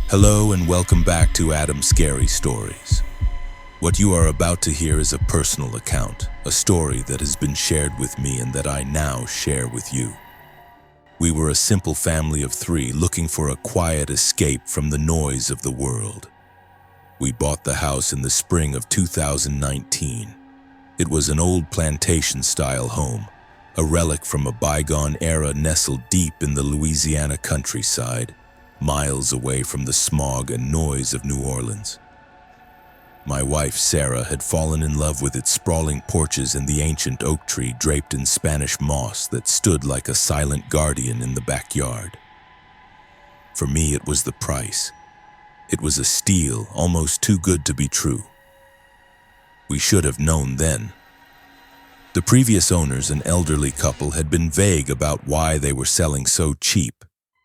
Hello and welcome back to Adam's Scary Stories. What you are about to hear is a personal account, a story that has been shared with me and that I now share with you. We were a simple family of three looking for a quiet escape from the noise of the world. We bought the house in the spring of 2019. It was an old plantation-style home, a relic from a bygone era nestled deep in the Louisiana countryside, miles away from the smog and noise of New Orleans. My wife, Sarah, had fallen in love with its sprawling porches and the ancient oak tree draped in Spanish moss that stood like a silent guardian in the backyard. For me, it was the price. It was a steal, almost too good to be true. We should have known then. The previous owners, an elderly couple, had been vague about why they were selling so cheap,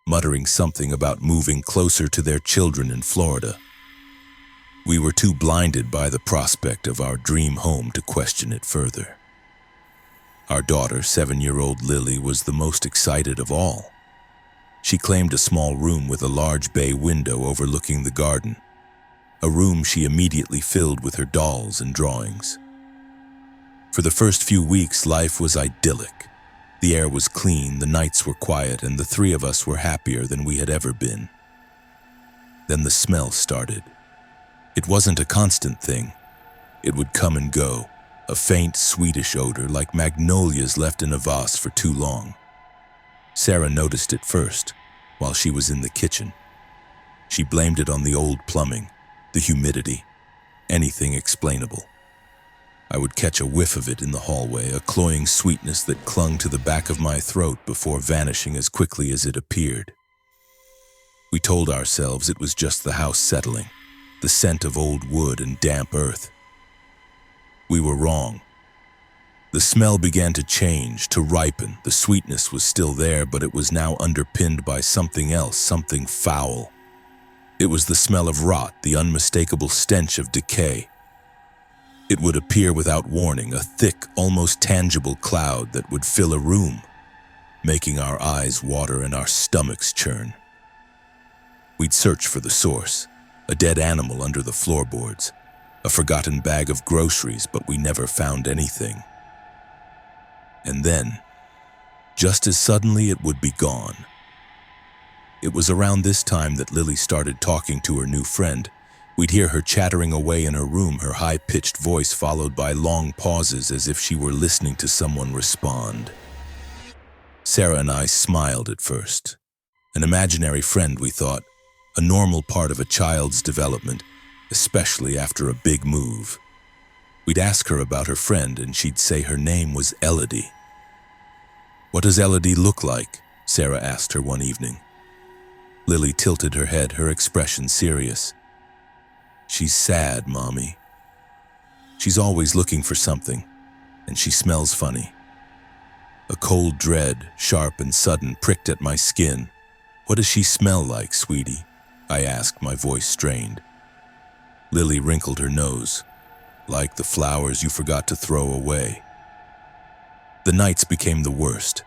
muttering something about moving closer to their children in Florida. We were too blinded by the prospect of our dream home to question it further. Our daughter, 7-year-old Lily, was the most excited of all. She claimed a small room with a large bay window overlooking the garden, a room she immediately filled with her dolls and drawings. For the first few weeks, life was idyllic. The air was clean, the nights were quiet, and the three of us were happier than we had ever been. Then the smell started. It wasn't a constant thing. It would come and go, a faint, sweetish odor like magnolias left in a vase for too long. Sarah noticed it first, while she was in the kitchen. She blamed it on the old plumbing, the humidity, anything explainable. I would catch a whiff of it in the hallway, a cloying sweetness that clung to the back of my throat before vanishing as quickly as it appeared. We told ourselves it was just the house settling, the scent of old wood and damp earth. We were wrong. The smell began to change, to ripen. The sweetness was still there, but it was now underpinned by something else, something foul. It was the smell of rot, the unmistakable stench of decay. It would appear without warning, a thick, almost tangible cloud that would fill a room, making our eyes water and our stomachs churn. We'd search for the source, a dead animal under the floorboards, a forgotten bag of groceries, but we never found anything. And then, just as suddenly, it would be gone. It was around this time that Lily started talking to her new friend. We'd hear her chattering away in her room, her high-pitched voice followed by long pauses as if she were listening to someone respond. Sarah and I smiled at first. An imaginary friend, we thought, a normal part of a child's development, especially after a big move. We'd ask her about her friend and she'd say her name was Elodie. "What does Elodie look like?" Sarah asked her one evening. Lily tilted her head, her expression serious. "She's sad, Mommy. She's always looking for something, and she smells funny." A cold dread, sharp and sudden, pricked at my skin. "What does she smell like, sweetie?" I asked, my voice strained. Lily wrinkled her nose. "Like the flowers you forgot to throw away." The nights became the worst.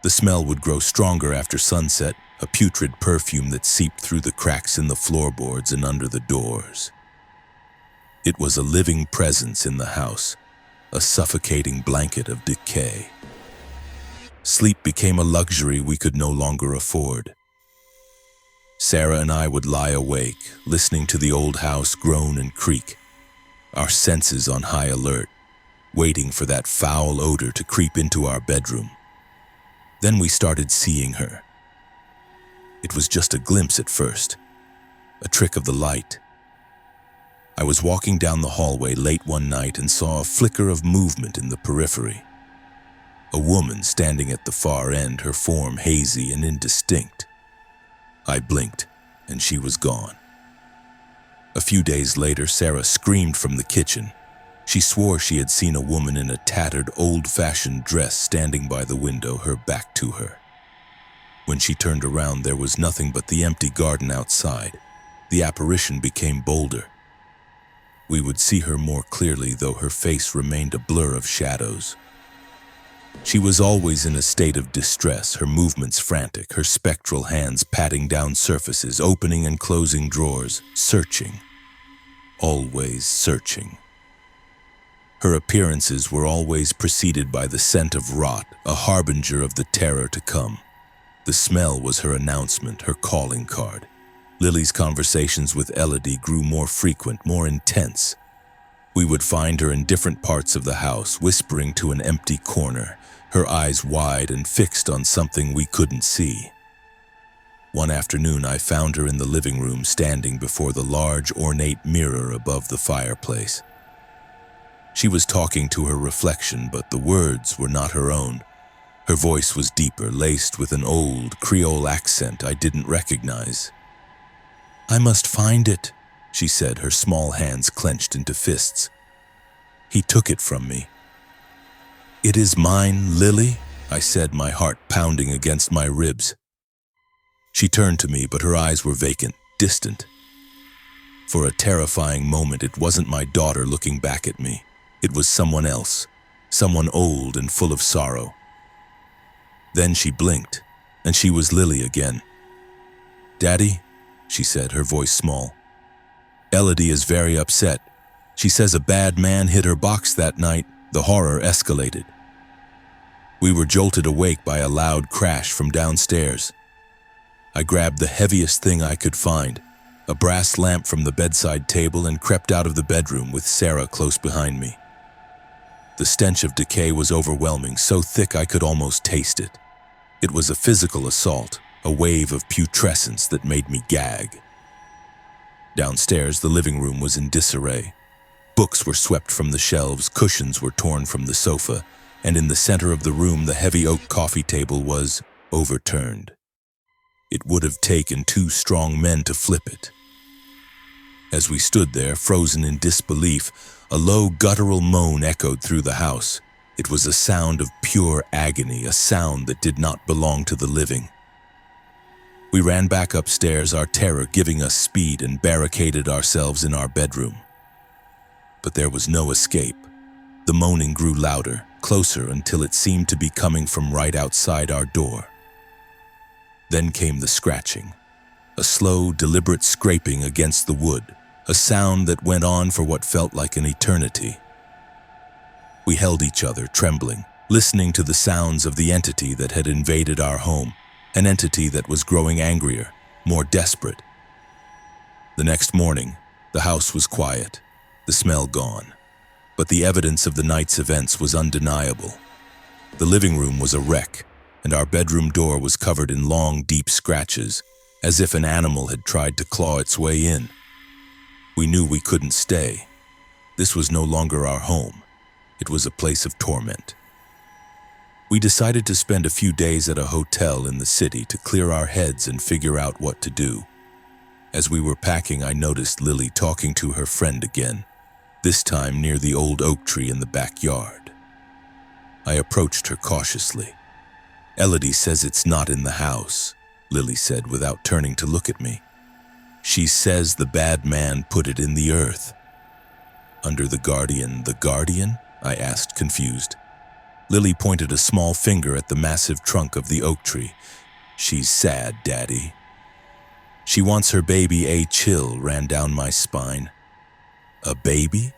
The smell would grow stronger after sunset, a putrid perfume that seeped through the cracks in the floorboards and under the doors. It was a living presence in the house, a suffocating blanket of decay. Sleep became a luxury we could no longer afford. Sarah and I would lie awake, listening to the old house groan and creak, our senses on high alert, waiting for that foul odor to creep into our bedroom. Then we started seeing her. It was just a glimpse at first, a trick of the light. I was walking down the hallway late one night and saw a flicker of movement in the periphery. A woman standing at the far end, her form hazy and indistinct. I blinked, and she was gone. A few days later, Sarah screamed from the kitchen. She swore she had seen a woman in a tattered, old-fashioned dress standing by the window, her back to her. When she turned around, there was nothing but the empty garden outside. The apparition became bolder. We would see her more clearly, though her face remained a blur of shadows. She was always in a state of distress, her movements frantic, her spectral hands patting down surfaces, opening and closing drawers, searching, always searching. Her appearances were always preceded by the scent of rot, a harbinger of the terror to come. The smell was her announcement, her calling card. Lily's conversations with Elodie grew more frequent, more intense. We would find her in different parts of the house, whispering to an empty corner, her eyes wide and fixed on something we couldn't see. One afternoon, I found her in the living room, standing before the large, ornate mirror above the fireplace. She was talking to her reflection, but the words were not her own. Her voice was deeper, laced with an old Creole accent I didn't recognize. "I must find it," she said, her small hands clenched into fists. "He took it from me." "It is mine, Lily," I said, my heart pounding against my ribs. She turned to me, but her eyes were vacant, distant. For a terrifying moment, it wasn't my daughter looking back at me. It was someone else, someone old and full of sorrow. Then she blinked, and she was Lily again. "Daddy," she said, her voice small. "Elodie is very upset. She says a bad man hit her box that night." The horror escalated. We were jolted awake by a loud crash from downstairs. I grabbed the heaviest thing I could find, a brass lamp from the bedside table, and crept out of the bedroom with Sarah close behind me. The stench of decay was overwhelming, so thick I could almost taste it. It was a physical assault, a wave of putrescence that made me gag. Downstairs, the living room was in disarray. Books were swept from the shelves, cushions were torn from the sofa, and in the center of the room, the heavy oak coffee table was overturned. It would have taken 2 strong men to flip it. As we stood there, frozen in disbelief, a low guttural moan echoed through the house. It was a sound of pure agony, a sound that did not belong to the living. We ran back upstairs, our terror giving us speed, and barricaded ourselves in our bedroom. But there was no escape. The moaning grew louder, closer, until it seemed to be coming from right outside our door. Then came the scratching, a slow, deliberate scraping against the wood, a sound that went on for what felt like an eternity. We held each other, trembling, listening to the sounds of the entity that had invaded our home, an entity that was growing angrier, more desperate. The next morning, the house was quiet, the smell gone, but the evidence of the night's events was undeniable. The living room was a wreck, and our bedroom door was covered in long, deep scratches, as if an animal had tried to claw its way in. We knew we couldn't stay. This was no longer our home. It was a place of torment. We decided to spend a few days at a hotel in the city to clear our heads and figure out what to do. As we were packing, I noticed Lily talking to her friend again, this time near the old oak tree in the backyard. I approached her cautiously. "Elodie says it's not in the house," Lily said without turning to look at me. "She says the bad man put it in the earth." "Under the guardian." "The guardian?" I asked, confused. Lily pointed a small finger at the massive trunk of the oak tree. "She's sad, Daddy. She wants her baby." A chill ran down my spine. A baby?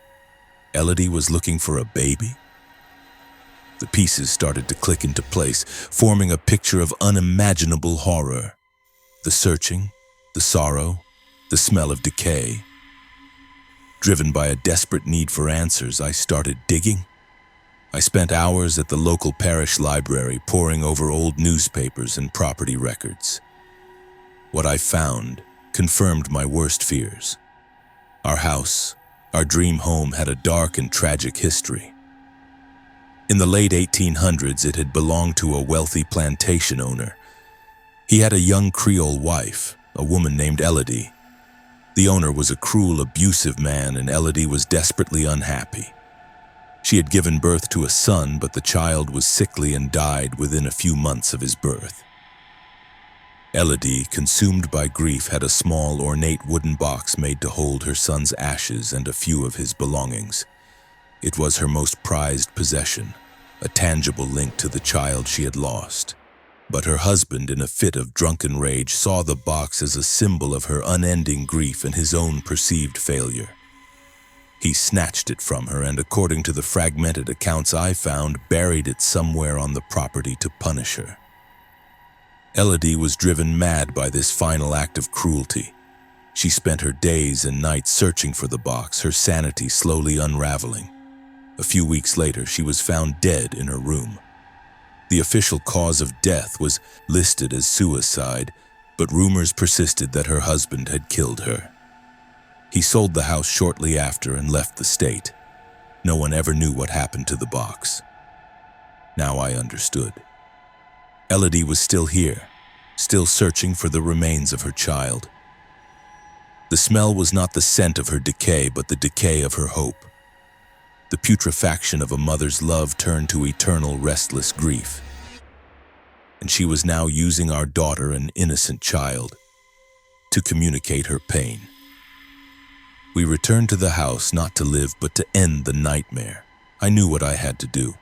Elodie was looking for a baby? The pieces started to click into place, forming a picture of unimaginable horror. The searching, the sorrow, the smell of decay. Driven by a desperate need for answers, I started digging. I spent hours at the local parish library, poring over old newspapers and property records. What I found confirmed my worst fears. Our house, our dream home, had a dark and tragic history. In the late 1800s, it had belonged to a wealthy plantation owner. He had a young Creole wife, a woman named Elodie. The owner was a cruel, abusive man, and Elodie was desperately unhappy. She had given birth to a son, but the child was sickly and died within a few months of his birth. Elodie, consumed by grief, had a small, ornate wooden box made to hold her son's ashes and a few of his belongings. It was her most prized possession. a tangible link to the child she had lost. But her husband, in a fit of drunken rage, saw the box as a symbol of her unending grief and his own perceived failure. He snatched it from her and, according to the fragmented accounts I found, buried it somewhere on the property to punish her. Elodie was driven mad by this final act of cruelty. She spent her days and nights searching for the box, her sanity slowly unraveling. A few weeks later, she was found dead in her room. The official cause of death was listed as suicide, but rumors persisted that her husband had killed her. He sold the house shortly after and left the state. No one ever knew what happened to the box. Now I understood. Elodie was still here, still searching for the remains of her child. The smell was not the scent of her decay, but the decay of her hope. The putrefaction of a mother's love turned to eternal restless grief. And she was now using our daughter, an innocent child, to communicate her pain. We returned to the house not to live but to end the nightmare. I knew what I had to do.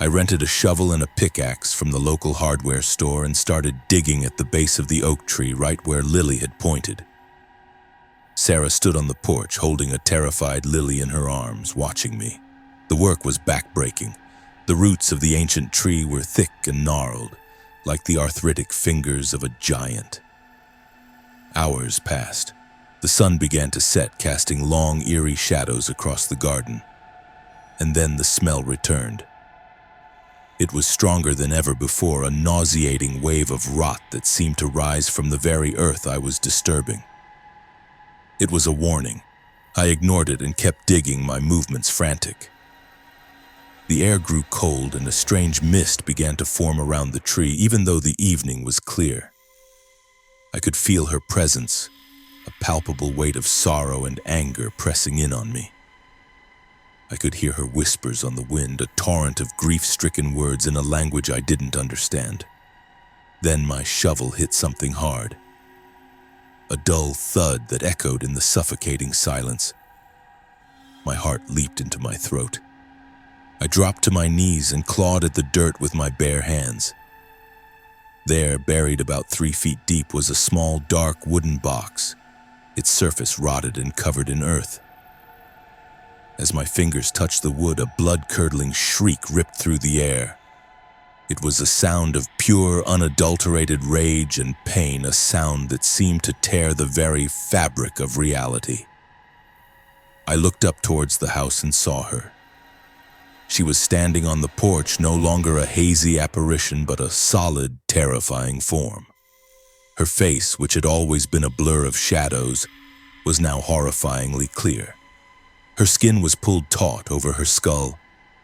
I rented a shovel and a pickaxe from the local hardware store and started digging at the base of the oak tree right where Lily had pointed. Sarah stood on the porch, holding a terrified Lily in her arms, watching me. The work was backbreaking. The roots of the ancient tree were thick and gnarled, like the arthritic fingers of a giant. Hours passed. The sun began to set, casting long, eerie shadows across the garden. And then the smell returned. It was stronger than ever before, a nauseating wave of rot that seemed to rise from the very earth I was disturbing. It was a warning. I ignored it and kept digging, my movements frantic. The air grew cold and a strange mist began to form around the tree, even though the evening was clear. I could feel her presence, a palpable weight of sorrow and anger pressing in on me. I could hear her whispers on the wind, a torrent of grief-stricken words in a language I didn't understand. Then my shovel hit something hard. A dull thud that echoed in the suffocating silence. My heart leaped into my throat. I dropped to my knees and clawed at the dirt with my bare hands. There, buried about 3 feet deep, was a small, dark wooden box, its surface rotted and covered in earth. As my fingers touched the wood, a blood-curdling shriek ripped through the air. It was a sound of pure, unadulterated rage and pain, a sound that seemed to tear the very fabric of reality. I looked up towards the house and saw her. She was standing on the porch, no longer a hazy apparition, but a solid, terrifying form. Her face, which had always been a blur of shadows, was now horrifyingly clear. Her skin was pulled taut over her skull.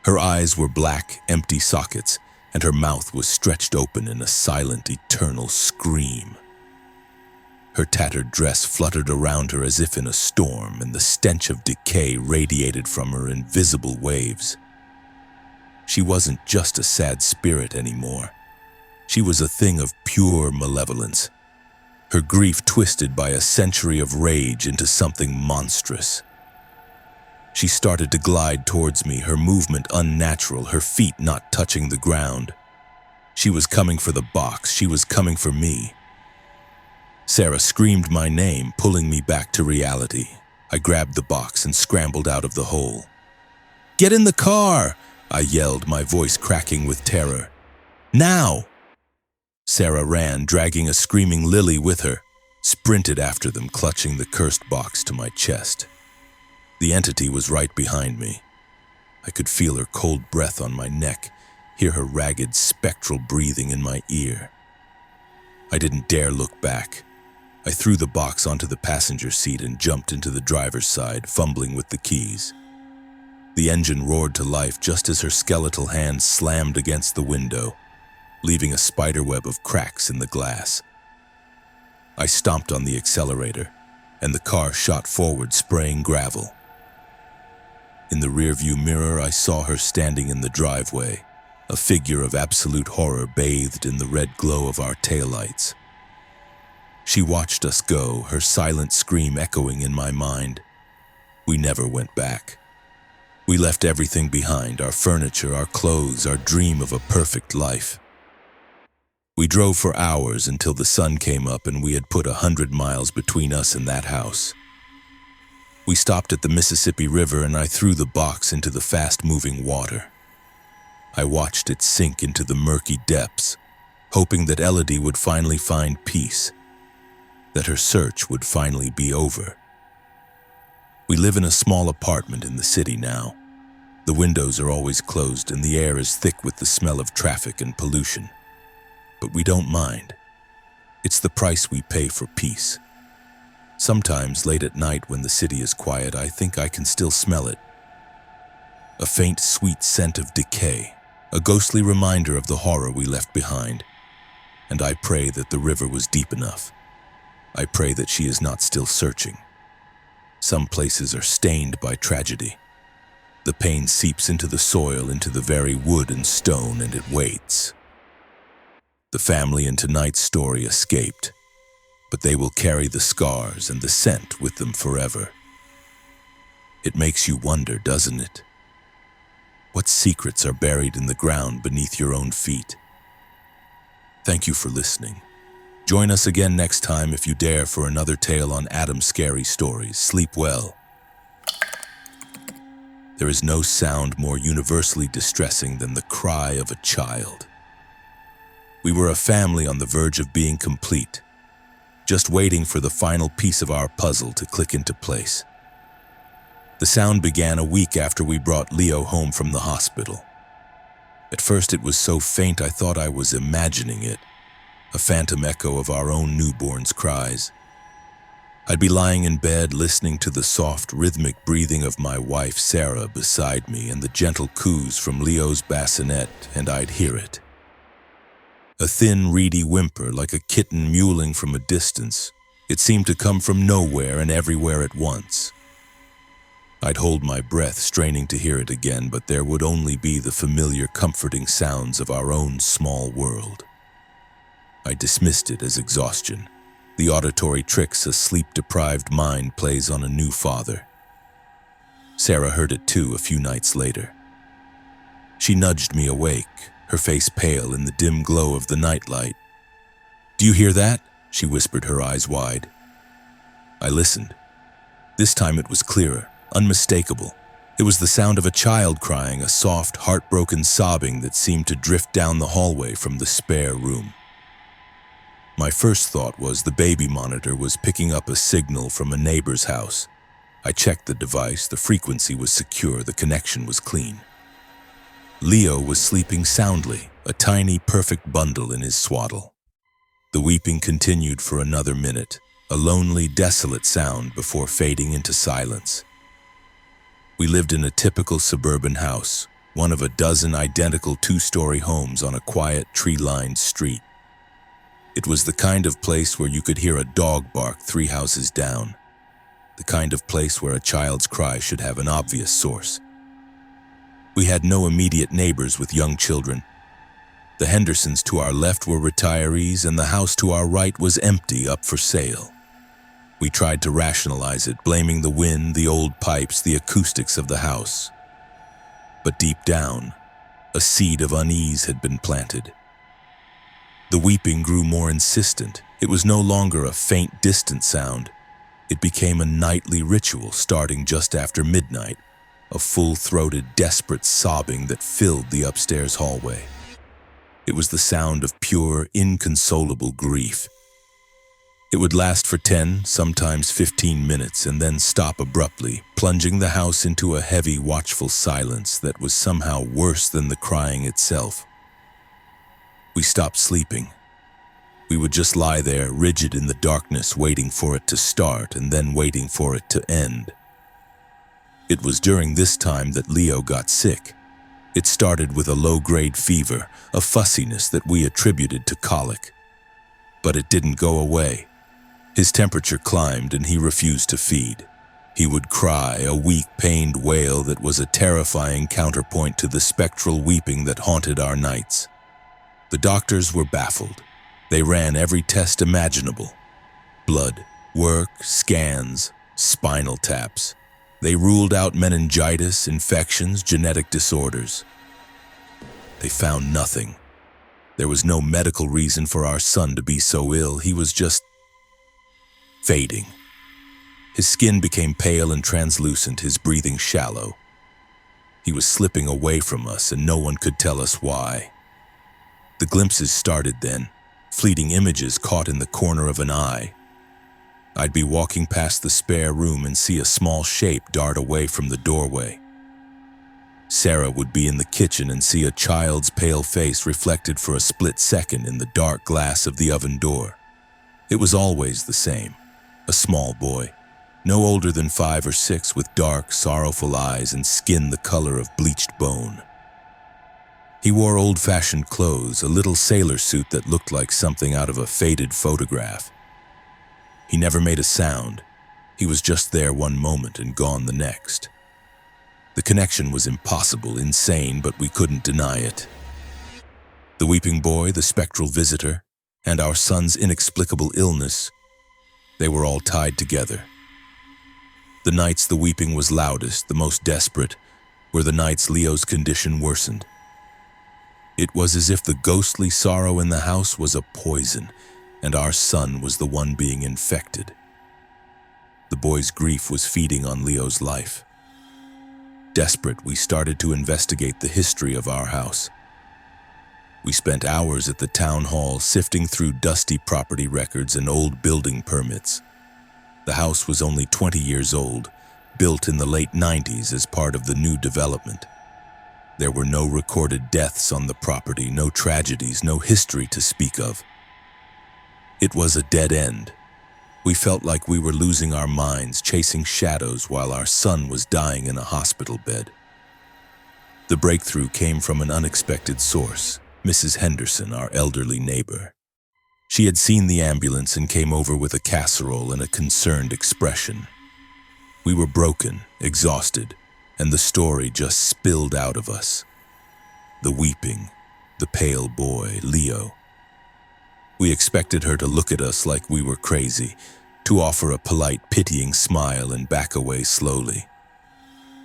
Her eyes were black, empty sockets, and her mouth was stretched open in a silent, eternal scream. Her tattered dress fluttered around her as if in a storm, and the stench of decay radiated from her in visible waves. She wasn't just a sad spirit anymore. She was a thing of pure malevolence, her grief twisted by a century of rage into something monstrous. She started to glide towards me, her movement unnatural, her feet not touching the ground. She was coming for the box. She was coming for me. Sarah screamed my name, pulling me back to reality. I grabbed the box and scrambled out of the hole. "Get in the car!" I yelled, my voice cracking with terror. "Now!" Sarah ran, dragging a screaming Lily with her, sprinted after them, clutching the cursed box to my chest. The entity was right behind me. I could feel her cold breath on my neck, hear her ragged, spectral breathing in my ear. I didn't dare look back. I threw the box onto the passenger seat and jumped into the driver's side, fumbling with the keys. The engine roared to life just as her skeletal hand slammed against the window, leaving a spiderweb of cracks in the glass. I stomped on the accelerator, and the car shot forward, spraying gravel. In the rearview mirror, I saw her standing in the driveway, a figure of absolute horror bathed in the red glow of our taillights. She watched us go, her silent scream echoing in my mind. We never went back. We left everything behind, our furniture, our clothes, our dream of a perfect life. We drove for hours until the sun came up and we had put 100 miles between us and that house. We stopped at the Mississippi River and I threw the box into the fast-moving water. I watched it sink into the murky depths, hoping that Elodie would finally find peace, that her search would finally be over. We live in a small apartment in the city now. The windows are always closed and the air is thick with the smell of traffic and pollution. But we don't mind. It's the price we pay for peace. Sometimes late at night when the city is quiet, I think I can still smell it. A faint, sweet scent of decay, a ghostly reminder of the horror we left behind. And I pray that the river was deep enough. I pray that she is not still searching. Some places are stained by tragedy. The pain seeps into the soil, into the very wood and stone, and it waits. The family in tonight's story escaped, but they will carry the scars and the scent with them forever. It makes you wonder, doesn't it? What secrets are buried in the ground beneath your own feet? Thank you for listening. Join us again next time if you dare for another tale on Adam's Scary Stories. Sleep well. There is no sound more universally distressing than the cry of a child. We were a family on the verge of being complete, just waiting for the final piece of our puzzle to click into place. The sound began a week after we brought Leo home from the hospital. At first it was so faint I thought I was imagining it, a phantom echo of our own newborn's cries. I'd be lying in bed listening to the soft, rhythmic breathing of my wife Sarah beside me and the gentle coos from Leo's bassinet, and I'd hear it. A thin, reedy whimper like a kitten mewling from a distance. It seemed to come from nowhere and everywhere at once. I'd hold my breath, straining to hear it again, but there would only be the familiar, comforting sounds of our own small world. I dismissed it as exhaustion, the auditory tricks a sleep-deprived mind plays on a new father. Sarah heard it too a few nights later. She nudged me awake, her face pale in the dim glow of the nightlight. "Do you hear that?" she whispered, her eyes wide. I listened. This time it was clearer, unmistakable. It was the sound of a child crying, a soft, heartbroken sobbing that seemed to drift down the hallway from the spare room. My first thought was the baby monitor was picking up a signal from a neighbor's house. I checked the device, the frequency was secure, the connection was clean. Leo was sleeping soundly, a tiny, perfect bundle in his swaddle. The weeping continued for another minute, a lonely, desolate sound before fading into silence. We lived in a typical suburban house, one of a dozen identical two-story homes on a quiet, tree-lined street. It was the kind of place where you could hear a dog bark 3 houses down, the kind of place where a child's cry should have an obvious source. We had no immediate neighbors with young children. The Hendersons to our left were retirees, and the house to our right was empty, up for sale. We tried to rationalize it, blaming the wind, the old pipes, the acoustics of the house. But deep down, a seed of unease had been planted. The weeping grew more insistent. It was no longer a faint, distant sound. It became a nightly ritual starting just after midnight, a full-throated, desperate sobbing that filled the upstairs hallway. It was the sound of pure, inconsolable grief. It would last for 10, sometimes 15 minutes, and then stop abruptly, plunging the house into a heavy, watchful silence that was somehow worse than the crying itself. We stopped sleeping. We would just lie there, rigid in the darkness, waiting for it to start and then waiting for it to end. It was during this time that Leo got sick. It started with a low-grade fever, a fussiness that we attributed to colic. But it didn't go away. His temperature climbed and he refused to feed. He would cry, a weak, pained wail that was a terrifying counterpoint to the spectral weeping that haunted our nights. The doctors were baffled. They ran every test imaginable. Blood, work, scans, spinal taps. They ruled out meningitis, infections, genetic disorders. They found nothing. There was no medical reason for our son to be so ill. He was just fading. His skin became pale and translucent, his breathing shallow. He was slipping away from us, and no one could tell us why. The glimpses started then, fleeting images caught in the corner of an eye. I'd be walking past the spare room and see a small shape dart away from the doorway. Sarah would be in the kitchen and see a child's pale face reflected for a split second in the dark glass of the oven door. It was always the same, a small boy, no older than 5 or 6, with dark, sorrowful eyes and skin the color of bleached bone. He wore old-fashioned clothes, a little sailor suit that looked like something out of a faded photograph. He never made a sound. He was just there one moment and gone the next. The connection was impossible, insane, but we couldn't deny it. The weeping boy, the spectral visitor, and our son's inexplicable illness, they were all tied together. The nights the weeping was loudest, the most desperate, were the nights Leo's condition worsened. It was as if the ghostly sorrow in the house was a poison, and our son was the one being infected. The boy's grief was feeding on Leo's life. Desperate, we started to investigate the history of our house. We spent hours at the town hall sifting through dusty property records and old building permits. The house was only 20 years old, built in the late 90s as part of the new development. There were no recorded deaths on the property, no tragedies, no history to speak of. It was a dead end. We felt like we were losing our minds, chasing shadows while our son was dying in a hospital bed. The breakthrough came from an unexpected source, Mrs. Henderson, our elderly neighbor. She had seen the ambulance and came over with a casserole and a concerned expression. We were broken, exhausted, and the story just spilled out of us. The weeping, the pale boy, Leo. We expected her to look at us like we were crazy, to offer a polite, pitying smile and back away slowly.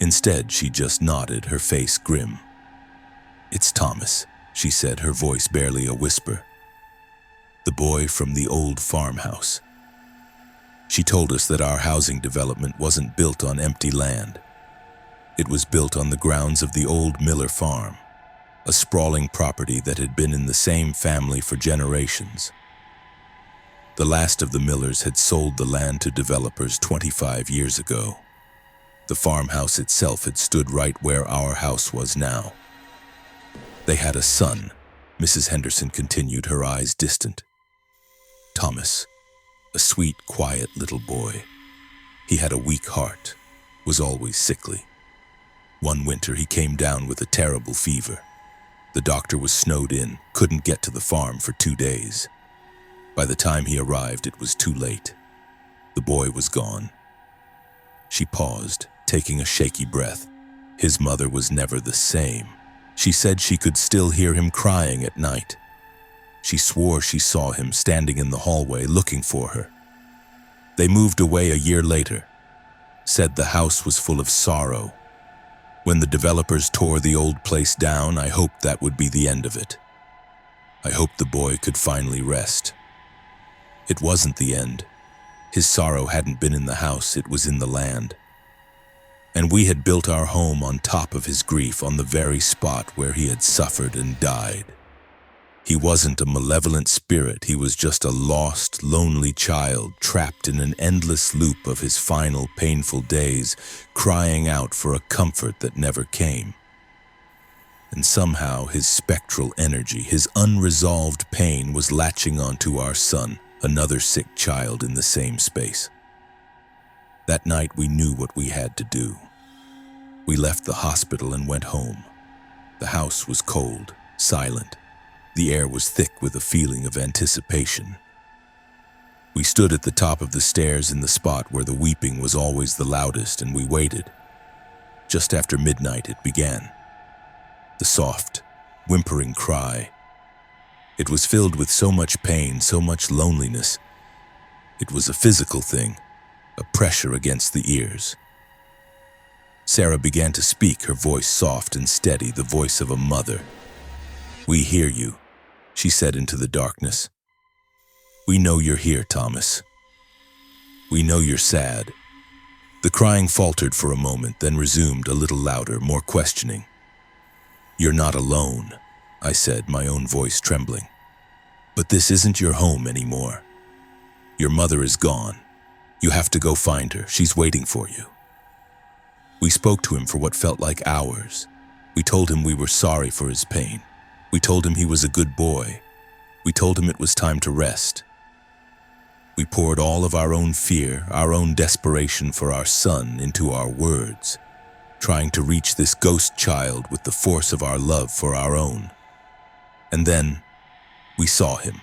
Instead, she just nodded, her face grim. "It's Thomas," she said, her voice barely a whisper. "The boy from the old farmhouse." She told us that our housing development wasn't built on empty land. It was built on the grounds of the old Miller farm, a sprawling property that had been in the same family for generations. The last of the Millers had sold the land to developers 25 years ago. The farmhouse itself had stood right where our house was now. They had a son, Mrs. Henderson continued, her eyes distant. Thomas, a sweet, quiet little boy. He had a weak heart, was always sickly. One winter he came down with a terrible fever. The doctor was snowed in, couldn't get to the farm for 2 days. By the time he arrived, it was too late. The boy was gone. She paused, taking a shaky breath. His mother was never the same. She said she could still hear him crying at night. She swore she saw him standing in the hallway looking for her. They moved away a year later, said the house was full of sorrow. When the developers tore the old place down, I hoped that would be the end of it. I hoped the boy could finally rest. It wasn't the end. His sorrow hadn't been in the house, it was in the land. And we had built our home on top of his grief, on the very spot where he had suffered and died. He wasn't a malevolent spirit, he was just a lost, lonely child trapped in an endless loop of his final painful days, crying out for a comfort that never came. And somehow his spectral energy, his unresolved pain was latching onto our son, another sick child in the same space. That night we knew what we had to do. We left the hospital and went home. The house was cold, silent. The air was thick with a feeling of anticipation. We stood at the top of the stairs in the spot where the weeping was always the loudest, and we waited. Just after midnight it began. The soft, whimpering cry. It was filled with so much pain, so much loneliness. It was a physical thing, a pressure against the ears. Sarah began to speak, her voice soft and steady, the voice of a mother. "We hear you," she said into the darkness. "We know you're here, Thomas. We know you're sad." The crying faltered for a moment, then resumed a little louder, more questioning. "You're not alone," I said, my own voice trembling. "But this isn't your home anymore. Your mother is gone. You have to go find her. She's waiting for you." We spoke to him for what felt like hours. We told him we were sorry for his pain. We told him he was a good boy. We told him it was time to rest. We poured all of our own fear, our own desperation for our son into our words, trying to reach this ghost child with the force of our love for our own. And then, we saw him.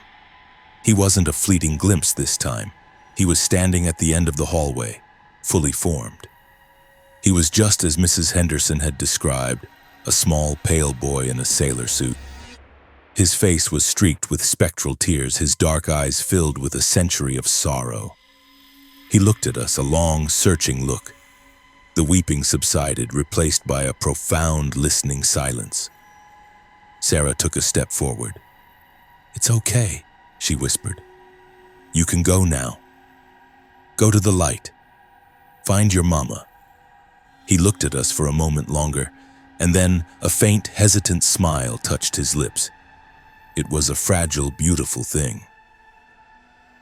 He wasn't a fleeting glimpse this time. He was standing at the end of the hallway, fully formed. He was just as Mrs. Henderson had described, a small, pale boy in a sailor suit. His face was streaked with spectral tears, his dark eyes filled with a century of sorrow. He looked at us, a long, searching look. The weeping subsided, replaced by a profound, listening silence. Sarah took a step forward. "It's okay," she whispered. "You can go now. Go to the light. Find your mama." He looked at us for a moment longer, and then a faint, hesitant smile touched his lips. It was a fragile, beautiful thing.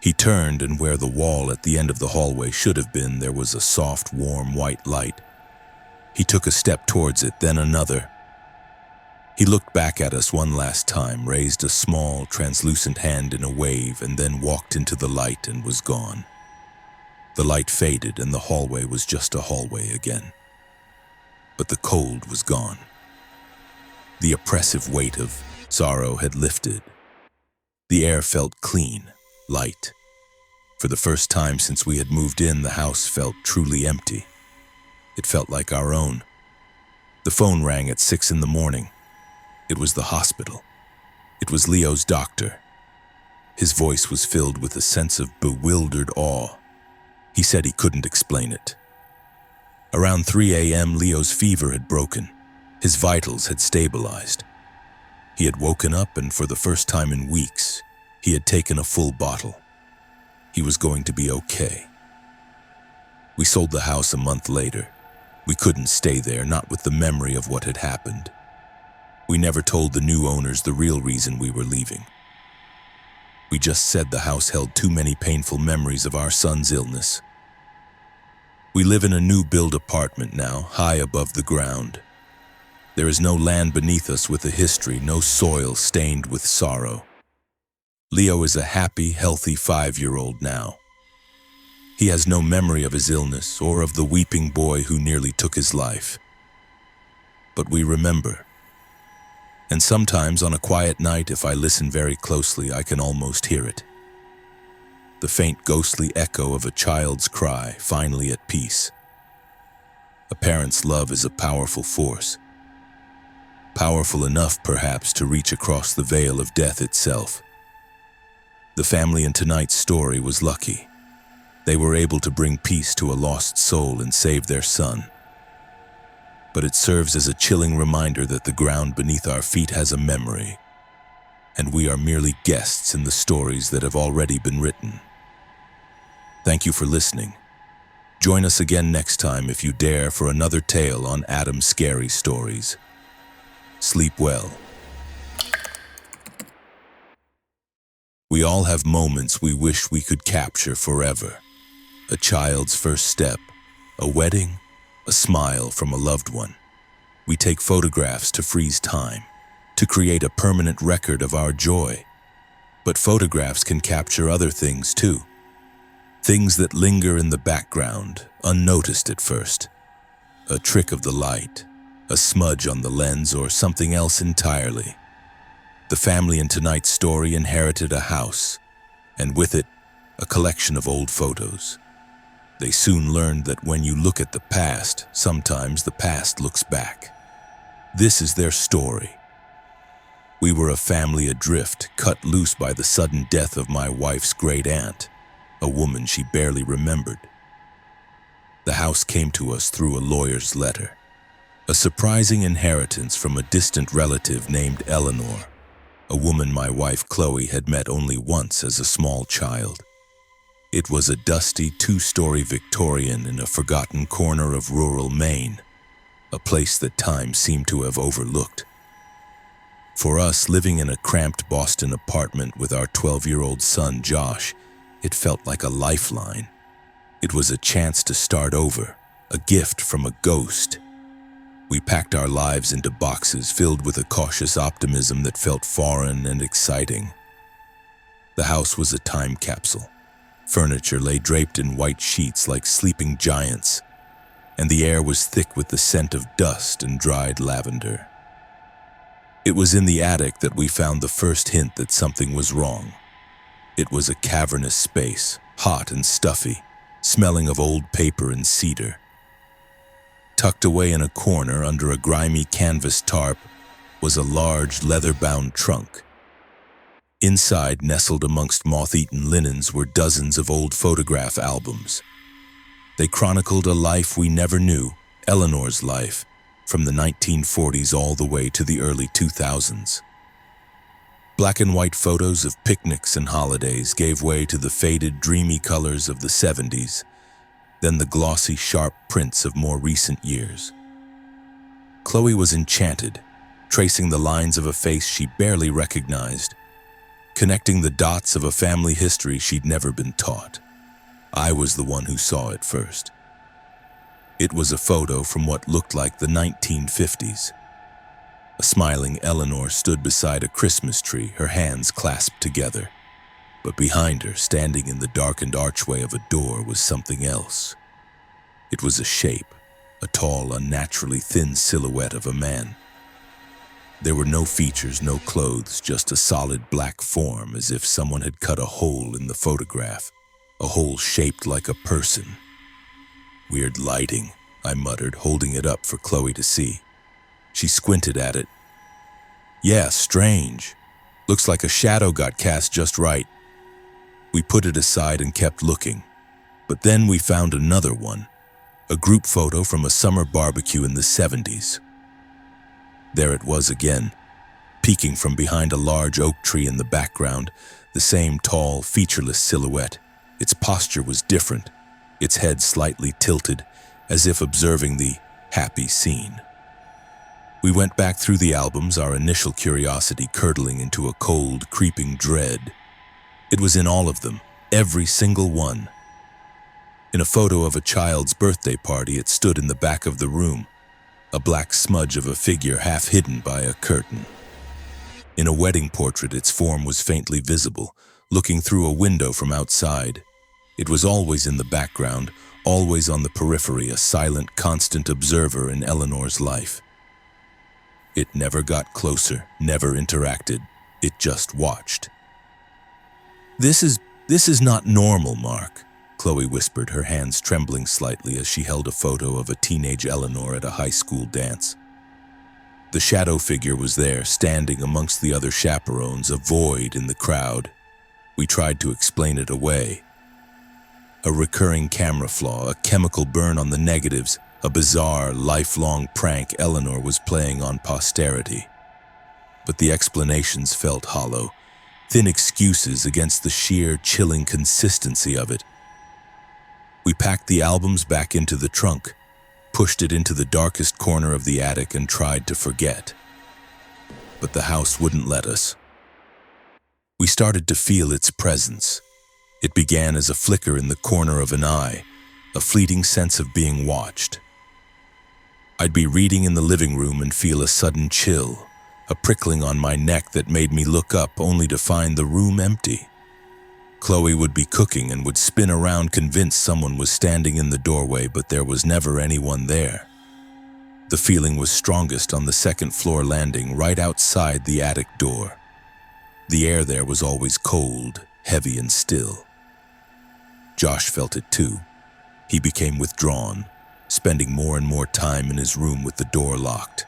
He turned, and where the wall at the end of the hallway should have been, there was a soft, warm, white light. He took a step towards it, then another. He looked back at us one last time, raised a small, translucent hand in a wave, and then walked into the light and was gone. The light faded, and the hallway was just a hallway again. But the cold was gone. The oppressive weight of sorrow had lifted. The air felt clean, light. For the first time since we had moved in, the house felt truly empty. It felt like our own. The phone rang at 6 in the morning. It was the hospital. It was Leo's doctor. His voice was filled with a sense of bewildered awe. He said he couldn't explain it. Around 3 a.m., Leo's fever had broken. His vitals had stabilized. He had woken up, and for the first time in weeks, he had taken a full bottle. He was going to be okay. We sold the house a month later. We couldn't stay there, not with the memory of what had happened. We never told the new owners the real reason we were leaving. We just said the house held too many painful memories of our son's illness. We live in a new build apartment now, high above the ground. There is no land beneath us with a history, no soil stained with sorrow. Leo is a happy, healthy 5-year-old now. He has no memory of his illness or of the weeping boy who nearly took his life. But we remember. And sometimes on a quiet night, if I listen very closely, I can almost hear it. The faint ghostly echo of a child's cry, finally at peace. A parent's love is a powerful force. Powerful enough, perhaps, to reach across the veil of death itself. The family in tonight's story was lucky. They were able to bring peace to a lost soul and save their son. But it serves as a chilling reminder that the ground beneath our feet has a memory, and we are merely guests in the stories that have already been written. Thank you for listening. Join us again next time if you dare for another tale on Adam's Scary Stories. Sleep well. We all have moments we wish we could capture forever. A child's first step, a wedding, a smile from a loved one. We take photographs to freeze time, to create a permanent record of our joy. But photographs can capture other things too. Things that linger in the background, unnoticed at first. A trick of the light, a smudge on the lens, or something else entirely. The family in tonight's story inherited a house, and with it, a collection of old photos. They soon learned that when you look at the past, sometimes the past looks back. This is their story. We were a family adrift, cut loose by the sudden death of my wife's great aunt, a woman she barely remembered. The house came to us through a lawyer's letter, a surprising inheritance from a distant relative named Eleanor, a woman my wife Chloe had met only once as a small child. It was a dusty two-story Victorian in a forgotten corner of rural Maine, a place that time seemed to have overlooked. For us, living in a cramped Boston apartment with our 12-year-old son Josh, it felt like a lifeline. It was a chance to start over, a gift from a ghost. We packed our lives into boxes filled with a cautious optimism that felt foreign and exciting. The house was a time capsule. Furniture lay draped in white sheets like sleeping giants, and the air was thick with the scent of dust and dried lavender. It was in the attic that we found the first hint that something was wrong. It was a cavernous space, hot and stuffy, smelling of old paper and cedar. Tucked away in a corner under a grimy canvas tarp was a large leather-bound trunk. Inside, nestled amongst moth-eaten linens, were dozens of old photograph albums. They chronicled a life we never knew, Eleanor's life, from the 1940s all the way to the early 2000s. Black and white photos of picnics and holidays gave way to the faded, dreamy colors of the 70s, then the glossy, sharp prints of more recent years. Chloe was enchanted, tracing the lines of a face she barely recognized, connecting the dots of a family history she'd never been taught. I was the one who saw it first. It was a photo from what looked like the 1950s. A smiling Eleanor stood beside a Christmas tree, her hands clasped together. But behind her, standing in the darkened archway of a door, was something else. It was a shape, a tall, unnaturally thin silhouette of a man. There were no features, no clothes, just a solid black form, as if someone had cut a hole in the photograph, a hole shaped like a person. "Weird lighting," I muttered, holding it up for Chloe to see. She squinted at it. "Yeah, strange. Looks like a shadow got cast just right." We put it aside and kept looking. But then we found another one, a group photo from a summer barbecue in the 70s. There it was again, peeking from behind a large oak tree in the background, the same tall, featureless silhouette. Its posture was different, its head slightly tilted, as if observing the happy scene. We went back through the albums, our initial curiosity curdling into a cold, creeping dread. It was in all of them, every single one. In a photo of a child's birthday party, it stood in the back of the room, a black smudge of a figure half hidden by a curtain. In a wedding portrait, its form was faintly visible, looking through a window from outside. It was always in the background, always on the periphery, a silent, constant observer in Eleanor's life. It never got closer, never interacted. It just watched. This is not normal, Mark," Chloe whispered, her hands trembling slightly as she held a photo of a teenage Eleanor at a high school dance. The shadow figure was there, standing amongst the other chaperones, a void in the crowd. We tried to explain it away. A recurring camera flaw, a chemical burn on the negatives, a bizarre, lifelong prank Eleanor was playing on posterity. But the explanations felt hollow, thin excuses against the sheer, chilling consistency of it. We packed the albums back into the trunk, pushed it into the darkest corner of the attic, and tried to forget. But the house wouldn't let us. We started to feel its presence. It began as a flicker in the corner of an eye, a fleeting sense of being watched. I'd be reading in the living room and feel a sudden chill, a prickling on my neck that made me look up only to find the room empty. Chloe would be cooking and would spin around convinced someone was standing in the doorway, but there was never anyone there. The feeling was strongest on the second-floor landing, right outside the attic door. The air there was always cold, heavy and still. Josh felt it too. He became withdrawn, spending more and more time in his room with the door locked.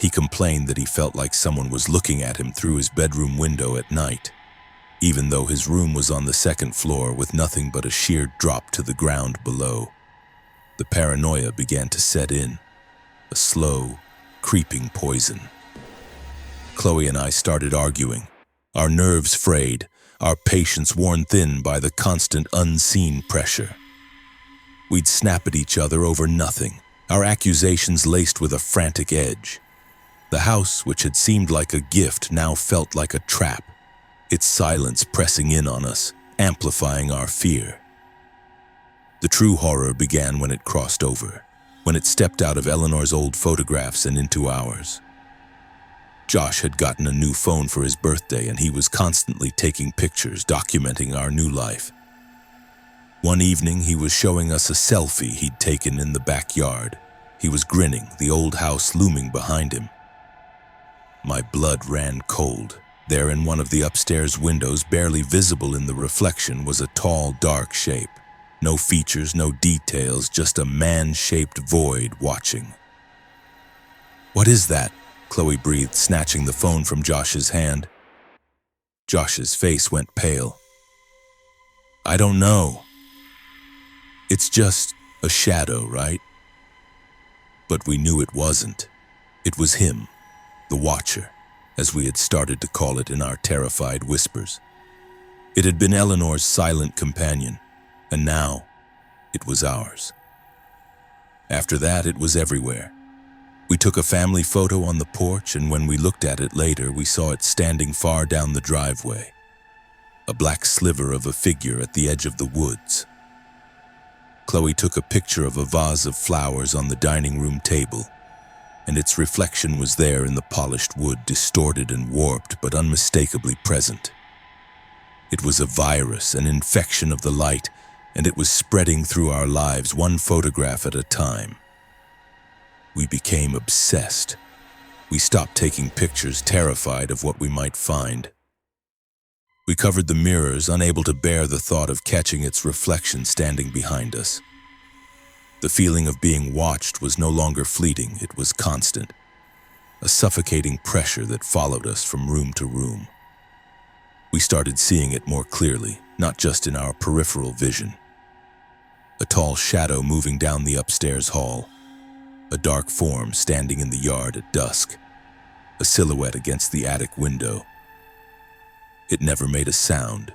He complained that he felt like someone was looking at him through his bedroom window at night, even though his room was on the second floor with nothing but a sheer drop to the ground below. The paranoia began to set in, a slow, creeping poison. Chloe and I started arguing, our nerves frayed, our patience worn thin by the constant unseen pressure. We'd snap at each other over nothing, our accusations laced with a frantic edge. The house, which had seemed like a gift, now felt like a trap, its silence pressing in on us, amplifying our fear. The true horror began when it crossed over, when it stepped out of Eleanor's old photographs and into ours. Josh had gotten a new phone for his birthday, and he was constantly taking pictures, documenting our new life. One evening, he was showing us a selfie he'd taken in the backyard. He was grinning, the old house looming behind him. My blood ran cold. There in one of the upstairs windows, barely visible in the reflection, was a tall, dark shape. No features, no details, just a man-shaped void watching. "What is that?" Chloe breathed, snatching the phone from Josh's hand. Josh's face went pale. "I don't know. It's just a shadow, right?" But we knew it wasn't. It was him, the Watcher, as we had started to call it in our terrified whispers. It had been Eleanor's silent companion, and now it was ours. After that, it was everywhere. We took a family photo on the porch, and when we looked at it later, we saw it standing far down the driveway, a black sliver of a figure at the edge of the woods. Chloe took a picture of a vase of flowers on the dining room table, and its reflection was there in the polished wood, distorted and warped, but unmistakably present. It was a virus, an infection of the light, and it was spreading through our lives, one photograph at a time. We became obsessed. We stopped taking pictures, terrified of what we might find. We covered the mirrors, unable to bear the thought of catching its reflection standing behind us. The feeling of being watched was no longer fleeting, it was constant, a suffocating pressure that followed us from room to room. We started seeing it more clearly, not just in our peripheral vision. A tall shadow moving down the upstairs hall, a dark form standing in the yard at dusk, a silhouette against the attic window. It never made a sound.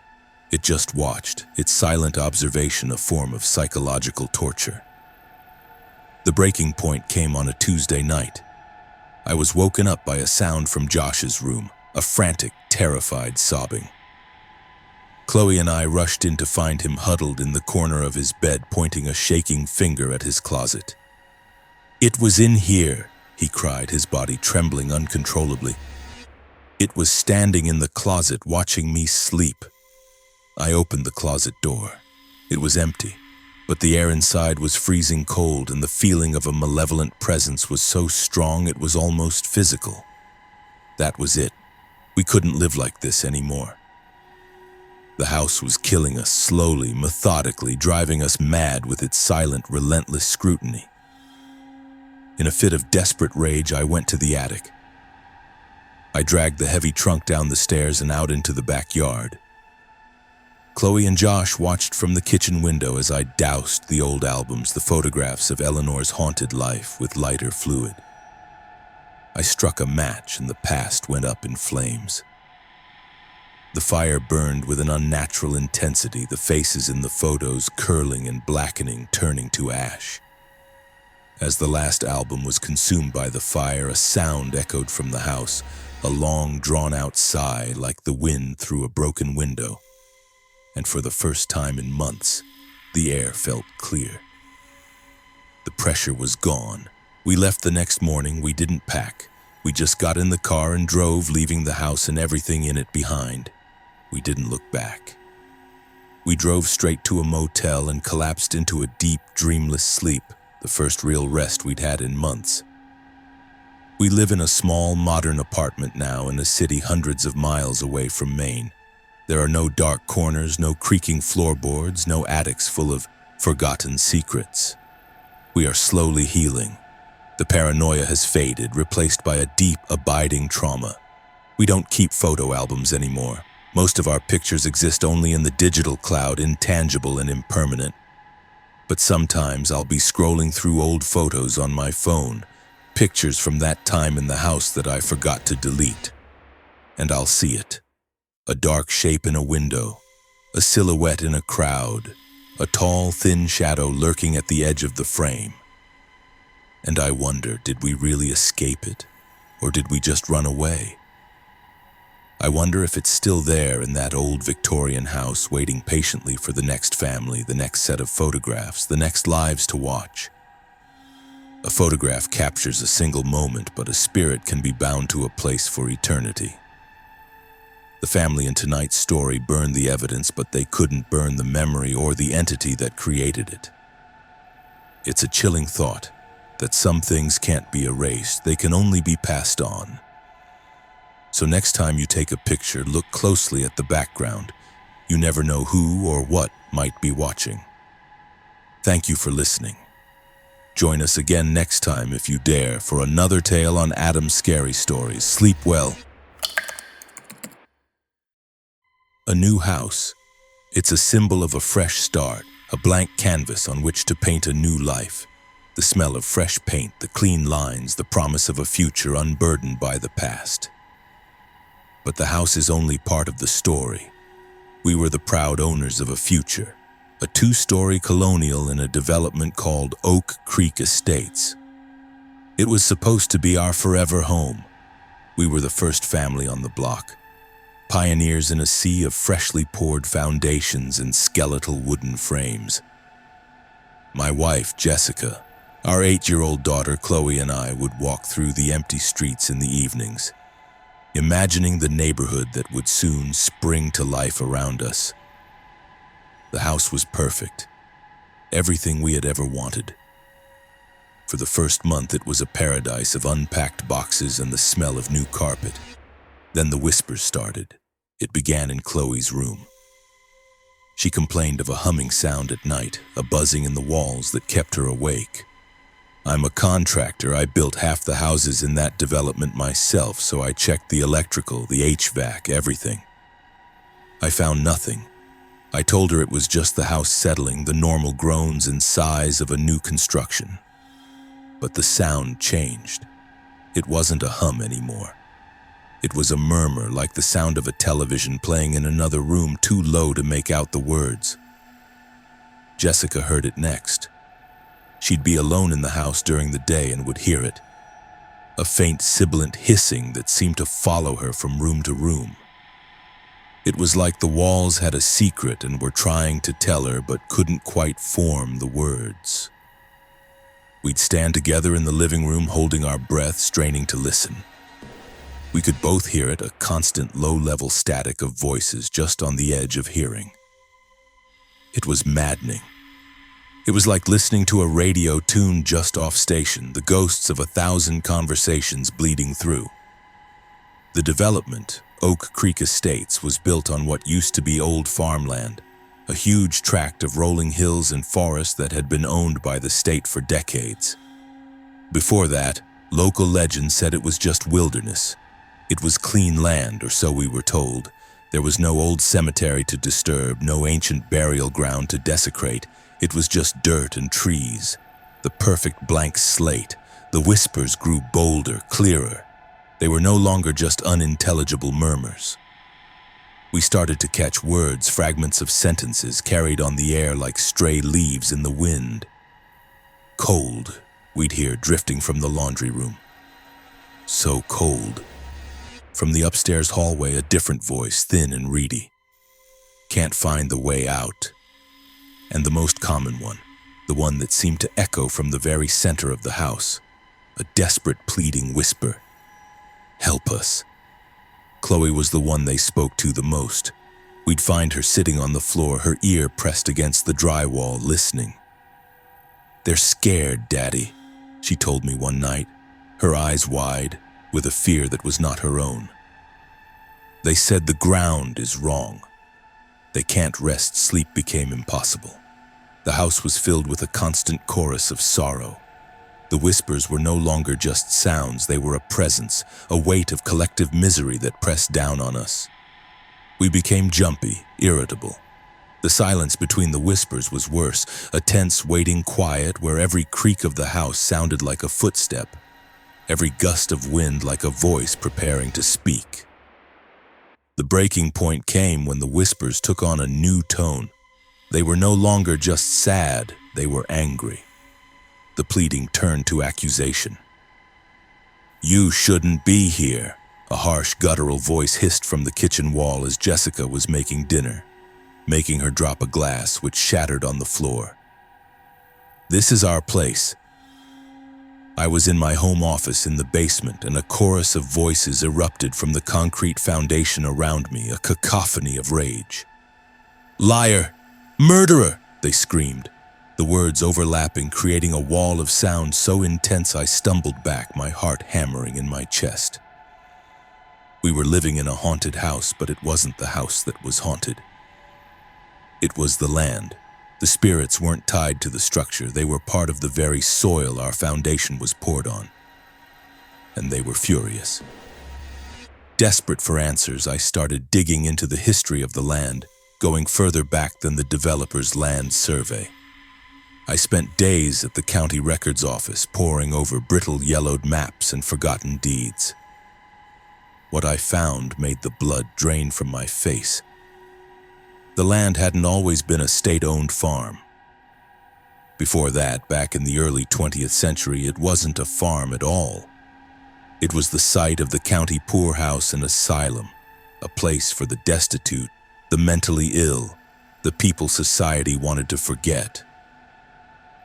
It just watched, its silent observation a form of psychological torture. The breaking point came on a Tuesday night. I was woken up by a sound from Josh's room, a frantic, terrified sobbing. Chloe and I rushed in to find him huddled in the corner of his bed, pointing a shaking finger at his closet. "It was in here," he cried, his body trembling uncontrollably. "It was standing in the closet, watching me sleep." I opened the closet door. It was empty, but the air inside was freezing cold, and the feeling of a malevolent presence was so strong it was almost physical. That was it. We couldn't live like this anymore. The house was killing us slowly, methodically, driving us mad with its silent, relentless scrutiny. In a fit of desperate rage, I went to the attic. I dragged the heavy trunk down the stairs and out into the backyard. Chloe and Josh watched from the kitchen window as I doused the old albums, the photographs of Eleanor's haunted life, with lighter fluid. I struck a match and the past went up in flames. The fire burned with an unnatural intensity, the faces in the photos curling and blackening, turning to ash. As the last album was consumed by the fire, a sound echoed from the house, a long, drawn-out sigh like the wind through a broken window. And for the first time in months, the air felt clear. The pressure was gone. We left the next morning. We didn't pack. We just got in the car and drove, leaving the house and everything in it behind. We didn't look back. We drove straight to a motel and collapsed into a deep, dreamless sleep, the first real rest we'd had in months. We live in a small, modern apartment now in a city hundreds of miles away from Maine. There are no dark corners, no creaking floorboards, no attics full of forgotten secrets. We are slowly healing. The paranoia has faded, replaced by a deep, abiding trauma. We don't keep photo albums anymore. Most of our pictures exist only in the digital cloud, intangible and impermanent. But sometimes I'll be scrolling through old photos on my phone, pictures from that time in the house that I forgot to delete. And I'll see it. A dark shape in a window, a silhouette in a crowd, a tall, thin shadow lurking at the edge of the frame. And I wonder, did we really escape it? Or did we just run away? I wonder if it's still there in that old Victorian house, waiting patiently for the next family, the next set of photographs, the next lives to watch. A photograph captures a single moment, but a spirit can be bound to a place for eternity. The family in tonight's story burned the evidence, but they couldn't burn the memory or the entity that created it. It's a chilling thought that some things can't be erased, they can only be passed on. So next time you take a picture, look closely at the background. You never know who or what might be watching. Thank you for listening. Join us again next time if you dare for another tale on Adam's Scary Stories. Sleep well. A new house. It's a symbol of a fresh start, a blank canvas on which to paint a new life. The smell of fresh paint, the clean lines, the promise of a future unburdened by the past. But the house is only part of the story. We were the proud owners of a future, a 2-story colonial in a development called Oak Creek Estates. It was supposed to be our forever home. We were the first family on the block, pioneers in a sea of freshly poured foundations and skeletal wooden frames. My wife, Jessica, our 8-year-old daughter, Chloe, and I would walk through the empty streets in the evenings, imagining the neighborhood that would soon spring to life around us. The house was perfect, everything we had ever wanted. For the first month, it was a paradise of unpacked boxes and the smell of new carpet. Then the whispers started. It began in Chloe's room. She complained of a humming sound at night, a buzzing in the walls that kept her awake. I'm a contractor. I built half the houses in that development myself, so I checked the electrical, the HVAC, everything. I found nothing. I told her it was just the house settling, the normal groans and sighs of a new construction. But the sound changed. It wasn't a hum anymore. It was a murmur, like the sound of a television playing in another room, too low to make out the words. Jessica heard it next. She'd be alone in the house during the day and would hear it. A faint sibilant hissing that seemed to follow her from room to room. It was like the walls had a secret and were trying to tell her but couldn't quite form the words. We'd stand together in the living room, holding our breath, straining to listen. We could both hear it, a constant low-level static of voices just on the edge of hearing. It was maddening. It was like listening to a radio tuned just off station, the ghosts of 1,000 conversations bleeding through. The development, Oak Creek Estates, was built on what used to be old farmland, a huge tract of rolling hills and forest that had been owned by the state for decades. Before that, local legend said it was just wilderness. It was clean land, or so we were told. There was no old cemetery to disturb, no ancient burial ground to desecrate. It was just dirt and trees, the perfect blank slate. The whispers grew bolder, clearer. They were no longer just unintelligible murmurs. We started to catch words, fragments of sentences carried on the air like stray leaves in the wind. Cold, we'd hear drifting from the laundry room. So cold. From the upstairs hallway, a different voice, thin and reedy. Can't find the way out. And the most common one, the one that seemed to echo from the very center of the house, a desperate pleading whisper. Help us. Chloe was the one they spoke to the most. We'd find her sitting on the floor, her ear pressed against the drywall, listening. They're scared, Daddy, she told me one night, her eyes wide, with a fear that was not her own. They said the ground is wrong. They can't rest. Sleep became impossible. The house was filled with a constant chorus of sorrow. The whispers were no longer just sounds, they were a presence, a weight of collective misery that pressed down on us. We became jumpy, irritable. The silence between the whispers was worse, a tense, waiting quiet where every creak of the house sounded like a footstep, every gust of wind like a voice preparing to speak. The breaking point came when the whispers took on a new tone. They were no longer just sad, they were angry. The pleading turned to accusation. "You shouldn't be here," a harsh, guttural voice hissed from the kitchen wall as Jessica was making dinner, making her drop a glass which shattered on the floor. "This is our place." I was in my home office in the basement, and a chorus of voices erupted from the concrete foundation around me, a cacophony of rage. "Liar! Murderer!" they screamed, the words overlapping, creating a wall of sound so intense I stumbled back, my heart hammering in my chest. We were living in a haunted house, but it wasn't the house that was haunted. It was the land. The spirits weren't tied to the structure, they were part of the very soil our foundation was poured on. And they were furious. Desperate for answers, I started digging into the history of the land, going further back than the developer's land survey. I spent days at the county records office, poring over brittle yellowed maps and forgotten deeds. What I found made the blood drain from my face. The land hadn't always been a state-owned farm. Before that, back in the early 20th century, it wasn't a farm at all. It was the site of the county poorhouse and asylum, a place for the destitute, the mentally ill, the people society wanted to forget.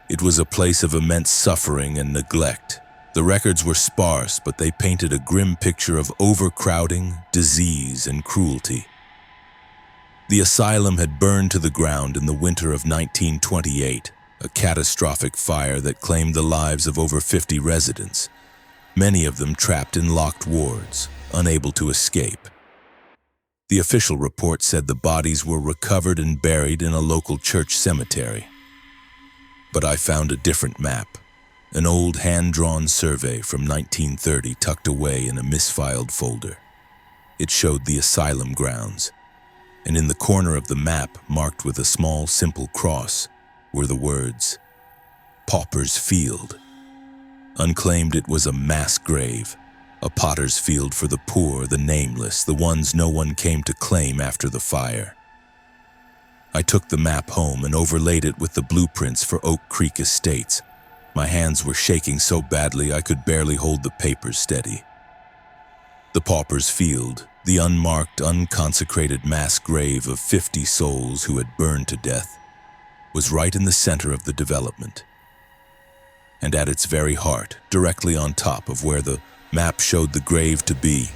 It was a place of immense suffering and neglect. The records were sparse, but they painted a grim picture of overcrowding, disease, and cruelty. The asylum had burned to the ground in the winter of 1928, a catastrophic fire that claimed the lives of over 50 residents, many of them trapped in locked wards, unable to escape. The official report said the bodies were recovered and buried in a local church cemetery. But I found a different map, an old hand-drawn survey from 1930 tucked away in a misfiled folder. It showed the asylum grounds, and in the corner of the map, marked with a small, simple cross, were the words, "Pauper's Field." Unclaimed, it was a mass grave, a potter's field for the poor, the nameless, the ones no one came to claim after the fire. I took the map home and overlaid it with the blueprints for Oak Creek Estates. My hands were shaking so badly I could barely hold the papers steady. The Pauper's Field, the unmarked, unconsecrated mass grave of 50 souls who had burned to death, was right in the center of the development. And at its very heart, directly on top of where the map showed the grave to be,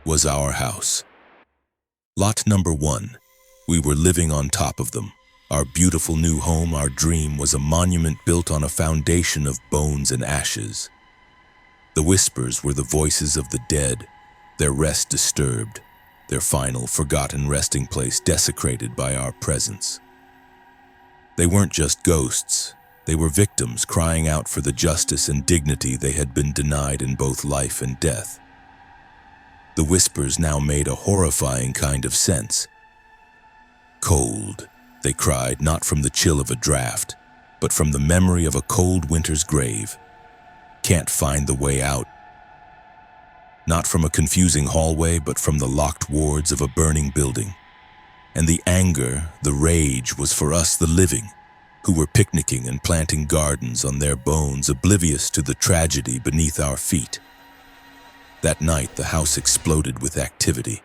was our house. Lot number 1. We were living on top of them. Our beautiful new home, our dream, was a monument built on a foundation of bones and ashes. The whispers were the voices of the dead, their rest disturbed, their final, forgotten resting place desecrated by our presence. They weren't just ghosts, they were victims crying out for the justice and dignity they had been denied in both life and death. The whispers now made a horrifying kind of sense. Cold, they cried, not from the chill of a draft, but from the memory of a cold winter's grave. Can't find the way out. Not from a confusing hallway, but from the locked wards of a burning building. And the anger, the rage, was for us, the living, who were picnicking and planting gardens on their bones, oblivious to the tragedy beneath our feet. That night, the house exploded with activity.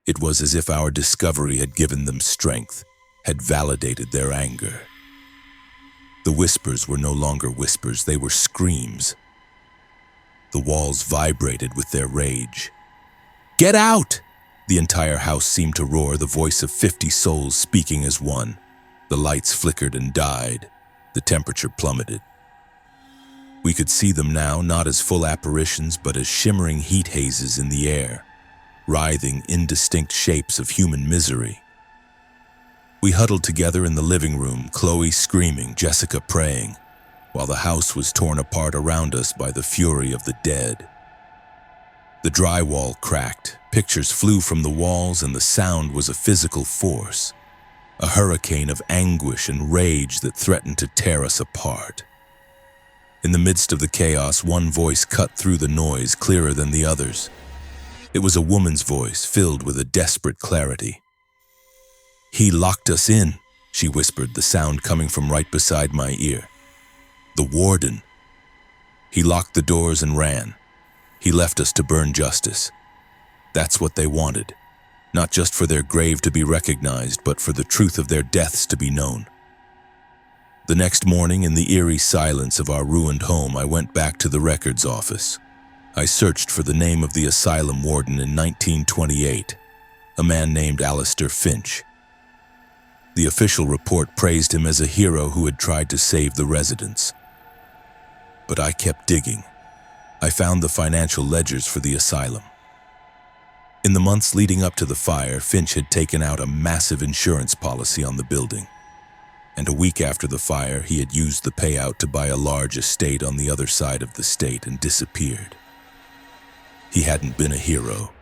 It was as if our discovery had given them strength, had validated their anger. The whispers were no longer whispers, they were screams. The walls vibrated with their rage. "Get out!" The entire house seemed to roar, the voice of 50 souls speaking as one. The lights flickered and died. The temperature plummeted. We could see them now, not as full apparitions, but as shimmering heat hazes in the air, writhing, indistinct shapes of human misery. We huddled together in the living room, Chloe screaming, Jessica praying, while the house was torn apart around us by the fury of the dead. The drywall cracked, pictures flew from the walls, and the sound was a physical force. a hurricane of anguish and rage that threatened to tear us apart. In the midst of the chaos, one voice cut through the noise clearer than the others. It was a woman's voice filled with a desperate clarity. "He locked us in," she whispered, the sound coming from right beside my ear. "The warden. He locked the doors and ran. He left us to burn justice. That's what they wanted, not just for their grave to be recognized, but for the truth of their deaths to be known." The next morning, in the eerie silence of our ruined home, I went back to the records office. I searched for the name of the asylum warden in 1928, a man named Alistair Finch. The official report praised him as a hero who had tried to save the residents. But I kept digging. I found the financial ledgers for the asylum. In the months leading up to the fire, Finch had taken out a massive insurance policy on the building. And a week after the fire, he had used the payout to buy a large estate on the other side of the state and disappeared. He hadn't been a hero.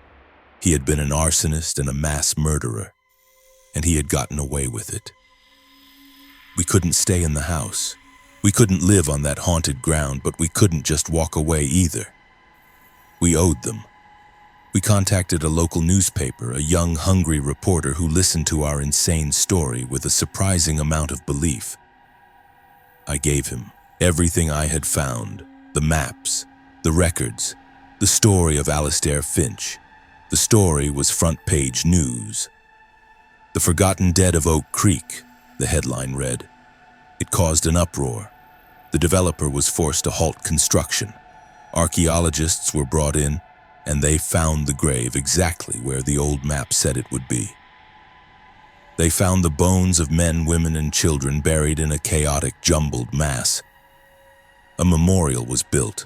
He had been an arsonist and a mass murderer, and he had gotten away with it. We couldn't stay in the house. We couldn't live on that haunted ground, but we couldn't just walk away either. We owed them. We contacted a local newspaper, a young, hungry reporter who listened to our insane story with a surprising amount of belief. I gave him everything I had found, the maps, the records, the story of Alistair Finch. The story was front-page news. "The Forgotten Dead of Oak Creek," the headline read. It caused an uproar. The developer was forced to halt construction. Archaeologists were brought in, and they found the grave exactly where the old map said it would be. They found the bones of men, women, and children buried in a chaotic, jumbled mass. A memorial was built.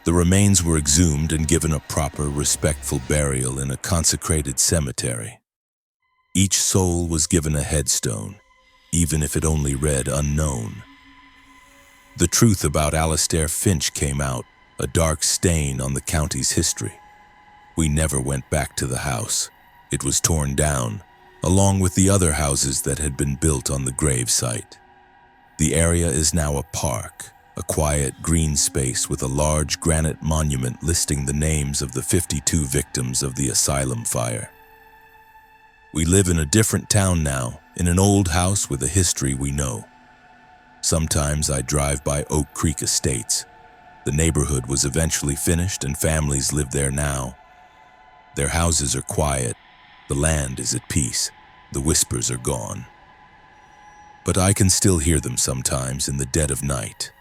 The remains were exhumed and given a proper, respectful burial in a consecrated cemetery. Each soul was given a headstone, even if it only read unknown. The truth about Alistair Finch came out, a dark stain on the county's history. We never went back to the house. It was torn down, along with the other houses that had been built on the grave site. The area is now a park, a quiet green space with a large granite monument listing the names of the 52 victims of the asylum fire. We live in a different town now, in an old house with a history we know. Sometimes I drive by Oak Creek Estates. The neighborhood was eventually finished and families live there now. Their houses are quiet, the land is at peace, the whispers are gone. But I can still hear them sometimes in the dead of night.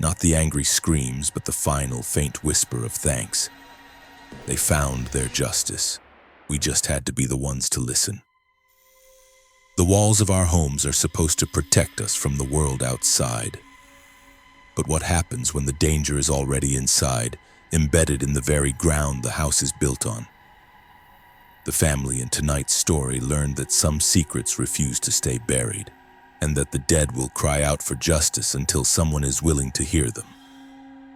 Not the angry screams, but the final, faint whisper of thanks. They found their justice. We just had to be the ones to listen. The walls of our homes are supposed to protect us from the world outside. But what happens when the danger is already inside, embedded in the very ground the house is built on? The family in tonight's story learned that some secrets refuse to stay buried, and that the dead will cry out for justice until someone is willing to hear them.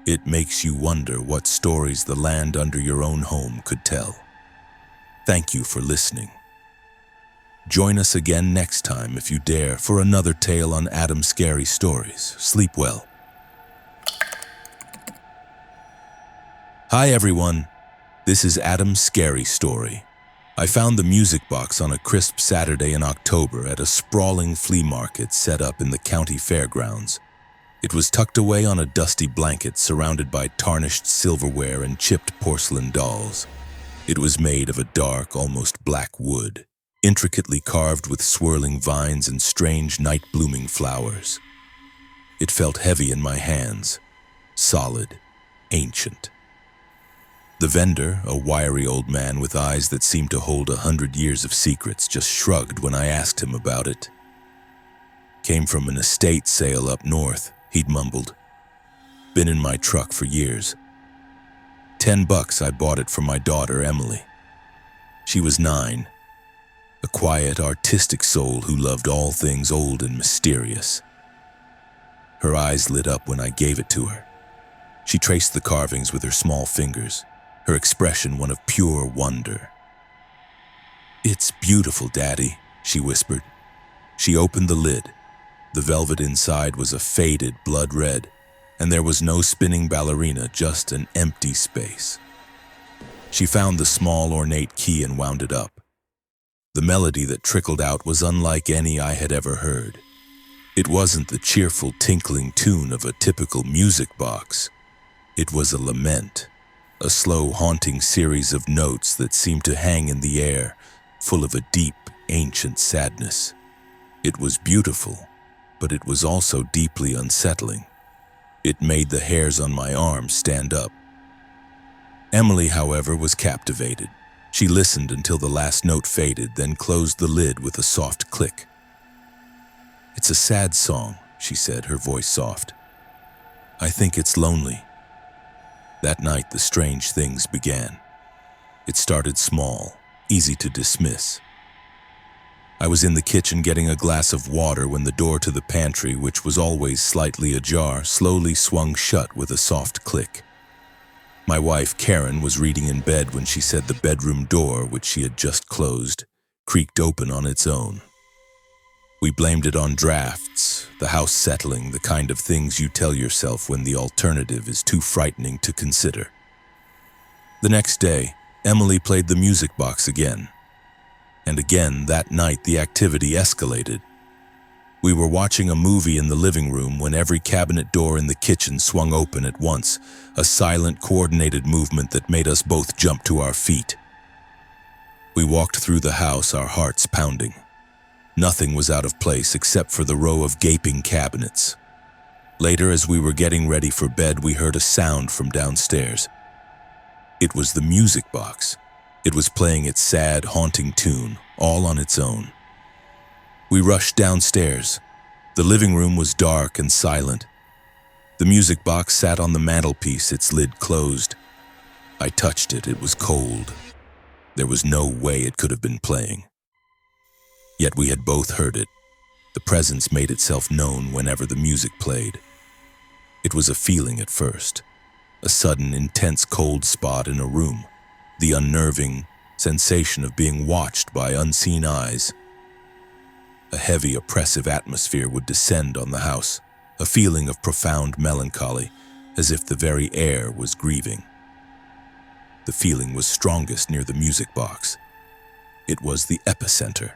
It makes you wonder what stories the land under your own home could tell. Thank you for listening. Join us again next time if you dare for another tale on Adam's Scary Stories. Sleep well. Hi everyone, this is Adam's Scary Story. I found the music box on a crisp Saturday in October at a sprawling flea market set up in the county fairgrounds. It was tucked away on a dusty blanket surrounded by tarnished silverware and chipped porcelain dolls. It was made of a dark, almost black wood, intricately carved with swirling vines and strange night-blooming flowers. It felt heavy in my hands, solid, ancient. The vendor, a wiry old man with eyes that seemed to hold 100 years of secrets, just shrugged when I asked him about it. Came from an estate sale up north, he'd mumbled. Been in my truck for years. $10 I bought it for my daughter, Emily. She was 9. A quiet, artistic soul who loved all things old and mysterious. Her eyes lit up when I gave it to her. She traced the carvings with her small fingers, her expression one of pure wonder. "It's beautiful, Daddy," she whispered. She opened the lid. The velvet inside was a faded blood red, and there was no spinning ballerina, just an empty space. She found the small, ornate key and wound it up. The melody that trickled out was unlike any I had ever heard. It wasn't the cheerful, tinkling tune of a typical music box. It was a lament, a slow, haunting series of notes that seemed to hang in the air, full of a deep, ancient sadness. It was beautiful, but it was also deeply unsettling. It made the hairs on my arms stand up. Emily, however, was captivated. She listened until the last note faded, then closed the lid with a soft click. "It's a sad song," she said, her voice soft. "I think it's lonely." That night, the strange things began. It started small, easy to dismiss. I was in the kitchen getting a glass of water when the door to the pantry, which was always slightly ajar, slowly swung shut with a soft click. My wife, Karen, was reading in bed when she said the bedroom door, which she had just closed, creaked open on its own. We blamed it on drafts, the house settling, the kind of things you tell yourself when the alternative is too frightening to consider. The next day, Emily played the music box again. And again, that night, the activity escalated. We were watching a movie in the living room when every cabinet door in the kitchen swung open at once, a silent, coordinated movement that made us both jump to our feet. We walked through the house, our hearts pounding. Nothing was out of place except for the row of gaping cabinets. Later, as we were getting ready for bed, we heard a sound from downstairs. It was the music box. It was playing its sad, haunting tune, all on its own. We rushed downstairs. The living room was dark and silent. The music box sat on the mantelpiece, its lid closed. I touched it. It was cold. There was no way it could have been playing. Yet we had both heard it. The presence made itself known whenever the music played. It was a feeling at first, a sudden, intense cold spot in a room, the unnerving sensation of being watched by unseen eyes. A heavy, oppressive atmosphere would descend on the house, a feeling of profound melancholy, as if the very air was grieving. The feeling was strongest near the music box. It was the epicenter,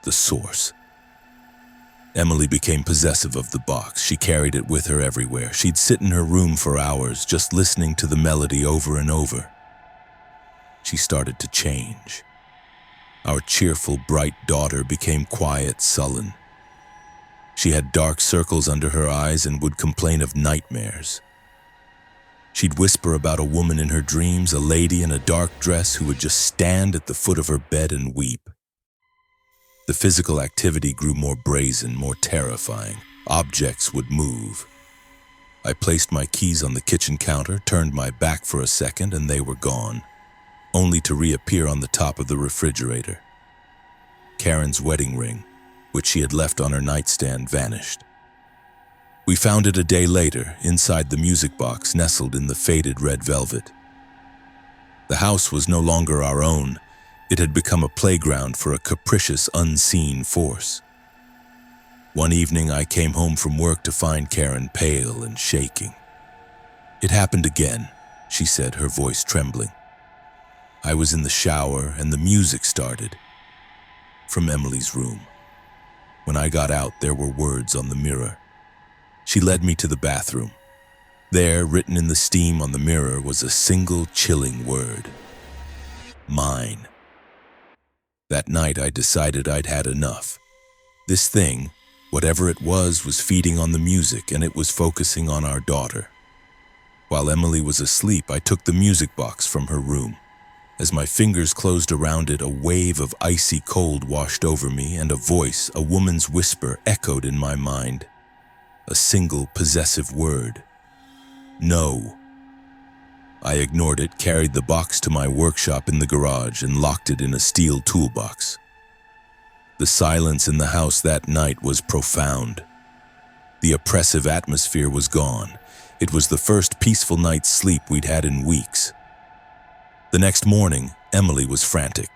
the source. Emily became possessive of the box. She carried it with her everywhere. She'd sit in her room for hours, just listening to the melody over and over. She started to change. Our cheerful, bright daughter became quiet, sullen. She had dark circles under her eyes and would complain of nightmares. She'd whisper about a woman in her dreams, a lady in a dark dress who would just stand at the foot of her bed and weep. The physical activity grew more brazen, more terrifying. Objects would move. I placed my keys on the kitchen counter, turned my back for a second, and they were gone, only to reappear on the top of the refrigerator. Karen's wedding ring, which she had left on her nightstand, vanished. We found it a day later, inside the music box, nestled in the faded red velvet. The house was no longer our own. It had become a playground for a capricious, unseen force. One evening, I came home from work to find Karen pale and shaking. "It happened again," she said, her voice trembling. I was in the shower and the music started from Emily's room. When I got out, there were words on the mirror. She led me to the bathroom. There, written in the steam on the mirror, was a single chilling word: mine. That night, I decided I'd had enough. This thing, whatever it was feeding on the music, and it was focusing on our daughter. While Emily was asleep, I took the music box from her room. As my fingers closed around it, a wave of icy cold washed over me, and a voice, a woman's whisper, echoed in my mind. A single possessive word: no. I ignored it, carried the box to my workshop in the garage, and locked it in a steel toolbox. The silence in the house that night was profound. The oppressive atmosphere was gone. It was the first peaceful night's sleep we'd had in weeks. The next morning, Emily was frantic.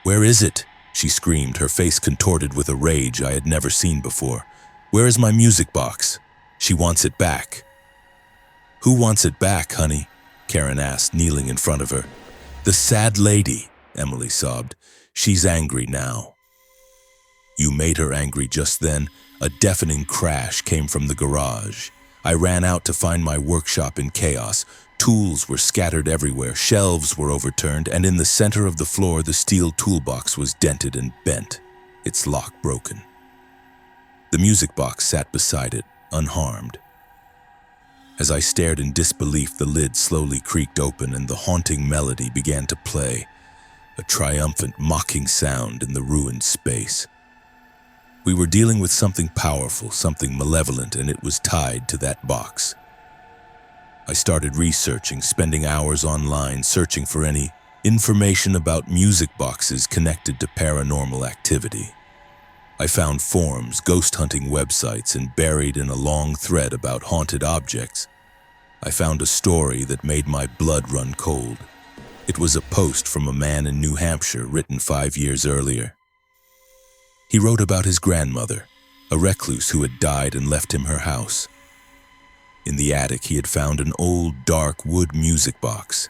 "Where is it?" She screamed, her face contorted with a rage I had never seen before. "Where is my music box? She wants it back." "Who wants it back, honey?" Karen asked, kneeling in front of her. "The sad lady," Emily sobbed. "She's angry now." You made her angry just then. A deafening crash came from the garage. I ran out to find my workshop in chaos. Tools were scattered everywhere, shelves were overturned, and in the center of the floor, the steel toolbox was dented and bent, its lock broken. The music box sat beside it, unharmed. As I stared in disbelief, the lid slowly creaked open and the haunting melody began to play, a triumphant, mocking sound in the ruined space. We were dealing with something powerful, something malevolent, and it was tied to that box. I started researching, spending hours online searching for any information about music boxes connected to paranormal activity. I found forums, ghost hunting websites, and buried in a long thread about haunted objects, I found a story that made my blood run cold. It was a post from a man in New Hampshire written 5 years earlier. He wrote about his grandmother, a recluse who had died and left him her house. In the attic, he had found an old, dark wood music box.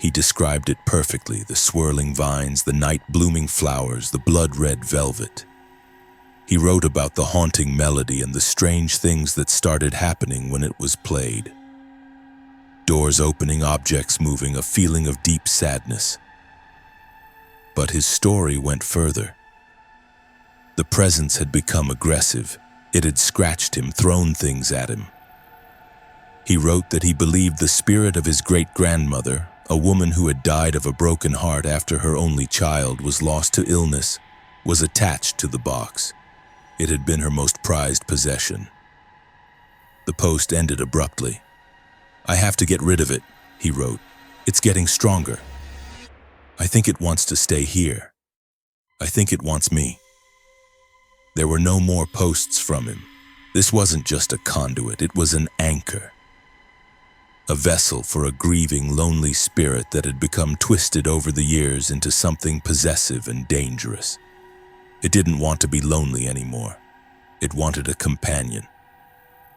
He described it perfectly, the swirling vines, the night-blooming flowers, the blood-red velvet. He wrote about the haunting melody and the strange things that started happening when it was played. Doors opening, objects moving, a feeling of deep sadness. But his story went further. The presence had become aggressive. It had scratched him, thrown things at him. He wrote that he believed the spirit of his great-grandmother, a woman who had died of a broken heart after her only child was lost to illness, was attached to the box. It had been her most prized possession. The post ended abruptly. "I have to get rid of it," he wrote. "It's getting stronger. I think it wants to stay here. I think it wants me." There were no more posts from him. This wasn't just a conduit, it was an anchor. A vessel for a grieving, lonely spirit that had become twisted over the years into something possessive and dangerous. It didn't want to be lonely anymore. It wanted a companion.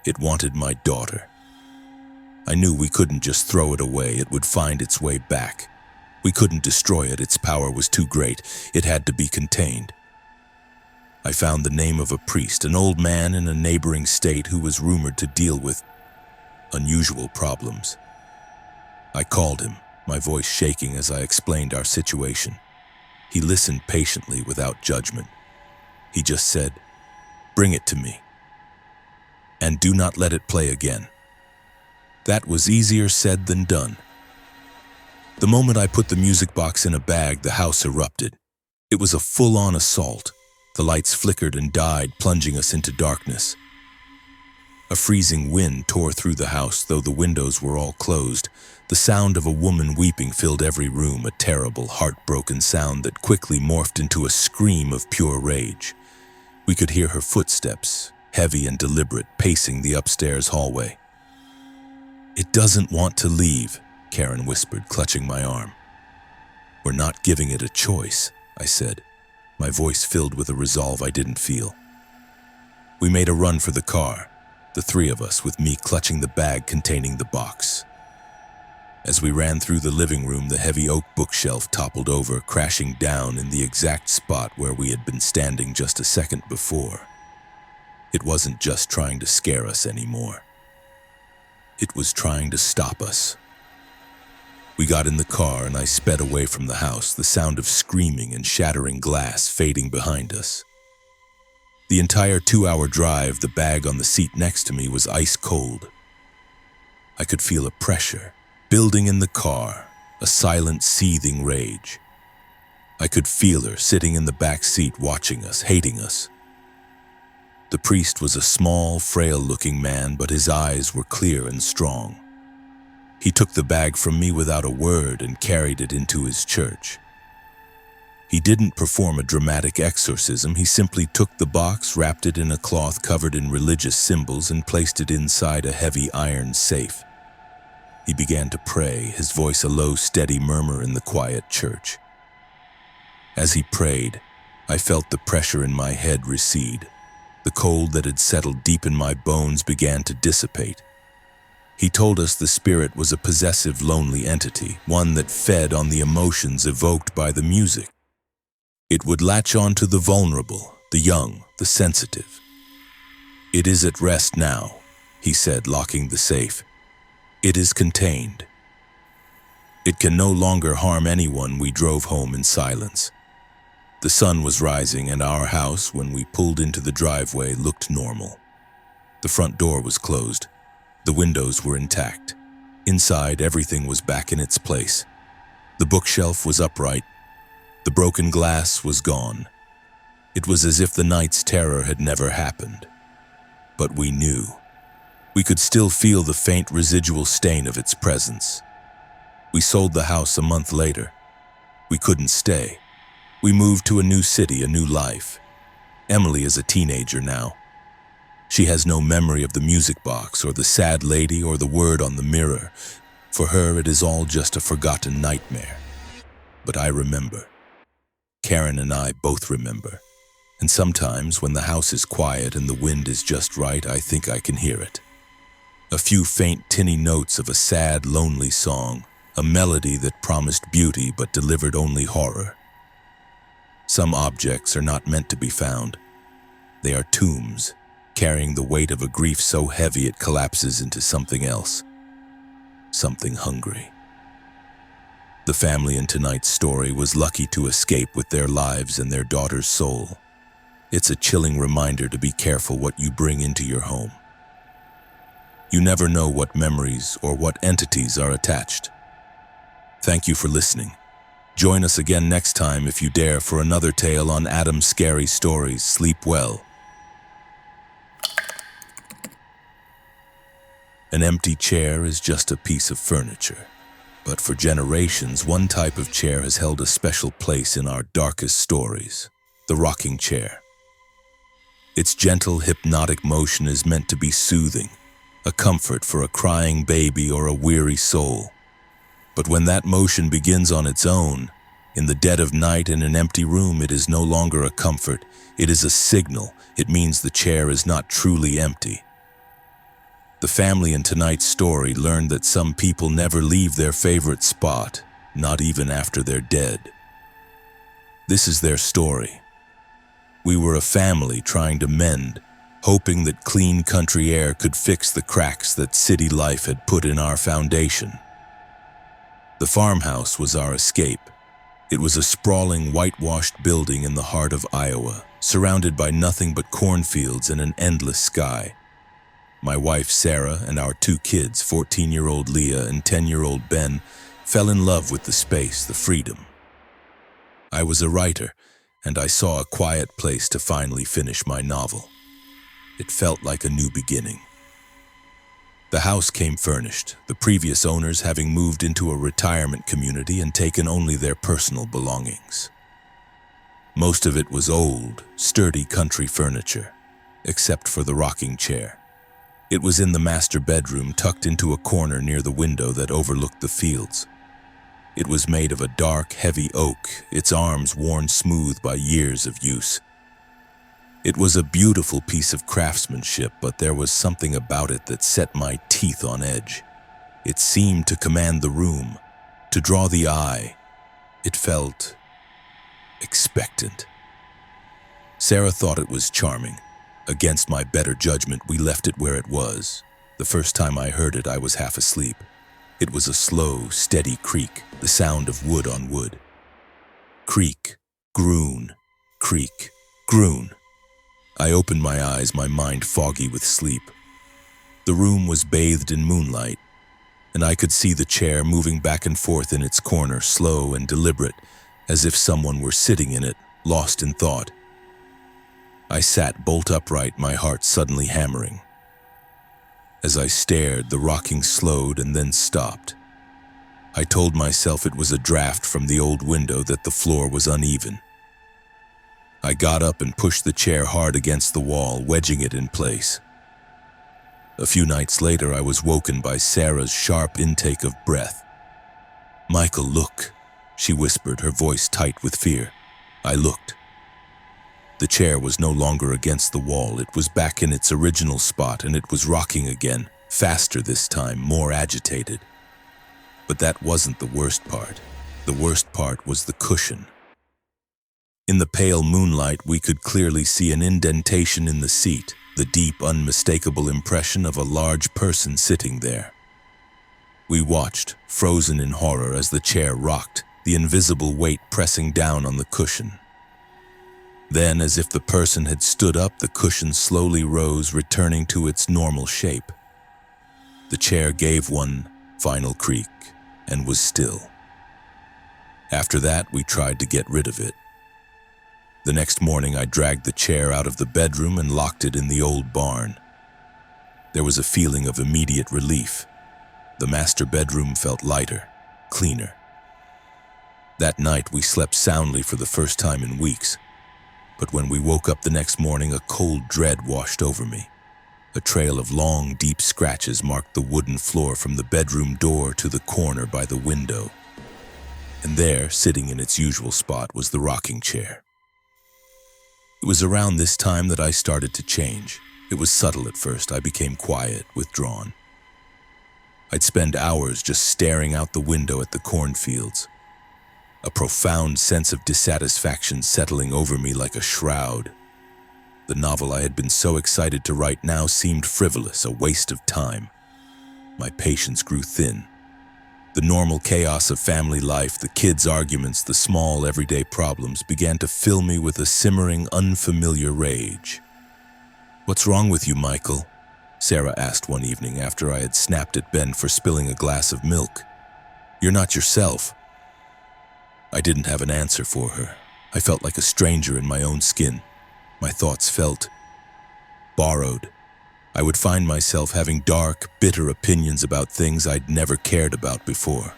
It wanted my daughter. I knew we couldn't just throw it away. It would find its way back. We couldn't destroy it. Its power was too great. It had to be contained. I found the name of a priest, an old man in a neighboring state who was rumored to deal with unusual problems. I called him, my voice shaking as I explained our situation. He listened patiently without judgment. He just said, "Bring it to me. And do not let it play again." That was easier said than done. The moment I put the music box in a bag, the house erupted. It was a full-on assault. The lights flickered and died, plunging us into darkness. A freezing wind tore through the house, though the windows were all closed. The sound of a woman weeping filled every room, a terrible, heartbroken sound that quickly morphed into a scream of pure rage. We could hear her footsteps, heavy and deliberate, pacing the upstairs hallway. "It doesn't want to leave," Karen whispered, clutching my arm. "We're not giving it a choice," I said, my voice filled with a resolve I didn't feel. We made a run for the car, the three of us, with me clutching the bag containing the box. As we ran through the living room, the heavy oak bookshelf toppled over, crashing down in the exact spot where we had been standing just a second before. It wasn't just trying to scare us anymore. It was trying to stop us. We got in the car and I sped away from the house, the sound of screaming and shattering glass fading behind us. The entire 2-hour drive, the bag on the seat next to me was ice cold. I could feel a pressure building in the car, a silent, seething rage. I could feel her sitting in the back seat watching us, hating us. The priest was a small, frail-looking man, but his eyes were clear and strong. He took the bag from me without a word and carried it into his church. He didn't perform a dramatic exorcism. He simply took the box, wrapped it in a cloth covered in religious symbols, and placed it inside a heavy iron safe. He began to pray, his voice a low, steady murmur in the quiet church. As he prayed, I felt the pressure in my head recede. The cold that had settled deep in my bones began to dissipate. He told us the spirit was a possessive, lonely entity, one that fed on the emotions evoked by the music. It would latch on to the vulnerable, the young, the sensitive. "It is at rest now," he said, locking the safe. "It is contained. It can no longer harm anyone." We drove home in silence. The sun was rising, and our house, when we pulled into the driveway, looked normal. The front door was closed. The windows were intact. Inside, everything was back in its place. The bookshelf was upright. The broken glass was gone. It was as if the night's terror had never happened. But we knew. We could still feel the faint residual stain of its presence. We sold the house a month later. We couldn't stay. We moved to a new city, a new life. Emily is a teenager now. She has no memory of the music box or the sad lady or the word on the mirror. For her, it is all just a forgotten nightmare. But I remember. Karen and I both remember. And sometimes when the house is quiet and the wind is just right, I think I can hear it. A few faint, tinny notes of a sad, lonely song, a melody that promised beauty but delivered only horror. Some objects are not meant to be found. They are tombs, carrying the weight of a grief so heavy it collapses into something else. Something hungry. The family in tonight's story was lucky to escape with their lives and their daughter's soul. It's a chilling reminder to be careful what you bring into your home. You never know what memories or what entities are attached. Thank you for listening. Join us again next time if you dare for another tale on Adam's Scary Stories. Sleep well. An empty chair is just a piece of furniture. But for generations, one type of chair has held a special place in our darkest stories: the rocking chair. Its gentle, hypnotic motion is meant to be soothing, a comfort for a crying baby or a weary soul. But when that motion begins on its own, in the dead of night in an empty room, it is no longer a comfort, it is a signal. It means the chair is not truly empty. The family in tonight's story learned that some people never leave their favorite spot, not even after they're dead. This is their story. We were a family trying to mend, hoping that clean country air could fix the cracks that city life had put in our foundation. The farmhouse was our escape. It was a sprawling, whitewashed building in the heart of Iowa, surrounded by nothing but cornfields and an endless sky. My wife, Sarah, and our two kids, 14-year-old Leah and 10-year-old Ben, fell in love with the space, the freedom. I was a writer, and I saw a quiet place to finally finish my novel. It felt like a new beginning. The house came furnished, the previous owners having moved into a retirement community and taken only their personal belongings. Most of it was old, sturdy country furniture, except for the rocking chair. It was in the master bedroom, tucked into a corner near the window that overlooked the fields. It was made of a dark, heavy oak, its arms worn smooth by years of use. It was a beautiful piece of craftsmanship, but there was something about it that set my teeth on edge. It seemed to command the room, to draw the eye. It felt expectant. Sarah thought it was charming. Against my better judgment, we left it where it was. The first time I heard it, I was half asleep. It was a slow, steady creak, the sound of wood on wood. Creak, groan, creak, groan. I opened my eyes, my mind foggy with sleep. The room was bathed in moonlight, and I could see the chair moving back and forth in its corner, slow and deliberate, as if someone were sitting in it, lost in thought. I sat bolt upright, my heart suddenly hammering. As I stared, the rocking slowed and then stopped. I told myself it was a draft from the old window, that the floor was uneven. I got up and pushed the chair hard against the wall, wedging it in place. A few nights later, I was woken by Sarah's sharp intake of breath. "Michael, look," she whispered, her voice tight with fear. I looked. The chair was no longer against the wall. It was back in its original spot, and it was rocking again, faster this time, more agitated. But that wasn't the worst part. The worst part was the cushion. In the pale moonlight, we could clearly see an indentation in the seat, the deep, unmistakable impression of a large person sitting there. We watched, frozen in horror, as the chair rocked, the invisible weight pressing down on the cushion. Then, as if the person had stood up, the cushion slowly rose, returning to its normal shape. The chair gave one final creak and was still. After that, we tried to get rid of it. The next morning, I dragged the chair out of the bedroom and locked it in the old barn. There was a feeling of immediate relief. The master bedroom felt lighter, cleaner. That night, we slept soundly for the first time in weeks. But when we woke up the next morning, a cold dread washed over me. A trail of long, deep scratches marked the wooden floor from the bedroom door to the corner by the window. And there, sitting in its usual spot, was the rocking chair. It was around this time that I started to change. It was subtle at first. I became quiet, withdrawn. I'd spend hours just staring out the window at the cornfields. A profound sense of dissatisfaction settling over me like a shroud. The novel I had been so excited to write now seemed frivolous, a waste of time. My patience grew thin. The normal chaos of family life, the kids' arguments, the small everyday problems began to fill me with a simmering, unfamiliar rage. "What's wrong with you, Michael?" Sarah asked one evening after I had snapped at Ben for spilling a glass of milk. "You're not yourself." I didn't have an answer for her. I felt like a stranger in my own skin. My thoughts felt borrowed. I would find myself having dark, bitter opinions about things I'd never cared about before.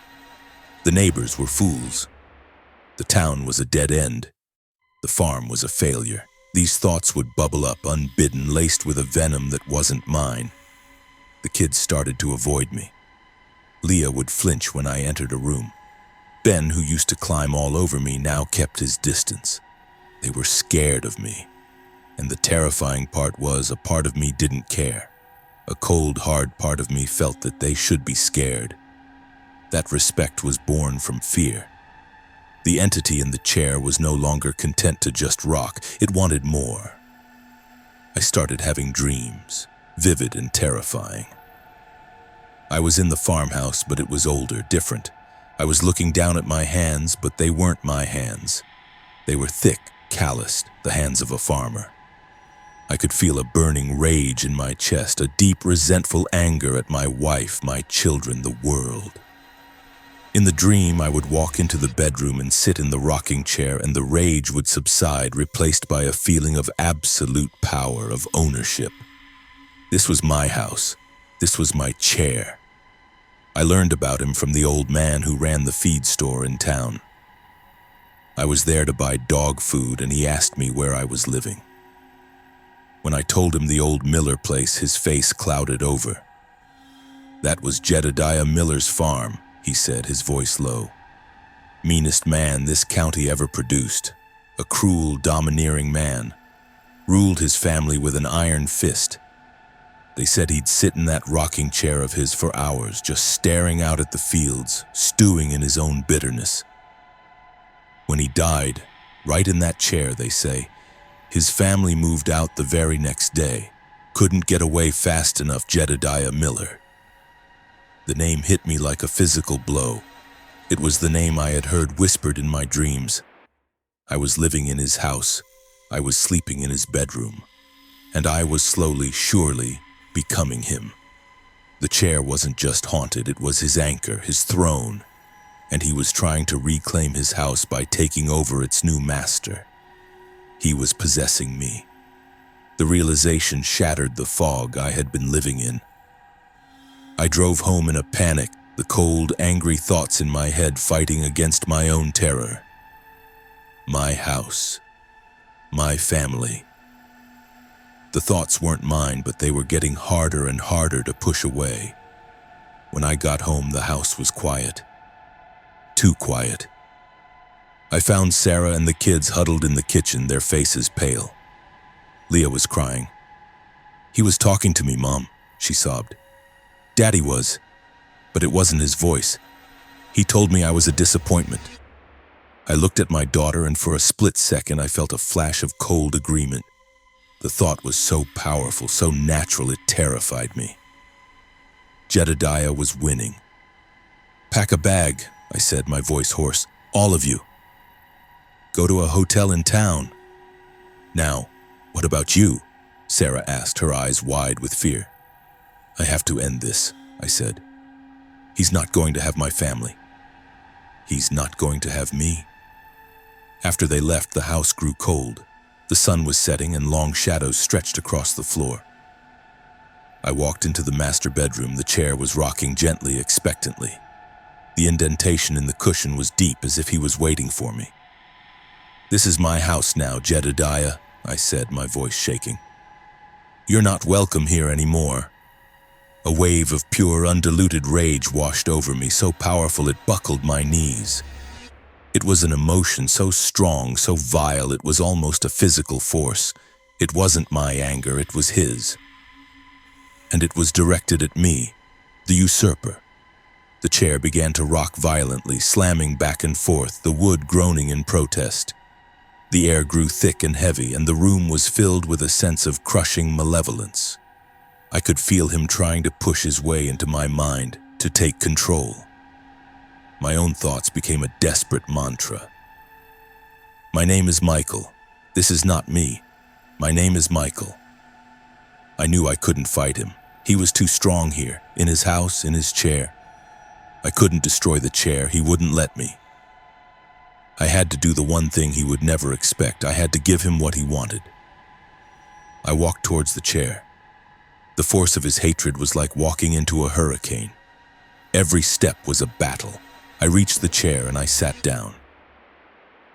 The neighbors were fools. The town was a dead end. The farm was a failure. These thoughts would bubble up unbidden, laced with a venom that wasn't mine. The kids started to avoid me. Leah would flinch when I entered a room. Ben, who used to climb all over me, now kept his distance. They were scared of me. And the terrifying part was, a part of me didn't care. A cold, hard part of me felt that they should be scared. That respect was born from fear. The entity in the chair was no longer content to just rock. It wanted more. I started having dreams, vivid and terrifying. I was in the farmhouse, but it was older, different. I was looking down at my hands, but they weren't my hands. They were thick, calloused, the hands of a farmer. I could feel a burning rage in my chest, a deep, resentful anger at my wife, my children, the world. In the dream, I would walk into the bedroom and sit in the rocking chair, and the rage would subside, replaced by a feeling of absolute power, of ownership. This was my house. This was my chair. I learned about him from the old man who ran the feed store in town. I was there to buy dog food, and he asked me where I was living. When I told him the old Miller place, his face clouded over. "That was Jedediah Miller's farm," he said, his voice low. "Meanest man this county ever produced. A cruel, domineering man. Ruled his family with an iron fist. They said he'd sit in that rocking chair of his for hours, just staring out at the fields, stewing in his own bitterness. When he died, right in that chair, they say, his family moved out the very next day. Couldn't get away fast enough, Jedediah Miller." The name hit me like a physical blow. It was the name I had heard whispered in my dreams. I was living in his house. I was sleeping in his bedroom. And I was slowly, surely, becoming him. The chair wasn't just haunted, it was his anchor, his throne. And he was trying to reclaim his house by taking over its new master. He was possessing me. The realization shattered the fog I had been living in. I drove home in a panic, the cold, angry thoughts in my head fighting against my own terror. My house. My family. The thoughts weren't mine, but they were getting harder and harder to push away. When I got home, the house was quiet. Too quiet. I found Sarah and the kids huddled in the kitchen, their faces pale. Leah was crying. "He was talking to me, Mom," she sobbed. "Daddy was, but it wasn't his voice. He told me I was a disappointment." I looked at my daughter, and for a split second I felt a flash of cold agreement. The thought was so powerful, so natural, it terrified me. Jedediah was winning. "Pack a bag," I said, my voice hoarse. "All of you. Go to a hotel in town." "Now, what about you?" Sarah asked, her eyes wide with fear. "I have to end this," I said. "He's not going to have my family. He's not going to have me." After they left, the house grew cold. The sun was setting and long shadows stretched across the floor. I walked into the master bedroom. The chair was rocking gently, expectantly. The indentation in the cushion was deep, as if he was waiting for me. "This is my house now, Jedediah," I said, my voice shaking. "You're not welcome here anymore." A wave of pure, undiluted rage washed over me, so powerful it buckled my knees. It was an emotion so strong, so vile, it was almost a physical force. It wasn't my anger, it was his. And it was directed at me, the usurper. The chair began to rock violently, slamming back and forth, the wood groaning in protest. The air grew thick and heavy, and the room was filled with a sense of crushing malevolence. I could feel him trying to push his way into my mind, to take control. My own thoughts became a desperate mantra. "My name is Michael. This is not me. My name is Michael." I knew I couldn't fight him. He was too strong here, in his house, in his chair. I couldn't destroy the chair. He wouldn't let me. I had to do the one thing he would never expect. I had to give him what he wanted. I walked towards the chair. The force of his hatred was like walking into a hurricane. Every step was a battle. I reached the chair and I sat down.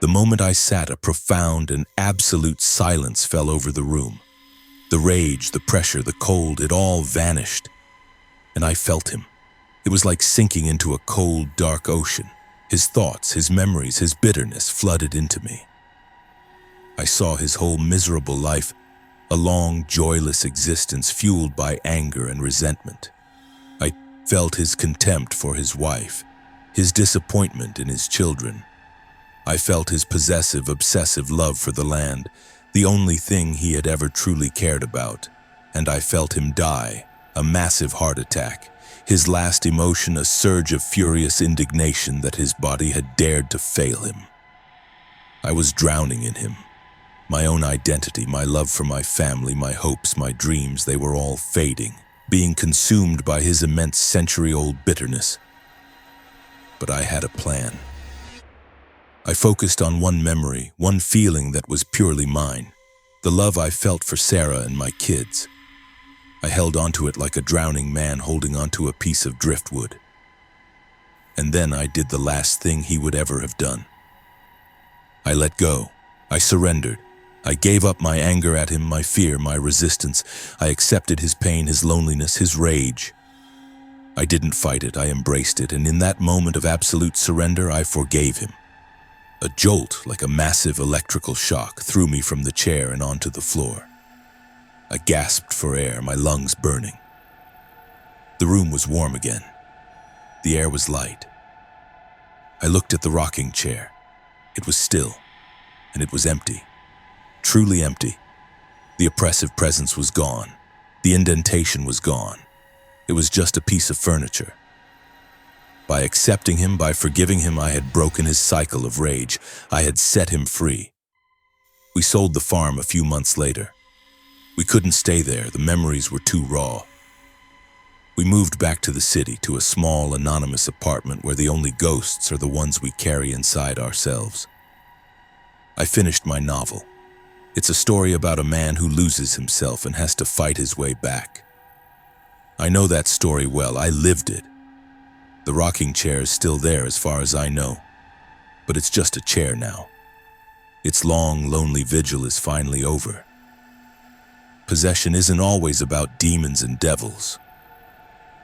The moment I sat, a profound and absolute silence fell over the room. The rage, the pressure, the cold, it all vanished. And I felt him. It was like sinking into a cold, dark ocean. His thoughts, his memories, his bitterness flooded into me. I saw his whole miserable life, a long, joyless existence fueled by anger and resentment. I felt his contempt for his wife, his disappointment in his children. I felt his possessive, obsessive love for the land, the only thing he had ever truly cared about. And I felt him die, a massive heart attack. His last emotion, a surge of furious indignation that his body had dared to fail him. I was drowning in him. My own identity, my love for my family, my hopes, my dreams, they were all fading, being consumed by his immense century-old bitterness. But I had a plan. I focused on one memory, one feeling that was purely mine, the love I felt for Sarah and my kids. I held onto it like a drowning man holding onto a piece of driftwood. And then I did the last thing he would ever have done. I let go. I surrendered. I gave up my anger at him, my fear, my resistance. I accepted his pain, his loneliness, his rage. I didn't fight it, I embraced it, and in that moment of absolute surrender, I forgave him. A jolt, like a massive electrical shock, threw me from the chair and onto the floor. I gasped for air, my lungs burning. The room was warm again. The air was light. I looked at the rocking chair. It was still, and it was empty. Truly empty. The oppressive presence was gone. The indentation was gone. It was just a piece of furniture. By accepting him, by forgiving him, I had broken his cycle of rage. I had set him free. We sold the farm a few months later. We couldn't stay there. The memories were too raw. We moved back to the city, to a small, anonymous apartment where the only ghosts are the ones we carry inside ourselves. I finished my novel. It's a story about a man who loses himself and has to fight his way back. I know that story well. I lived it. The rocking chair is still there as far as I know, but it's just a chair now. Its long, lonely vigil is finally over. Possession isn't always about demons and devils.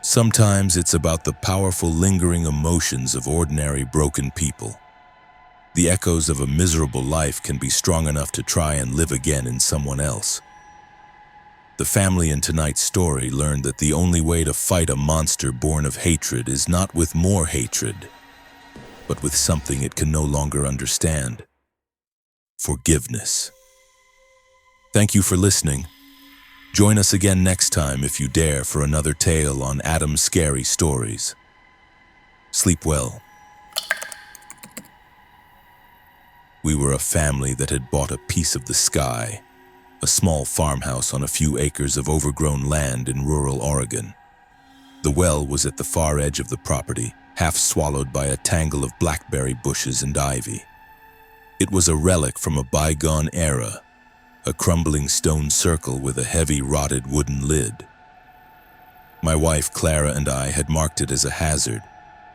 Sometimes it's about the powerful, lingering emotions of ordinary, broken people. The echoes of a miserable life can be strong enough to try and live again in someone else. The family in tonight's story learned that the only way to fight a monster born of hatred is not with more hatred, but with something it can no longer understand: forgiveness. Thank you for listening. Join us again next time if you dare for another tale on Adam's Scary Stories. Sleep well. We were a family that had bought a piece of the sky, a small farmhouse on a few acres of overgrown land in rural Oregon. The well was at the far edge of the property, half swallowed by a tangle of blackberry bushes and ivy. It was a relic from a bygone era, a crumbling stone circle with a heavy rotted wooden lid. My wife Clara and I had marked it as a hazard,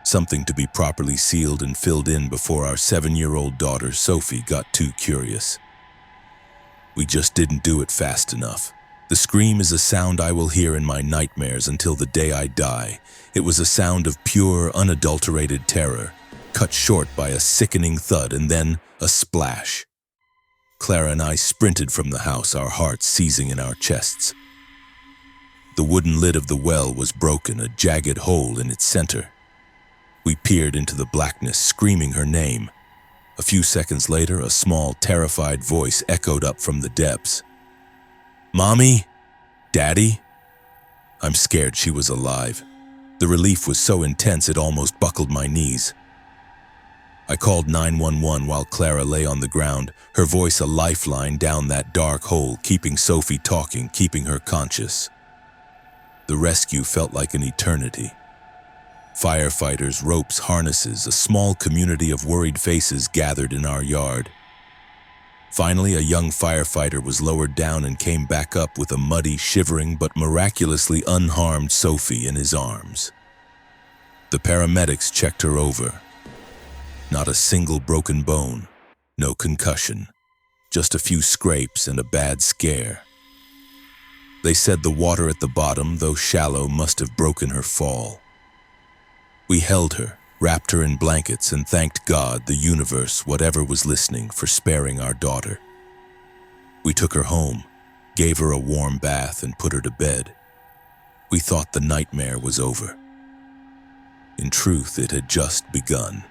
something to be properly sealed and filled in before our 7-year-old daughter Sophie got too curious. We just didn't do it fast enough. The scream is a sound I will hear in my nightmares until the day I die. It was a sound of pure, unadulterated terror, cut short by a sickening thud and then a splash. Clara and I sprinted from the house, our hearts seizing in our chests. The wooden lid of the well was broken, a jagged hole in its center. We peered into the blackness, screaming her name. A few seconds later, a small, terrified voice echoed up from the depths. "Mommy? Daddy?" I'm scared she was alive. The relief was so intense it almost buckled my knees. I called 911 while Clara lay on the ground, her voice a lifeline down that dark hole, keeping Sophie talking, keeping her conscious. The rescue felt like an eternity. Firefighters, ropes, harnesses, a small community of worried faces gathered in our yard. Finally, a young firefighter was lowered down and came back up with a muddy, shivering, but miraculously unharmed Sophie in his arms. The paramedics checked her over. Not a single broken bone, no concussion, just a few scrapes and a bad scare. They said the water at the bottom, though shallow, must have broken her fall. We held her, wrapped her in blankets, and thanked God, the universe, whatever was listening, for sparing our daughter. We took her home, gave her a warm bath, and put her to bed. We thought the nightmare was over. In truth, it had just begun.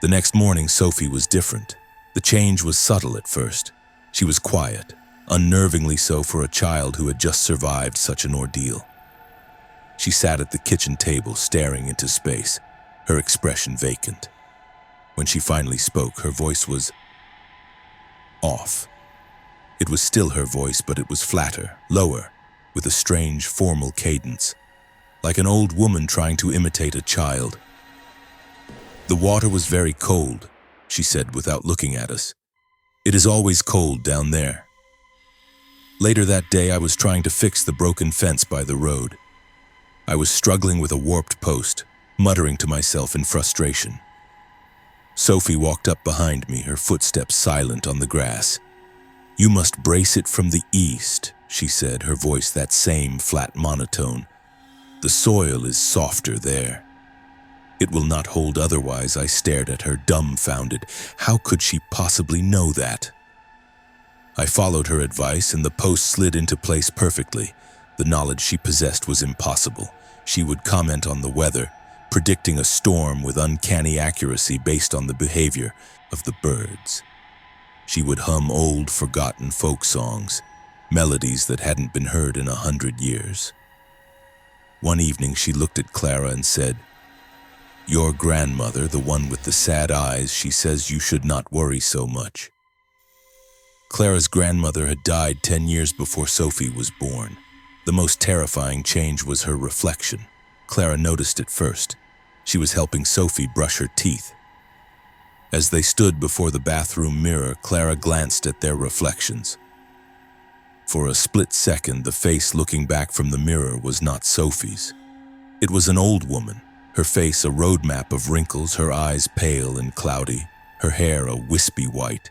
The next morning, Sophie was different. The change was subtle at first. She was quiet, unnervingly so for a child who had just survived such an ordeal. She sat at the kitchen table, staring into space, her expression vacant. When she finally spoke, her voice was off. It was still her voice, but it was flatter, lower, with a strange, formal cadence, like an old woman trying to imitate a child. "The water was very cold," she said without looking at us. "It is always cold down there." Later that day, I was trying to fix the broken fence by the road. I was struggling with a warped post, muttering to myself in frustration. Sophie walked up behind me, her footsteps silent on the grass. "You must brace it from the east," she said, her voice that same flat monotone. "The soil is softer there." "It will not hold otherwise," I stared at her, dumbfounded. How could she possibly know that? I followed her advice, and the post slid into place perfectly. The knowledge she possessed was impossible. She would comment on the weather, predicting a storm with uncanny accuracy based on the behavior of the birds. She would hum old, forgotten folk songs, melodies that hadn't been heard in 100 years. One evening, she looked at Clara and said, "Your grandmother, the one with the sad eyes, she says you should not worry so much." Clara's grandmother had died 10 years before Sophie was born. The most terrifying change was her reflection. Clara noticed it first. She was helping Sophie brush her teeth. As they stood before the bathroom mirror, Clara glanced at their reflections. For a split second, the face looking back from the mirror was not Sophie's. It was an old woman, her face a roadmap of wrinkles, her eyes pale and cloudy, her hair a wispy white.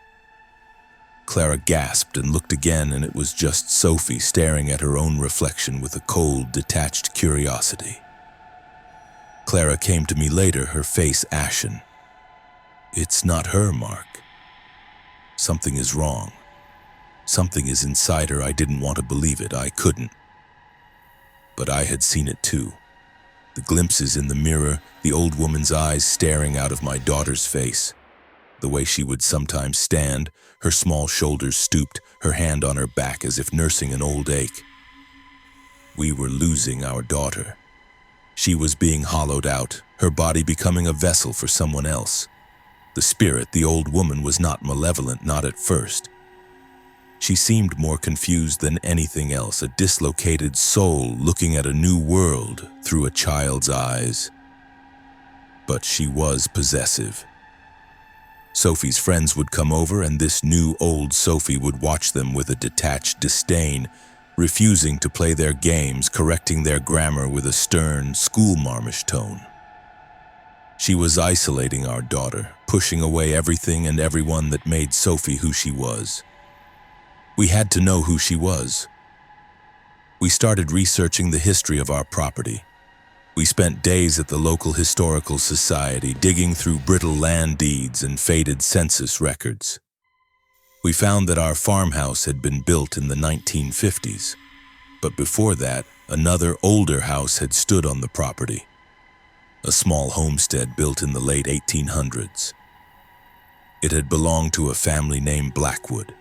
Clara gasped and looked again, and it was just Sophie staring at her own reflection with a cold, detached curiosity. Clara came to me later, her face ashen. It's not her, Mark. Something is wrong. Something is inside her. I didn't want to believe it. I couldn't. But I had seen it too. The glimpses in the mirror, the old woman's eyes staring out of my daughter's face. The way she would sometimes stand, her small shoulders stooped, her hand on her back as if nursing an old ache. We were losing our daughter. She was being hollowed out, her body becoming a vessel for someone else. The spirit, the old woman, was not malevolent, not at first. She seemed more confused than anything else, a dislocated soul looking at a new world through a child's eyes. But she was possessive. Sophie's friends would come over, and this new old Sophie would watch them with a detached disdain, refusing to play their games, correcting their grammar with a stern, schoolmarmish tone. She was isolating our daughter, pushing away everything and everyone that made Sophie who she was. We had to know who she was. We started researching the history of our property. We spent days at the local historical society, digging through brittle land deeds and faded census records. We found that our farmhouse had been built in the 1950s, but before that, another older house had stood on the property. A small homestead built in the late 1800s. It had belonged to a family named Blackwood.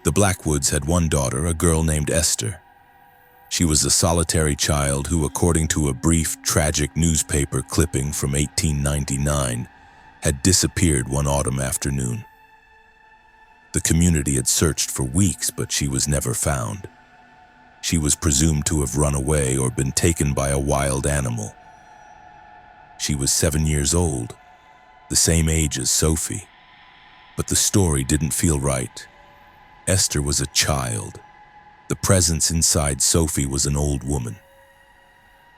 The Blackwoods had one daughter, a girl named Esther. She was a solitary child who, according to a brief, tragic newspaper clipping from 1899, had disappeared one autumn afternoon. The community had searched for weeks, but she was never found. She was presumed to have run away or been taken by a wild animal. She was 7 years old, the same age as Sophie. But the story didn't feel right. Esther was a child. The presence inside Sophie was an old woman.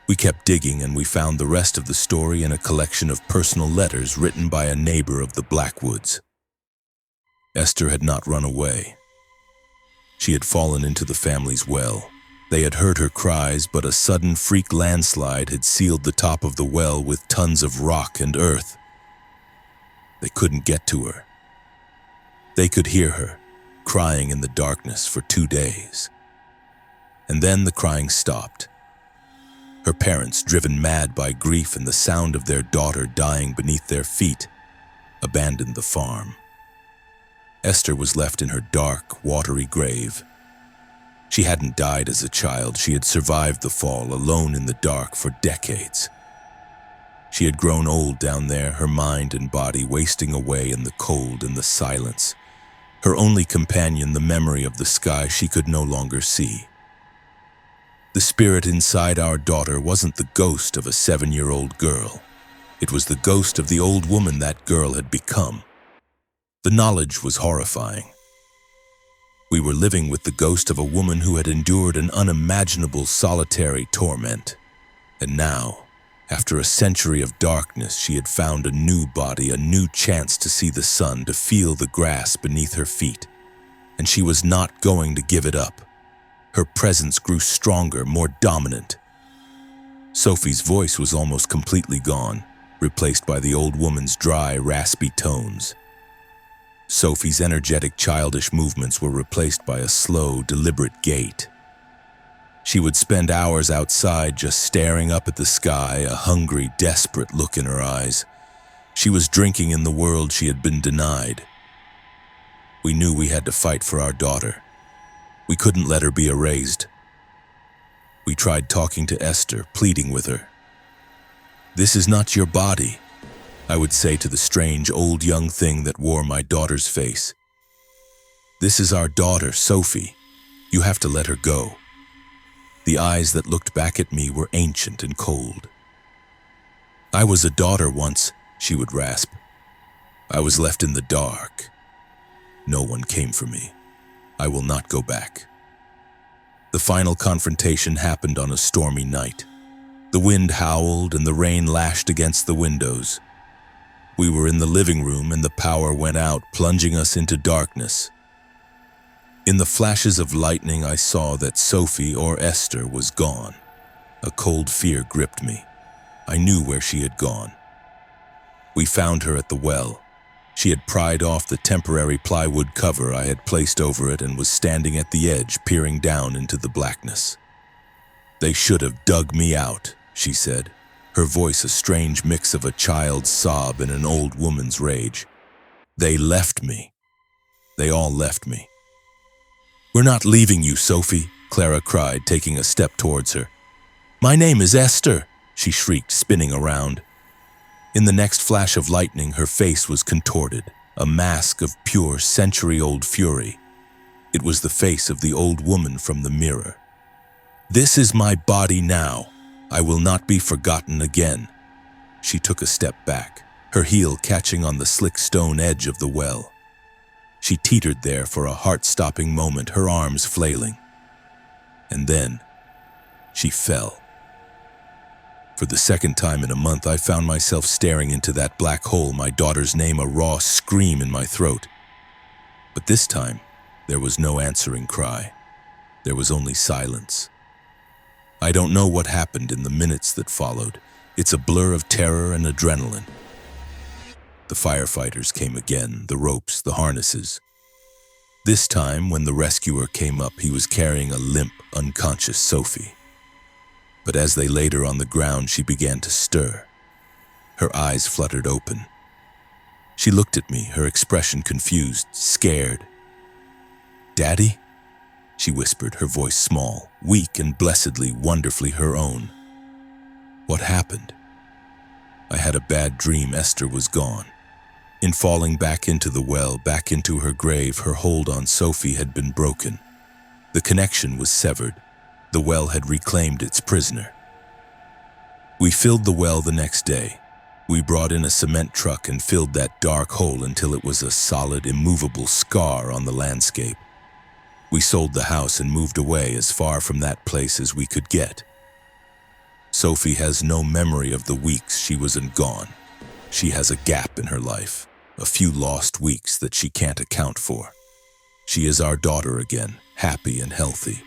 We kept digging, and we found the rest of the story in a collection of personal letters written by a neighbor of the Blackwoods. Esther had not run away. She had fallen into the family's well. They had heard her cries, but a sudden freak landslide had sealed the top of the well with tons of rock and earth. They couldn't get to her. They could hear her, crying in the darkness for 2 days. And then the crying stopped. Her parents, driven mad by grief and the sound of their daughter dying beneath their feet, abandoned the farm. Esther was left in her dark, watery grave. She hadn't died as a child. She had survived the fall, alone in the dark for decades. She had grown old down there, her mind and body wasting away in the cold and the silence. Her only companion, the memory of the sky she could no longer see. The spirit inside our daughter wasn't the ghost of a 7-year-old girl. It was the ghost of the old woman that girl had become. The knowledge was horrifying. We were living with the ghost of a woman who had endured an unimaginable solitary torment. And now, after a century of darkness, she had found a new body, a new chance to see the sun, to feel the grass beneath her feet. And she was not going to give it up. Her presence grew stronger, more dominant. Sophie's voice was almost completely gone, replaced by the old woman's dry, raspy tones. Sophie's energetic, childish movements were replaced by a slow, deliberate gait. She would spend hours outside just staring up at the sky, a hungry, desperate look in her eyes. She was drinking in the world she had been denied. We knew we had to fight for our daughter. We couldn't let her be erased. We tried talking to Esther, pleading with her. "This is not your body," I would say to the strange old young thing that wore my daughter's face. "This is our daughter, Sophie. You have to let her go." The eyes that looked back at me were ancient and cold. "I was a daughter once," she would rasp. "I was left in the dark. No one came for me. I will not go back." The final confrontation happened on a stormy night. The wind howled and the rain lashed against the windows. We were in the living room and the power went out, plunging us into darkness. In the flashes of lightning, I saw that Sophie, or Esther, was gone. A cold fear gripped me. I knew where she had gone. We found her at the well, She had pried off the temporary plywood cover I had placed over it and was standing at the edge, peering down into the blackness. "They should have dug me out," she said, her voice a strange mix of a child's sob and an old woman's rage. "They left me. They all left me." "We're not leaving you, Sophie," Clara cried, taking a step towards her. "My name is Esther," she shrieked, spinning around. In the next flash of lightning, her face was contorted, a mask of pure, century-old fury. It was the face of the old woman from the mirror. "This is my body now. I will not be forgotten again." She took a step back, her heel catching on the slick stone edge of the well. She teetered there for a heart-stopping moment, her arms flailing. And then, she fell. For the second time in a month, I found myself staring into that black hole, my daughter's name a raw scream in my throat. But this time, there was no answering cry. There was only silence. I don't know what happened in the minutes that followed. It's a blur of terror and adrenaline. The firefighters came again, the ropes, the harnesses. This time, when the rescuer came up, he was carrying a limp, unconscious Sophie. But as they laid her on the ground, she began to stir. Her eyes fluttered open. She looked at me, her expression confused, scared. "Daddy?" she whispered, her voice small, weak and blessedly, wonderfully her own. "What happened?" I had a bad dream. Esther was gone. In falling back into the well, back into her grave, her hold on Sophie had been broken. The connection was severed. The well had reclaimed its prisoner. We filled the well the next day. We brought in a cement truck and filled that dark hole until it was a solid, immovable scar on the landscape. We sold the house and moved away as far from that place as we could get. Sophie has no memory of the weeks she wasn't gone. She has a gap in her life, a few lost weeks that she can't account for. She is our daughter again, happy and healthy.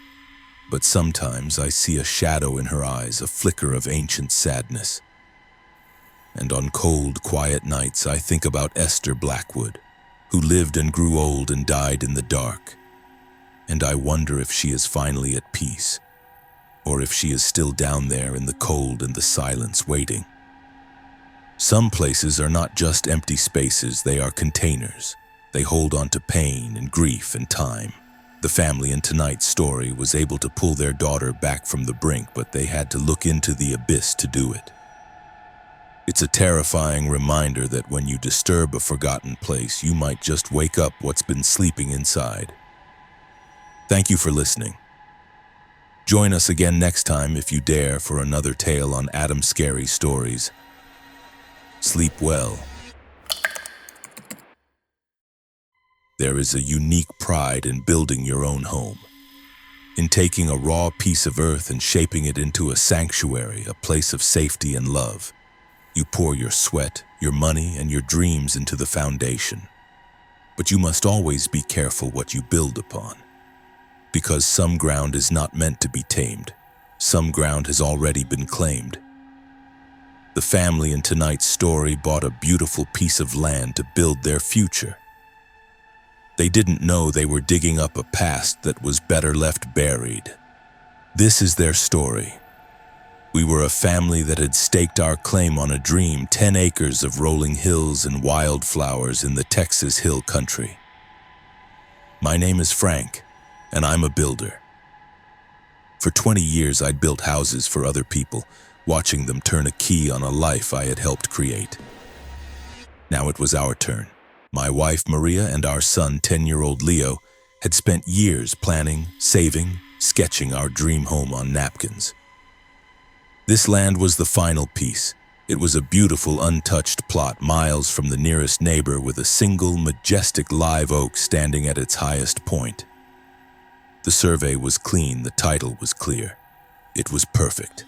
But sometimes I see a shadow in her eyes, a flicker of ancient sadness. And on cold, quiet nights, I think about Esther Blackwood, who lived and grew old and died in the dark. And I wonder if she is finally at peace, or if she is still down there in the cold and the silence waiting. Some places are not just empty spaces, they are containers. They hold on to pain and grief and time. The family in tonight's story was able to pull their daughter back from the brink, but they had to look into the abyss to do it. It's a terrifying reminder that when you disturb a forgotten place, you might just wake up what's been sleeping inside. Thank you for listening. Join us again next time if you dare for another tale on Adam Scary Stories. Sleep well. There is a unique pride in building your own home, in taking a raw piece of earth and shaping it into a sanctuary, a place of safety and love. You pour your sweat, your money, and your dreams into the foundation. But you must always be careful what you build upon, because some ground is not meant to be tamed. Some ground has already been claimed. The family in tonight's story bought a beautiful piece of land to build their future. They didn't know they were digging up a past that was better left buried. This is their story. We were a family that had staked our claim on a dream, 10 acres of rolling hills and wildflowers in the Texas Hill Country. My name is Frank, and I'm a builder. For 20 years, I'd built houses for other people, watching them turn a key on a life I had helped create. Now it was our turn. My wife, Maria, and our son, 10-year-old Leo, had spent years planning, saving, sketching our dream home on napkins. This land was the final piece. It was a beautiful, untouched plot miles from the nearest neighbor with a single, majestic live oak standing at its highest point. The survey was clean, the title was clear. It was perfect.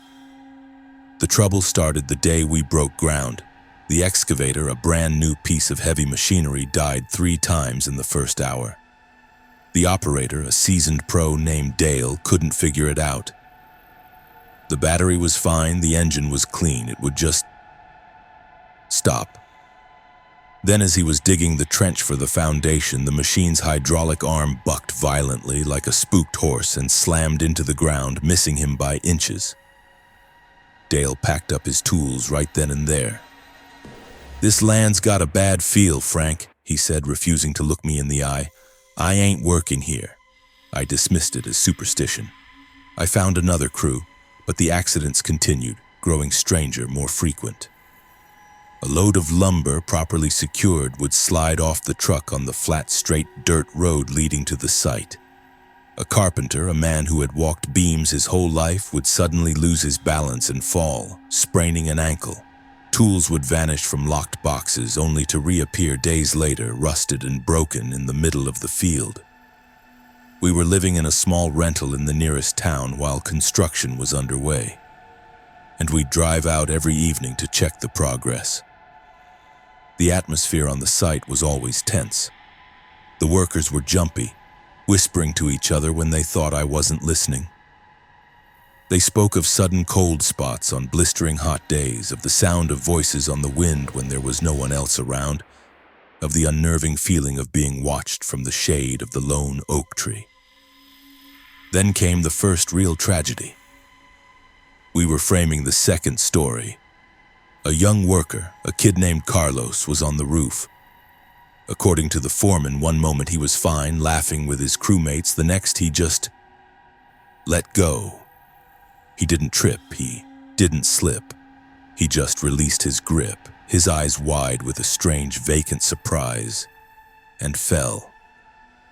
The trouble started the day we broke ground. The excavator, a brand new piece of heavy machinery, died 3 times in the first hour. The operator, a seasoned pro named Dale, couldn't figure it out. The battery was fine, the engine was clean, it would just stop. Then as he was digging the trench for the foundation, the machine's hydraulic arm bucked violently like a spooked horse and slammed into the ground, missing him by inches. Dale packed up his tools right then and there. "This land's got a bad feel, Frank," he said, refusing to look me in the eye. "I ain't working here." I dismissed it as superstition. I found another crew, but the accidents continued, growing stranger, more frequent. A load of lumber, properly secured, would slide off the truck on the flat, straight dirt road leading to the site. A carpenter, a man who had walked beams his whole life, would suddenly lose his balance and fall, spraining an ankle. Tools would vanish from locked boxes, only to reappear days later, rusted and broken in the middle of the field. We were living in a small rental in the nearest town while construction was underway, and we'd drive out every evening to check the progress. The atmosphere on the site was always tense. The workers were jumpy, whispering to each other when they thought I wasn't listening. They spoke of sudden cold spots on blistering hot days, of the sound of voices on the wind when there was no one else around, of the unnerving feeling of being watched from the shade of the lone oak tree. Then came the first real tragedy. We were framing the second story. A young worker, a kid named Carlos, was on the roof. According to the foreman, one moment he was fine, laughing with his crewmates, the next he just let go. He didn't trip, he didn't slip. He just released his grip, his eyes wide with a strange, vacant surprise, and fell.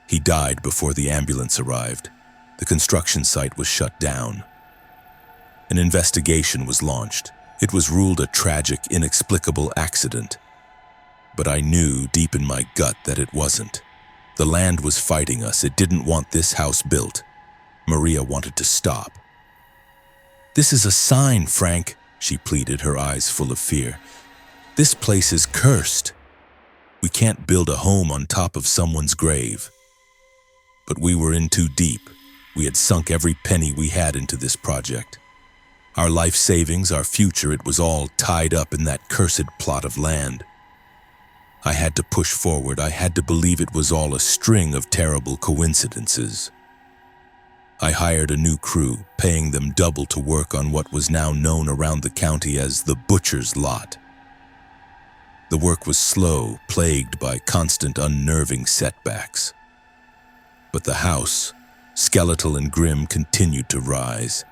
He died before the ambulance arrived. The construction site was shut down. An investigation was launched. It was ruled a tragic, inexplicable accident. But I knew deep in my gut that it wasn't. The land was fighting us. It didn't want this house built. Maria wanted to stop. "This is a sign, Frank," she pleaded, her eyes full of fear. "This place is cursed. We can't build a home on top of someone's grave." But we were in too deep. We had sunk every penny we had into this project. Our life savings, our future, it was all tied up in that cursed plot of land. I had to push forward. I had to believe it was all a string of terrible coincidences. I hired a new crew, paying them double to work on what was now known around the county as the butcher's lot. The work was slow, plagued by constant unnerving setbacks. But the house, skeletal and grim, continued to rise.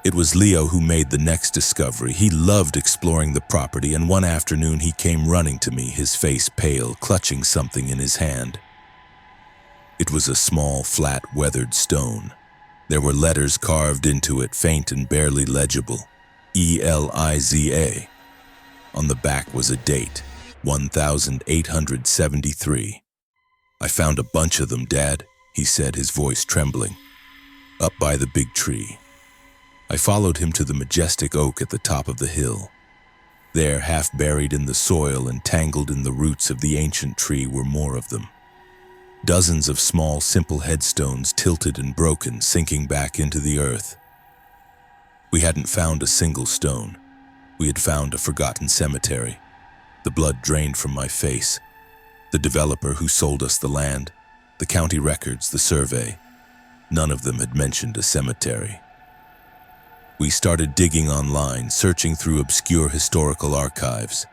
It was Leo who made the next discovery. He loved exploring the property, and one afternoon he came running to me, his face pale, clutching something in his hand. It was a small, flat, weathered stone. There were letters carved into it, faint and barely legible. ELIZA. On the back was a date, 1873. "I found a bunch of them, Dad," he said, his voice trembling. "Up by the big tree." I followed him to the majestic oak at the top of the hill. There, half buried in the soil and tangled in the roots of the ancient tree, were more of them. Dozens of small, simple headstones, tilted and broken, sinking back into the earth. We hadn't found a single stone. We had found a forgotten cemetery. The blood drained from my face. The developer who sold us the land, the county records, the survey, none of them had mentioned a cemetery. We started digging online, searching through obscure historical archives.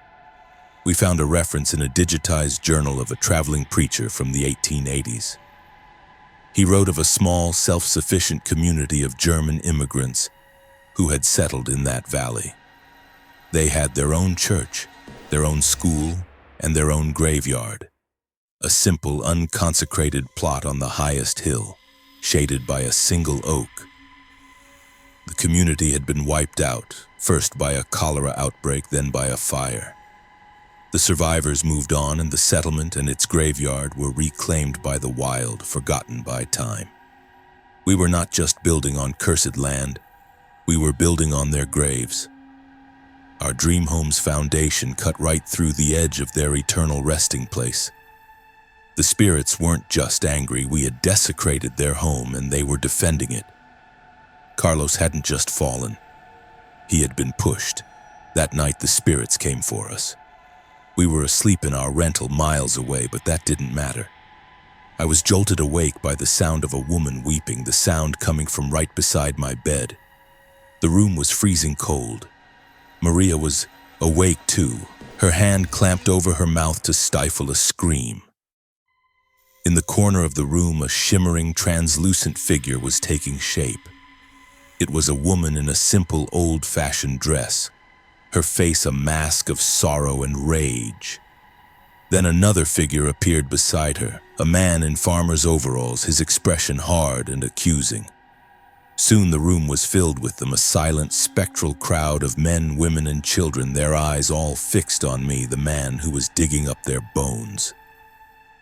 We found a reference in a digitized journal of a traveling preacher from the 1880s. He wrote of a small, self-sufficient community of German immigrants who had settled in that valley. They had their own church, their own school, and their own graveyard. A simple, unconsecrated plot on the highest hill, shaded by a single oak. The community had been wiped out, first by a cholera outbreak, then by a fire. The survivors moved on, and the settlement and its graveyard were reclaimed by the wild, forgotten by time. We were not just building on cursed land, we were building on their graves. Our dream home's foundation cut right through the edge of their eternal resting place. The spirits weren't just angry. We had desecrated their home, and they were defending it. Carlos hadn't just fallen. He had been pushed. That night, the spirits came for us. We were asleep in our rental miles away, but that didn't matter. I was jolted awake by the sound of a woman weeping, the sound coming from right beside my bed. The room was freezing cold. Maria was awake too, her hand clamped over her mouth to stifle a scream. In the corner of the room, a shimmering, translucent figure was taking shape. It was a woman in a simple, old-fashioned dress, her face a mask of sorrow and rage. Then another figure appeared beside her, a man in farmer's overalls, his expression hard and accusing. Soon the room was filled with them, a silent, spectral crowd of men, women, and children, their eyes all fixed on me, the man who was digging up their bones.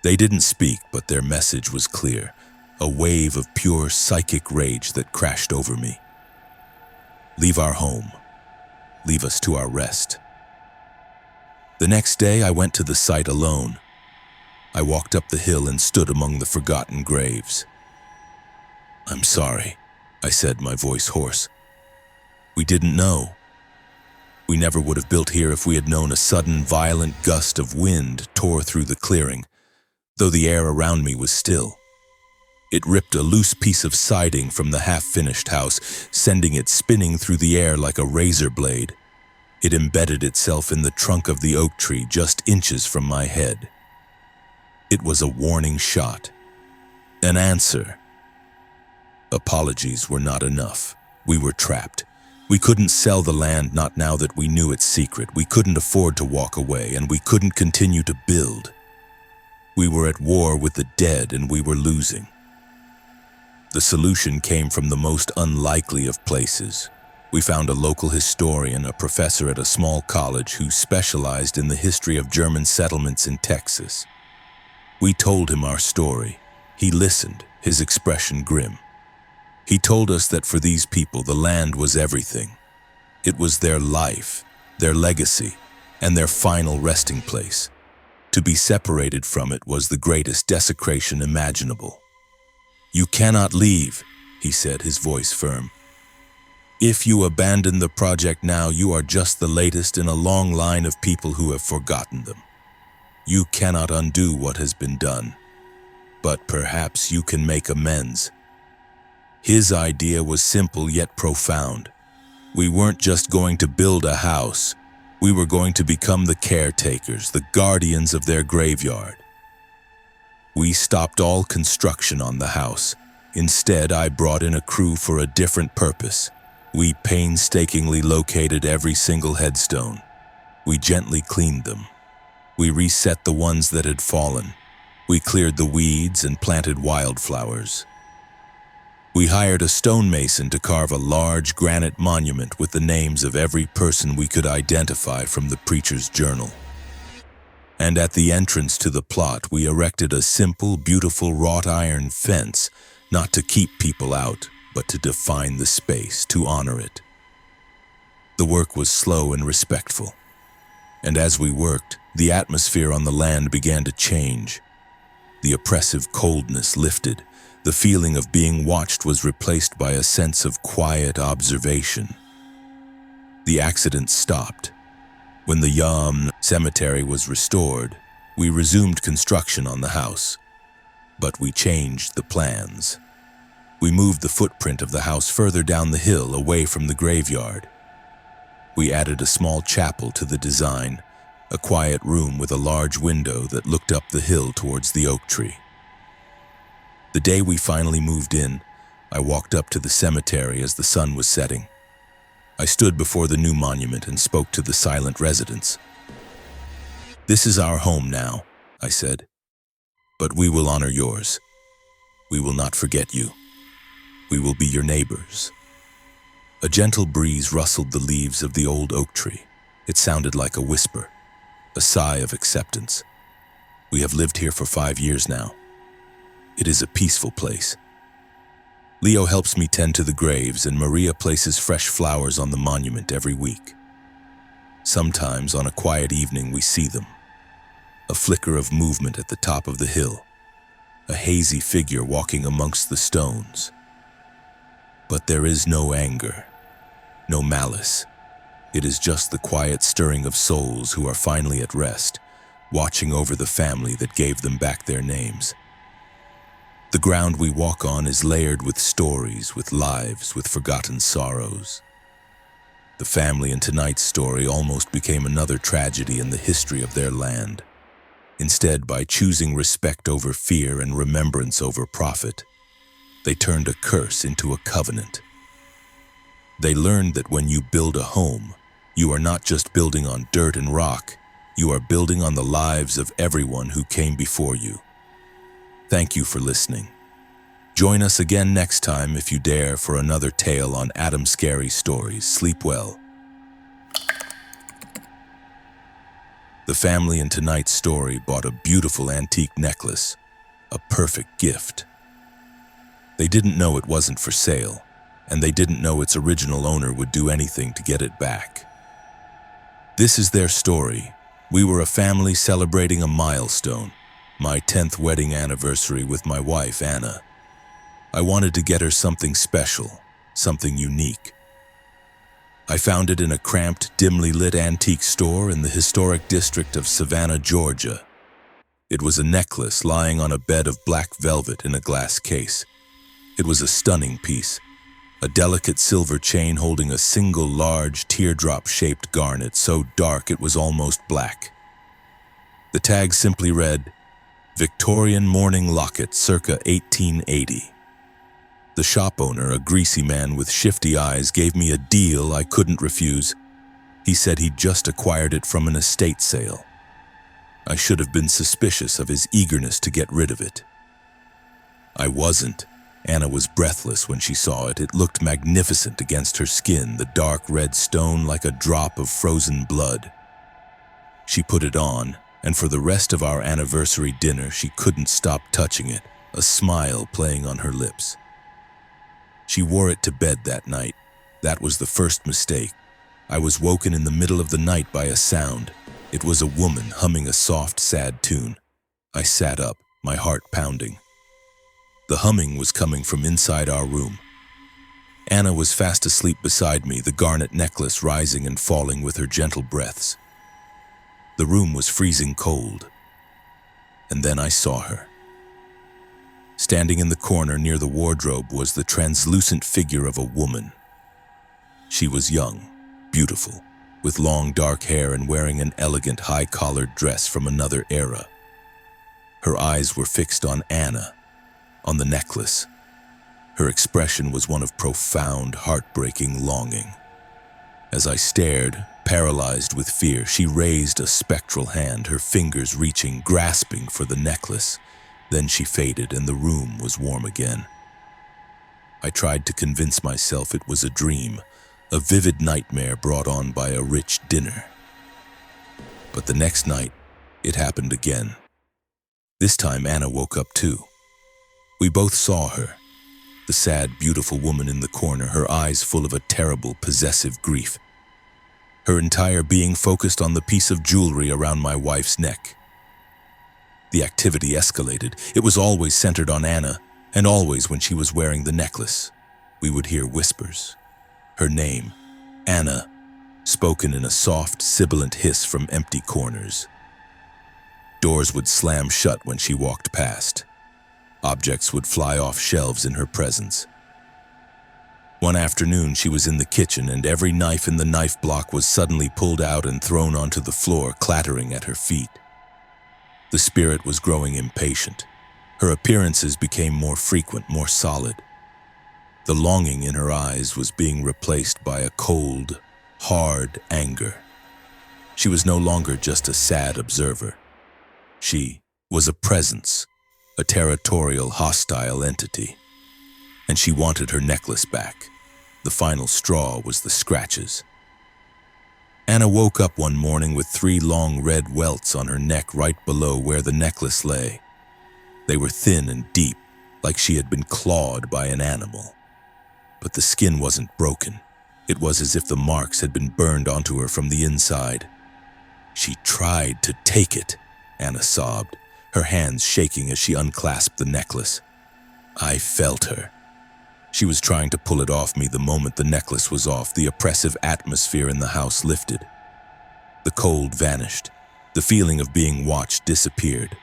They didn't speak, but their message was clear, a wave of pure psychic rage that crashed over me. Leave our home. Leave us to our rest. The next day, I went to the site alone. I walked up the hill and stood among the forgotten graves. "I'm sorry," I said, my voice hoarse. "We didn't know. We never would have built here if we had known." A sudden, violent gust of wind tore through the clearing, though the air around me was still. It ripped a loose piece of siding from the half-finished house, sending it spinning through the air like a razor blade. It embedded itself in the trunk of the oak tree just inches from my head. It was a warning shot, an answer. Apologies were not enough. We were trapped. We couldn't sell the land, not now that we knew its secret. We couldn't afford to walk away, and we couldn't continue to build. We were at war with the dead, and we were losing. The solution came from the most unlikely of places. We found a local historian, a professor at a small college who specialized in the history of German settlements in Texas. We told him our story. He listened, his expression grim. He told us that for these people, the land was everything. It was their life, their legacy, and their final resting place. To be separated from it was the greatest desecration imaginable. "You cannot leave," he said, his voice firm. "If you abandon the project now, you are just the latest in a long line of people who have forgotten them. You cannot undo what has been done, but perhaps you can make amends." His idea was simple yet profound. We weren't just going to build a house. We were going to become the caretakers, the guardians of their graveyard. We stopped all construction on the house. Instead, I brought in a crew for a different purpose. We painstakingly located every single headstone. We gently cleaned them. We reset the ones that had fallen. We cleared the weeds and planted wildflowers. We hired a stonemason to carve a large granite monument with the names of every person we could identify from the preacher's journal. And at the entrance to the plot, we erected a simple, beautiful wrought iron fence, not to keep people out, but to define the space, to honor it. The work was slow and respectful. And as we worked, the atmosphere on the land began to change. The oppressive coldness lifted. The feeling of being watched was replaced by a sense of quiet observation. The accident stopped. When the Yam cemetery was restored, we resumed construction on the house. But we changed the plans. We moved the footprint of the house further down the hill, away from the graveyard. We added a small chapel to the design, a quiet room with a large window that looked up the hill towards the oak tree. The day we finally moved in, I walked up to the cemetery as the sun was setting. I stood before the new monument and spoke to the silent residents. "This is our home now," I said, "but we will honor yours. We will not forget you. We will be your neighbors." A gentle breeze rustled the leaves of the old oak tree. It sounded like a whisper, a sigh of acceptance. "We have lived here for 5 years now. It is a peaceful place. Leo helps me tend to the graves, and Maria places fresh flowers on the monument every week. Sometimes, on a quiet evening, we see them. A flicker of movement at the top of the hill, a hazy figure walking amongst the stones. But there is no anger, no malice. It is just the quiet stirring of souls who are finally at rest, watching over the family that gave them back their names. The ground we walk on is layered with stories, with lives, with forgotten sorrows. The family in tonight's story almost became another tragedy in the history of their land. Instead, by choosing respect over fear and remembrance over profit, they turned a curse into a covenant. They learned that when you build a home, you are not just building on dirt and rock, you are building on the lives of everyone who came before you. Thank you for listening. Join us again next time if you dare for another tale on Adam Scary Stories. Sleep well. The family in tonight's story bought a beautiful antique necklace, a perfect gift. They didn't know it wasn't for sale, and they didn't know its original owner would do anything to get it back. This is their story. We were a family celebrating a milestone, my 10th wedding anniversary with my wife, Anna. I wanted to get her something special, something unique. I found it in a cramped, dimly lit antique store in the historic district of Savannah, Georgia. It was a necklace lying on a bed of black velvet in a glass case. It was a stunning piece, a delicate silver chain holding a single large teardrop-shaped garnet so dark it was almost black. The tag simply read, "Victorian Mourning Locket circa 1880. The shop owner, a greasy man with shifty eyes, gave me a deal I couldn't refuse. He said he'd just acquired it from an estate sale. I should have been suspicious of his eagerness to get rid of it. I wasn't. Anna was breathless when she saw it. It looked magnificent against her skin, the dark red stone like a drop of frozen blood. She put it on, and for the rest of our anniversary dinner, she couldn't stop touching it, a smile playing on her lips. She wore it to bed that night. That was the first mistake. I was woken in the middle of the night by a sound. It was a woman humming a soft, sad tune. I sat up, my heart pounding. The humming was coming from inside our room. Anna was fast asleep beside me, the garnet necklace rising and falling with her gentle breaths. The room was freezing cold. And then I saw her. Standing in the corner near the wardrobe was the translucent figure of a woman. She was young, beautiful, with long dark hair and wearing an elegant high-collared dress from another era. Her eyes were fixed on Anna, on the necklace. Her expression was one of profound, heartbreaking longing. As I stared, paralyzed with fear, she raised a spectral hand, her fingers reaching, grasping for the necklace. Then she faded and the room was warm again. I tried to convince myself it was a dream, a vivid nightmare brought on by a rich dinner. But the next night, it happened again. This time Anna woke up too. We both saw her, the sad, beautiful woman in the corner, her eyes full of a terrible, possessive grief. Her entire being focused on the piece of jewelry around my wife's neck. The activity escalated. It was always centered on Anna, and always when she was wearing the necklace. We would hear whispers. Her name, Anna, spoken in a soft, sibilant hiss from empty corners. Doors would slam shut when she walked past. Objects would fly off shelves in her presence. One afternoon, she was in the kitchen, and every knife in the knife block was suddenly pulled out and thrown onto the floor, clattering at her feet. The spirit was growing impatient. Her appearances became more frequent, more solid. The longing in her eyes was being replaced by a cold, hard anger. She was no longer just a sad observer. She was a presence, a territorial, hostile entity. And she wanted her necklace back. The final straw was the scratches. Anna woke up one morning with 3 long red welts on her neck right below where the necklace lay. They were thin and deep, like she had been clawed by an animal. But the skin wasn't broken. It was as if the marks had been burned onto her from the inside. She tried to take it, Anna sobbed, her hands shaking as she unclasped the necklace. I felt her. She was trying to pull it off me the moment the necklace was off. The oppressive atmosphere in the house lifted. The cold vanished. The The feeling of being watched disappeared.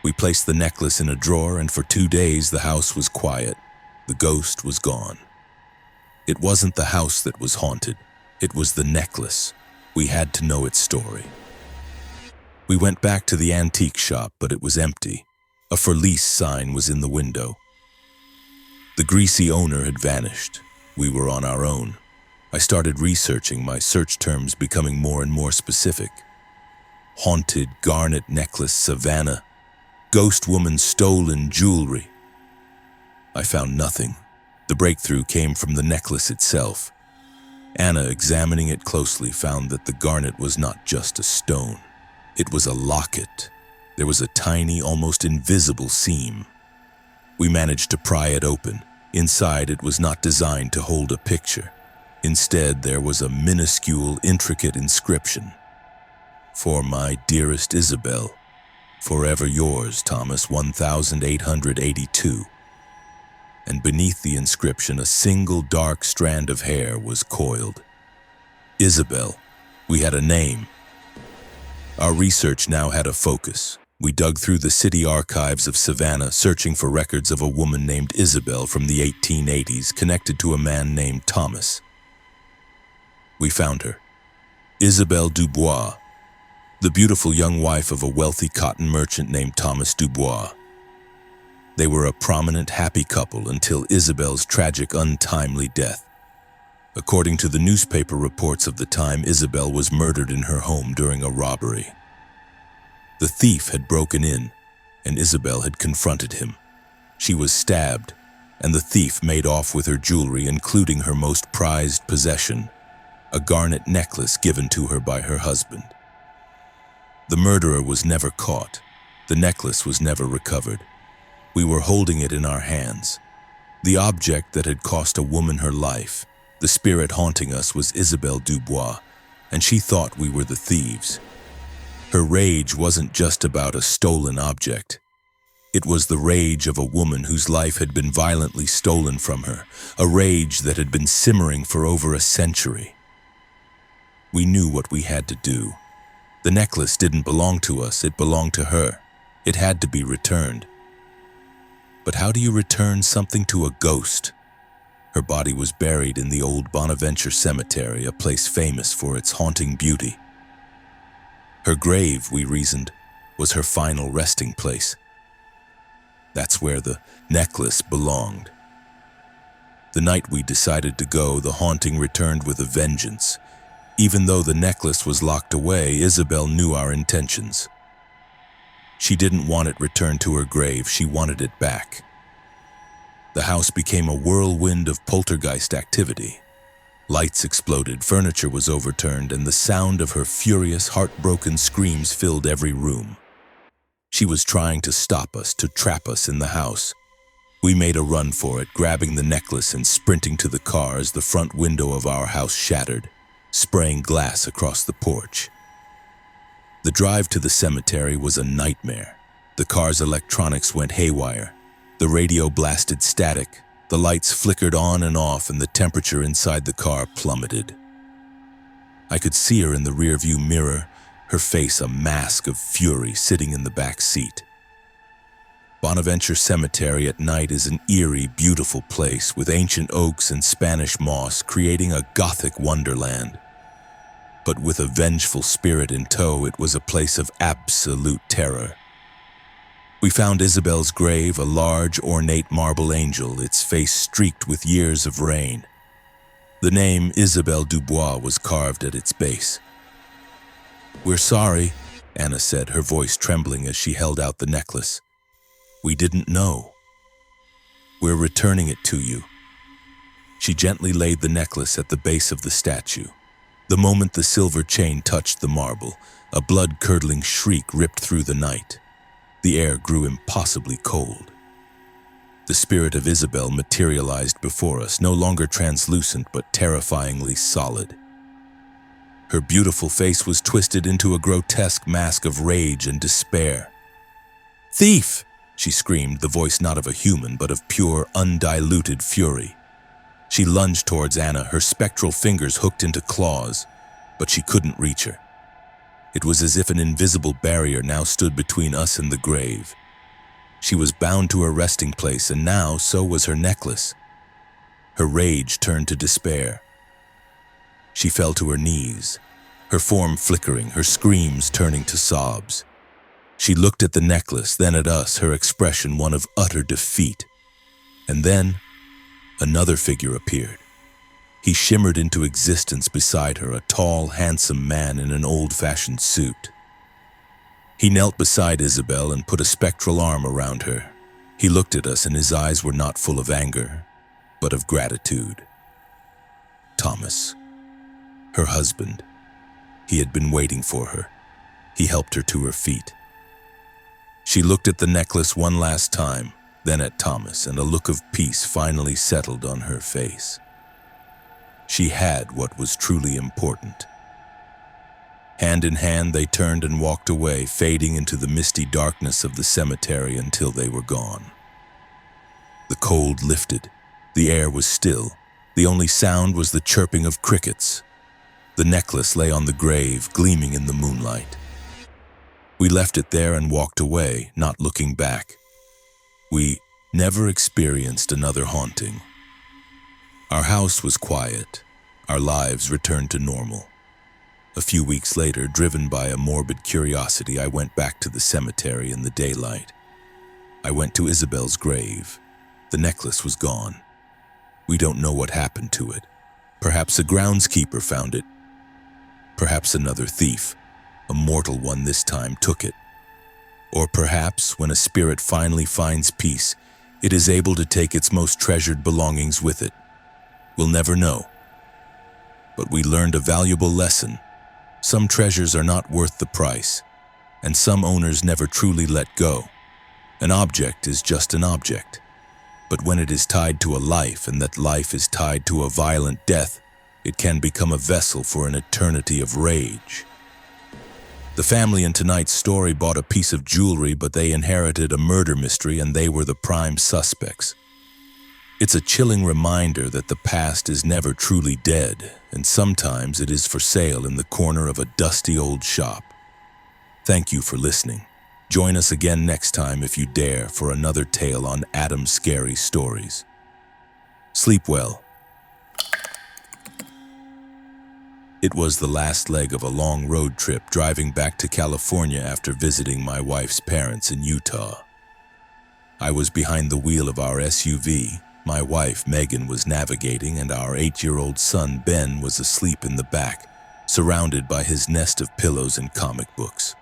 We placed the necklace in a drawer, and for 2 days the house was quiet. The ghost was gone. It wasn't the house that was haunted. It was the necklace. We had to know its story. We went back to the antique shop, but it was empty. A for lease sign was in the window. The greasy owner had vanished. We were on our own. I started researching, my search terms becoming more and more specific. Haunted garnet necklace Savannah. Ghost woman stolen jewelry. I found nothing. The breakthrough came from the necklace itself. Anna, examining it closely, found that the garnet was not just a stone. It was a locket. There was a tiny, almost invisible seam. We managed to pry it open. Inside, it was not designed to hold a picture. Instead, there was a minuscule, intricate inscription. For my dearest Isabel, forever yours, Thomas 1882. And beneath the inscription, a single dark strand of hair was coiled. Isabel. We had a name. Our research now had a focus. We dug through the city archives of Savannah, searching for records of a woman named Isabel from the 1880s, connected to a man named Thomas. We found her. Isabel Dubois, the beautiful young wife of a wealthy cotton merchant named Thomas Dubois. They were a prominent, happy couple until Isabel's tragic, untimely death. According to the newspaper reports of the time, Isabel was murdered in her home during a robbery. The thief had broken in, and Isabel had confronted him. She was stabbed, and the thief made off with her jewelry, including her most prized possession, a garnet necklace given to her by her husband. The murderer was never caught. The necklace was never recovered. We were holding it in our hands. The object that had cost a woman her life, the spirit haunting us, was Isabel Dubois, and she thought we were the thieves. Her rage wasn't just about a stolen object. It was the rage of a woman whose life had been violently stolen from her, a rage that had been simmering for over a century. We knew what we had to do. The necklace didn't belong to us, it belonged to her. It had to be returned. But how do you return something to a ghost? Her body was buried in the old Bonaventure Cemetery, a place famous for its haunting beauty. Her grave, we reasoned, was her final resting place. That's where the necklace belonged. The night we decided to go, the haunting returned with a vengeance. Even though the necklace was locked away, Isabel knew our intentions. She didn't want it returned to her grave, she wanted it back. The house became a whirlwind of poltergeist activity. Lights exploded, furniture was overturned, and the sound of her furious, heartbroken screams filled every room. She was trying to stop us, to trap us in the house. We made a run for it, grabbing the necklace and sprinting to the car as the front window of our house shattered, spraying glass across the porch. The drive to the cemetery was a nightmare. The car's electronics went haywire. The radio blasted static. The lights flickered on and off, and the temperature inside the car plummeted. I could see her in the rearview mirror, her face a mask of fury, sitting in the back seat. Bonaventure Cemetery at night is an eerie, beautiful place with ancient oaks and Spanish moss, creating a Gothic wonderland. But with a vengeful spirit in tow, it was a place of absolute terror. We found Isabel's grave, a large, ornate marble angel, its face streaked with years of rain. The name Isabel Dubois was carved at its base. "We're sorry," Anna said, her voice trembling as she held out the necklace. "We didn't know. We're returning it to you." She gently laid the necklace at the base of the statue. The moment the silver chain touched the marble, a blood-curdling shriek ripped through the night. The air grew impossibly cold. The spirit of Isabel materialized before us, no longer translucent but terrifyingly solid. Her beautiful face was twisted into a grotesque mask of rage and despair. "Thief!" she screamed, the voice not of a human but of pure, undiluted fury. She lunged towards Anna, her spectral fingers hooked into claws, but she couldn't reach her. It was as if an invisible barrier now stood between us and the grave. She was bound to her resting place, and now so was her necklace. Her rage turned to despair. She fell to her knees, her form flickering, her screams turning to sobs. She looked at the necklace, then at us, her expression one of utter defeat. And then, another figure appeared. He shimmered into existence beside her, a tall, handsome man in an old-fashioned suit. He knelt beside Isabel and put a spectral arm around her. He looked at us, and his eyes were not full of anger, but of gratitude. Thomas, her husband. He had been waiting for her. He helped her to her feet. She looked at the necklace one last time, then at Thomas, and a look of peace finally settled on her face. She had what was truly important. Hand in hand, they turned and walked away, fading into the misty darkness of the cemetery until they were gone. The cold lifted. The air was still. The only sound was the chirping of crickets. The necklace lay on the grave, gleaming in the moonlight. We left it there and walked away, not looking back. We never experienced another haunting. Our house was quiet. Our lives returned to normal. A few weeks later, driven by a morbid curiosity, I went back to the cemetery in the daylight. I went to Isabel's grave. The necklace was gone. We don't know what happened to it. Perhaps a groundskeeper found it. Perhaps another thief, a mortal one this time, took it. Or perhaps, when a spirit finally finds peace, it is able to take its most treasured belongings with it. We'll never know. But we learned a valuable lesson. Some treasures are not worth the price, and some owners never truly let go. An object is just an object. But when it is tied to a life, and that life is tied to a violent death, it can become a vessel for an eternity of rage. The family in tonight's story bought a piece of jewelry, but they inherited a murder mystery, and they were the prime suspects. It's a chilling reminder that the past is never truly dead, and sometimes it is for sale in the corner of a dusty old shop. Thank you for listening. Join us again next time if you dare for another tale on Adam's Scary Stories. Sleep well. It was the last leg of a long road trip driving back to California after visiting my wife's parents in Utah. I was behind the wheel of our SUV. My wife, Megan, was navigating, and our 8-year-old son, Ben, was asleep in the back, surrounded by his nest of pillows and comic books.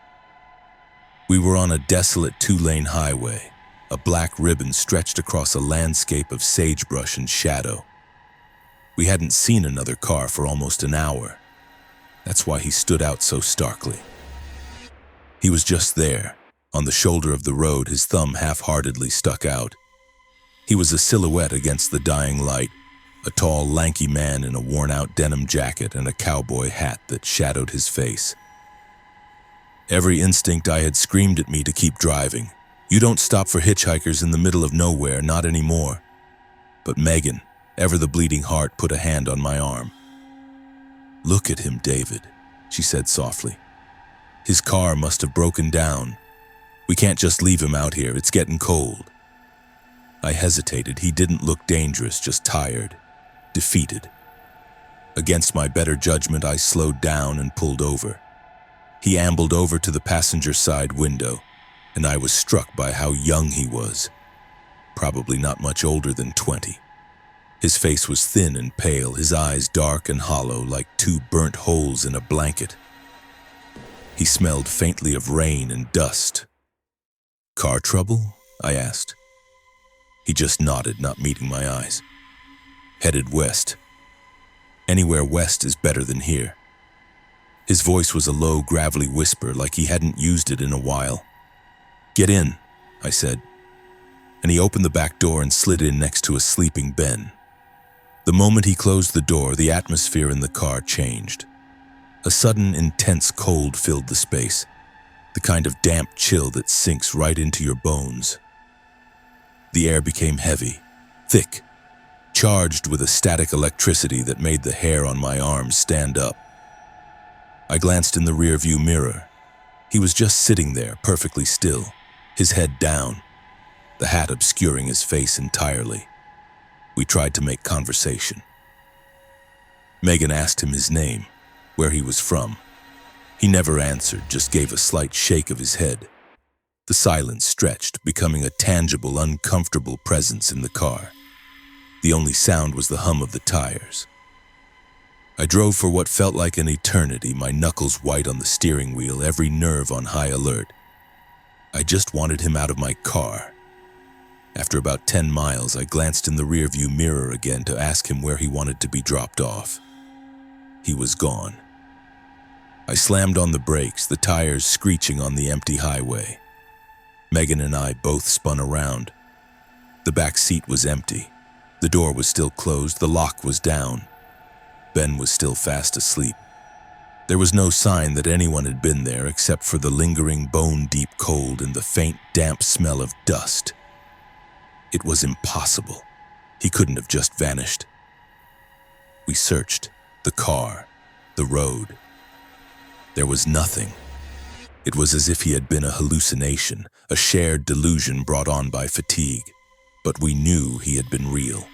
We were on a desolate 2-lane highway. A black ribbon stretched across a landscape of sagebrush and shadow. We hadn't seen another car for almost an hour. That's why he stood out so starkly. He was just there, on the shoulder of the road, his thumb half-heartedly stuck out. He was a silhouette against the dying light, a tall, lanky man in a worn-out denim jacket and a cowboy hat that shadowed his face. Every instinct I had screamed at me to keep driving. You don't stop for hitchhikers in the middle of nowhere, not anymore. But Megan, ever the bleeding heart, put a hand on my arm. "Look at him, David," she said softly. "His car must have broken down. We can't just leave him out here, it's getting cold." I hesitated. He didn't look dangerous, just tired, defeated. Against my better judgment, I slowed down and pulled over. He ambled over to the passenger side window, and I was struck by how young he was. Probably not much older than 20. His face was thin and pale, his eyes dark and hollow like two burnt holes in a blanket. He smelled faintly of rain and dust. "Car trouble?" I asked. He just nodded, not meeting my eyes. "Headed west. Anywhere west is better than here." His voice was a low, gravelly whisper, like he hadn't used it in a while. "Get in," I said, and he opened the back door and slid in next to a sleeping Ben. The moment he closed the door, the atmosphere in the car changed. A sudden, intense cold filled the space, the kind of damp chill that sinks right into your bones. The air became heavy, thick, charged with a static electricity that made the hair on my arms stand up. I glanced in the rearview mirror. He was just sitting there, perfectly still, his head down, the hat obscuring his face entirely. We tried to make conversation. Megan asked him his name, where he was from. He never answered, just gave a slight shake of his head. The silence stretched, becoming a tangible, uncomfortable presence in the car. The only sound was the hum of the tires. I drove for what felt like an eternity, my knuckles white on the steering wheel, every nerve on high alert. I just wanted him out of my car. After about 10 miles, I glanced in the rearview mirror again to ask him where he wanted to be dropped off. He was gone. I slammed on the brakes, the tires screeching on the empty highway. Megan and I both spun around. The back seat was empty. The door was still closed, the lock was down. Ben was still fast asleep. There was no sign that anyone had been there except for the lingering bone-deep cold and the faint, damp smell of dust. It was impossible. He couldn't have just vanished. We searched. The car. The road. There was nothing. It was as if he had been a hallucination, a shared delusion brought on by fatigue. But we knew he had been real.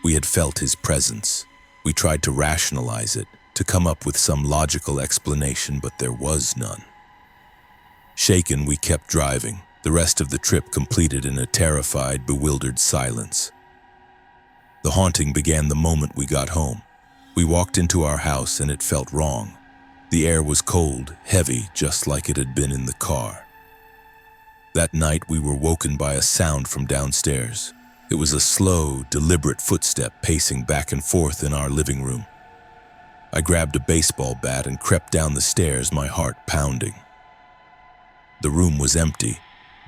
We had felt his presence. We tried to rationalize it, to come up with some logical explanation, but there was none. Shaken, we kept driving, the rest of the trip completed in a terrified, bewildered silence. The haunting began the moment we got home. We walked into our house and it felt wrong. The air was cold, heavy, just like it had been in the car. That night we were woken by a sound from downstairs. It was a slow, deliberate footstep pacing back and forth in our living room. I grabbed a baseball bat and crept down the stairs, my heart pounding. The room was empty,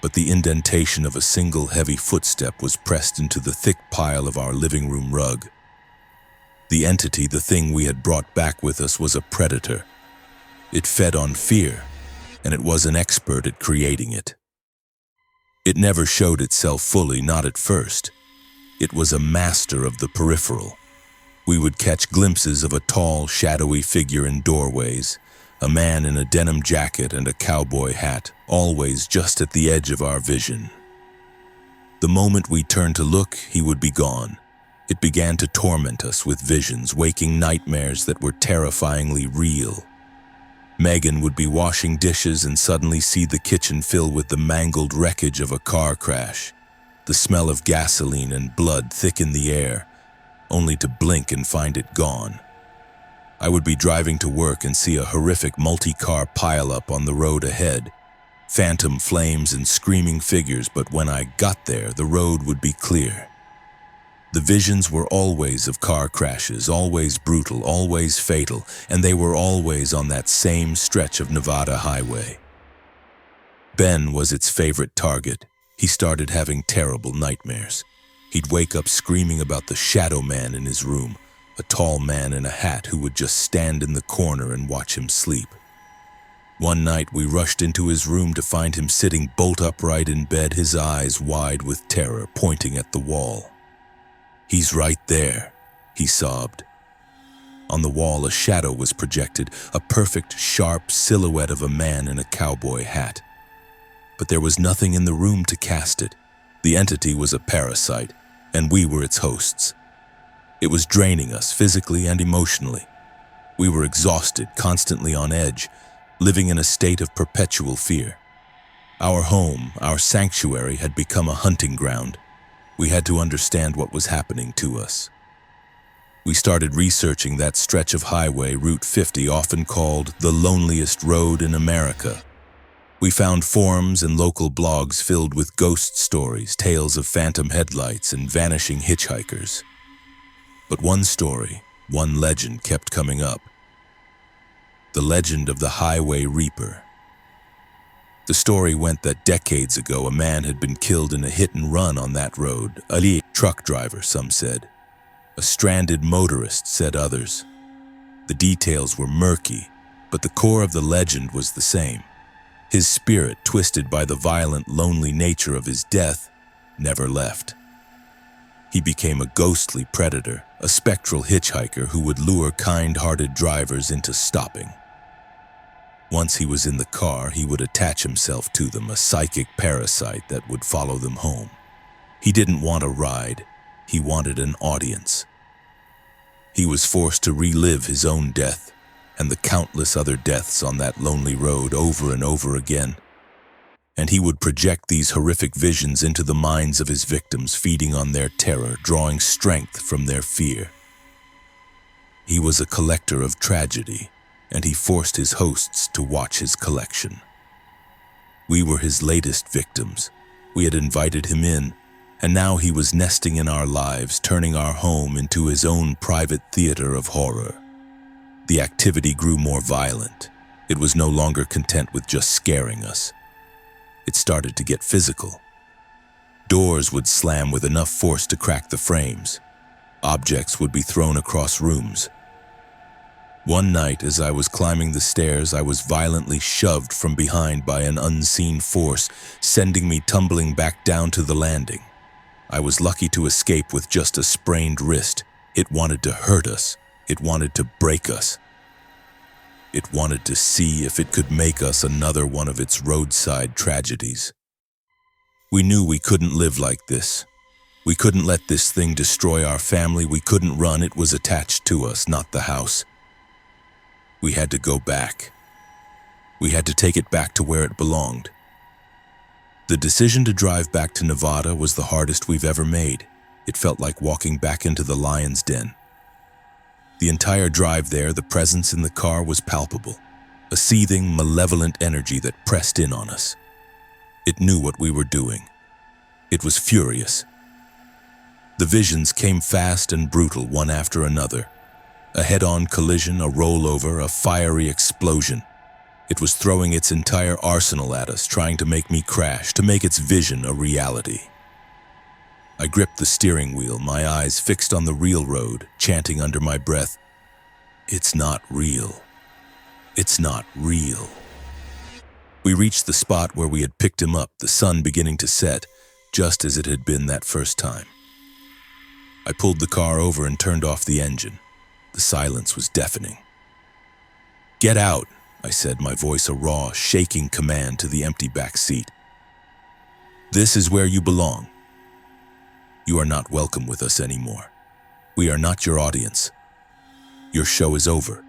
but the indentation of a single heavy footstep was pressed into the thick pile of our living room rug. The entity, the thing we had brought back with us, was a predator. It fed on fear, and it was an expert at creating it. It never showed itself fully, not at first. It was a master of the peripheral. We would catch glimpses of a tall, shadowy figure in doorways, a man in a denim jacket and a cowboy hat, always just at the edge of our vision. The moment we turned to look, he would be gone. It began to torment us with visions, waking nightmares that were terrifyingly real. Megan would be washing dishes and suddenly see the kitchen fill with the mangled wreckage of a car crash. The smell of gasoline and blood thick in the air, only to blink and find it gone. I would be driving to work and see a horrific multi-car pileup on the road ahead. Phantom flames and screaming figures, but when I got there, the road would be clear. The visions were always of car crashes, always brutal, always fatal, and they were always on that same stretch of Nevada highway. Ben was its favorite target. He started having terrible nightmares. He'd wake up screaming about the shadow man in his room, a tall man in a hat who would just stand in the corner and watch him sleep. One night we rushed into his room to find him sitting bolt upright in bed, his eyes wide with terror, pointing at the wall. "He's right there," he sobbed. On the wall, a shadow was projected, a perfect, sharp silhouette of a man in a cowboy hat. But there was nothing in the room to cast it. The entity was a parasite, and we were its hosts. It was draining us physically and emotionally. We were exhausted, constantly on edge, living in a state of perpetual fear. Our home, our sanctuary, had become a hunting ground. We had to understand what was happening to us. We started researching that stretch of highway, Route 50, often called the loneliest road in America. We found forums and local blogs filled with ghost stories, tales of phantom headlights and vanishing hitchhikers. But one story, one legend kept coming up. The legend of the Highway Reaper. The story went that decades ago, a man had been killed in a hit-and-run on that road. A truck driver, some said. A stranded motorist, said others. The details were murky, but the core of the legend was the same. His spirit, twisted by the violent, lonely nature of his death, never left. He became a ghostly predator, a spectral hitchhiker who would lure kind-hearted drivers into stopping. Once he was in the car, he would attach himself to them, a psychic parasite that would follow them home. He didn't want a ride, he wanted an audience. He was forced to relive his own death and the countless other deaths on that lonely road over and over again. And he would project these horrific visions into the minds of his victims, feeding on their terror, drawing strength from their fear. He was a collector of tragedy, and he forced his hosts to watch his collection. We were his latest victims. We had invited him in, and now he was nesting in our lives, turning our home into his own private theater of horror. The activity grew more violent. It was no longer content with just scaring us. It started to get physical. Doors would slam with enough force to crack the frames. Objects would be thrown across rooms. One night, as I was climbing the stairs, I was violently shoved from behind by an unseen force, sending me tumbling back down to the landing. I was lucky to escape with just a sprained wrist. It wanted to hurt us. It wanted to break us. It wanted to see if it could make us another one of its roadside tragedies. We knew we couldn't live like this. We couldn't let this thing destroy our family. We couldn't run. It was attached to us, not the house. We had to go back. We had to take it back to where it belonged. The decision to drive back to Nevada was the hardest we've ever made. It felt like walking back into the lion's den. The entire drive there, the presence in the car was palpable, a seething, malevolent energy that pressed in on us. It knew what we were doing. It was furious. The visions came fast and brutal, one after another. A head-on collision, a rollover, a fiery explosion. It was throwing its entire arsenal at us, trying to make me crash, to make its vision a reality. I gripped the steering wheel, my eyes fixed on the real road, chanting under my breath, "It's not real. It's not real." We reached the spot where we had picked him up, the sun beginning to set, just as it had been that first time. I pulled the car over and turned off the engine. The silence was deafening. "Get out," I said, my voice a raw, shaking command to the empty back seat. "This is where you belong. You are not welcome with us anymore. We are not your audience. Your show is over."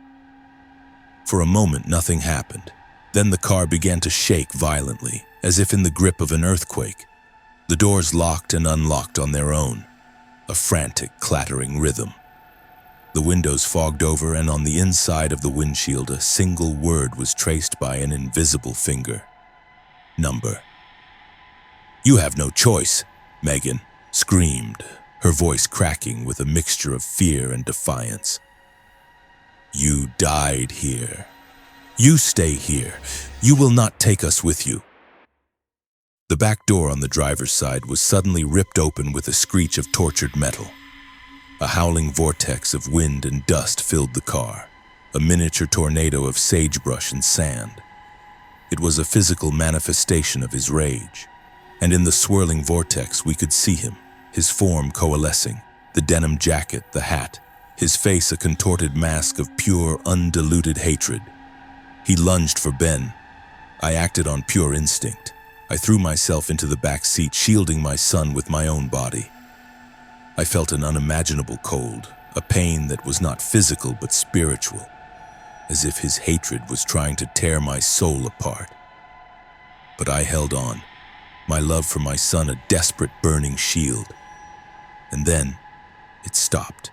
For a moment, nothing happened. Then the car began to shake violently, as if in the grip of an earthquake. The doors locked and unlocked on their own, a frantic, clattering rhythm. The windows fogged over, and on the inside of the windshield, a single word was traced by an invisible finger. Number. "You have no choice," Megan screamed, her voice cracking with a mixture of fear and defiance. "You died here. You stay here. You will not take us with you." The back door on the driver's side was suddenly ripped open with a screech of tortured metal. A howling vortex of wind and dust filled the car, a miniature tornado of sagebrush and sand. It was a physical manifestation of his rage, and in the swirling vortex we could see him, his form coalescing, the denim jacket, the hat, his face a contorted mask of pure, undiluted hatred. He lunged for Ben. I acted on pure instinct. I threw myself into the back seat, shielding my son with my own body. I felt an unimaginable cold, a pain that was not physical but spiritual, as if his hatred was trying to tear my soul apart. But I held on, my love for my son a desperate burning shield. And then, it stopped.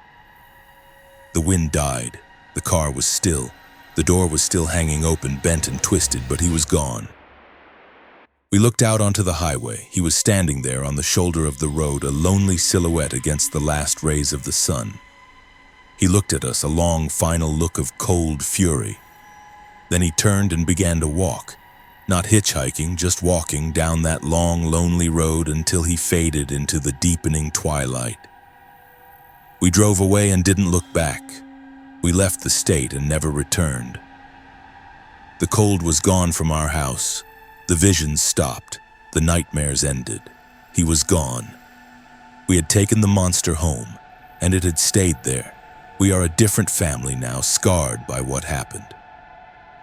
The wind died, the car was still, the door was still hanging open, bent and twisted, but he was gone. We looked out onto the highway. He was standing there on the shoulder of the road, a lonely silhouette against the last rays of the sun. He looked at us, a long, final look of cold fury. Then he turned and began to walk, not hitchhiking, just walking down that long, lonely road until he faded into the deepening twilight. We drove away and didn't look back. We left the state and never returned. The cold was gone from our house. The visions stopped. The nightmares ended. He was gone. We had taken the monster home, and it had stayed there. We are a different family now, scarred by what happened.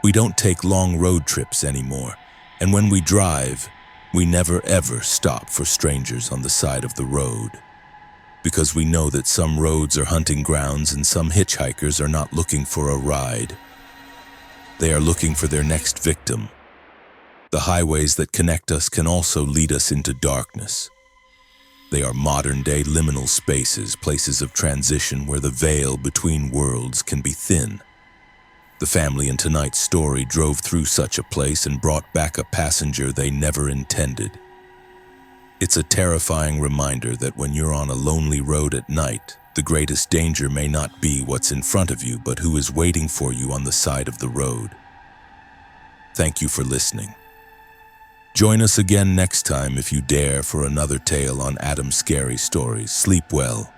We don't take long road trips anymore, and when we drive, we never ever stop for strangers on the side of the road. Because we know that some roads are hunting grounds and some hitchhikers are not looking for a ride. They are looking for their next victim. The highways that connect us can also lead us into darkness. They are modern-day liminal spaces, places of transition where the veil between worlds can be thin. The family in tonight's story drove through such a place and brought back a passenger they never intended. It's a terrifying reminder that when you're on a lonely road at night, the greatest danger may not be what's in front of you, but who is waiting for you on the side of the road. Thank you for listening. Join us again next time if you dare for another tale on Adam's Scary Stories. Sleep well.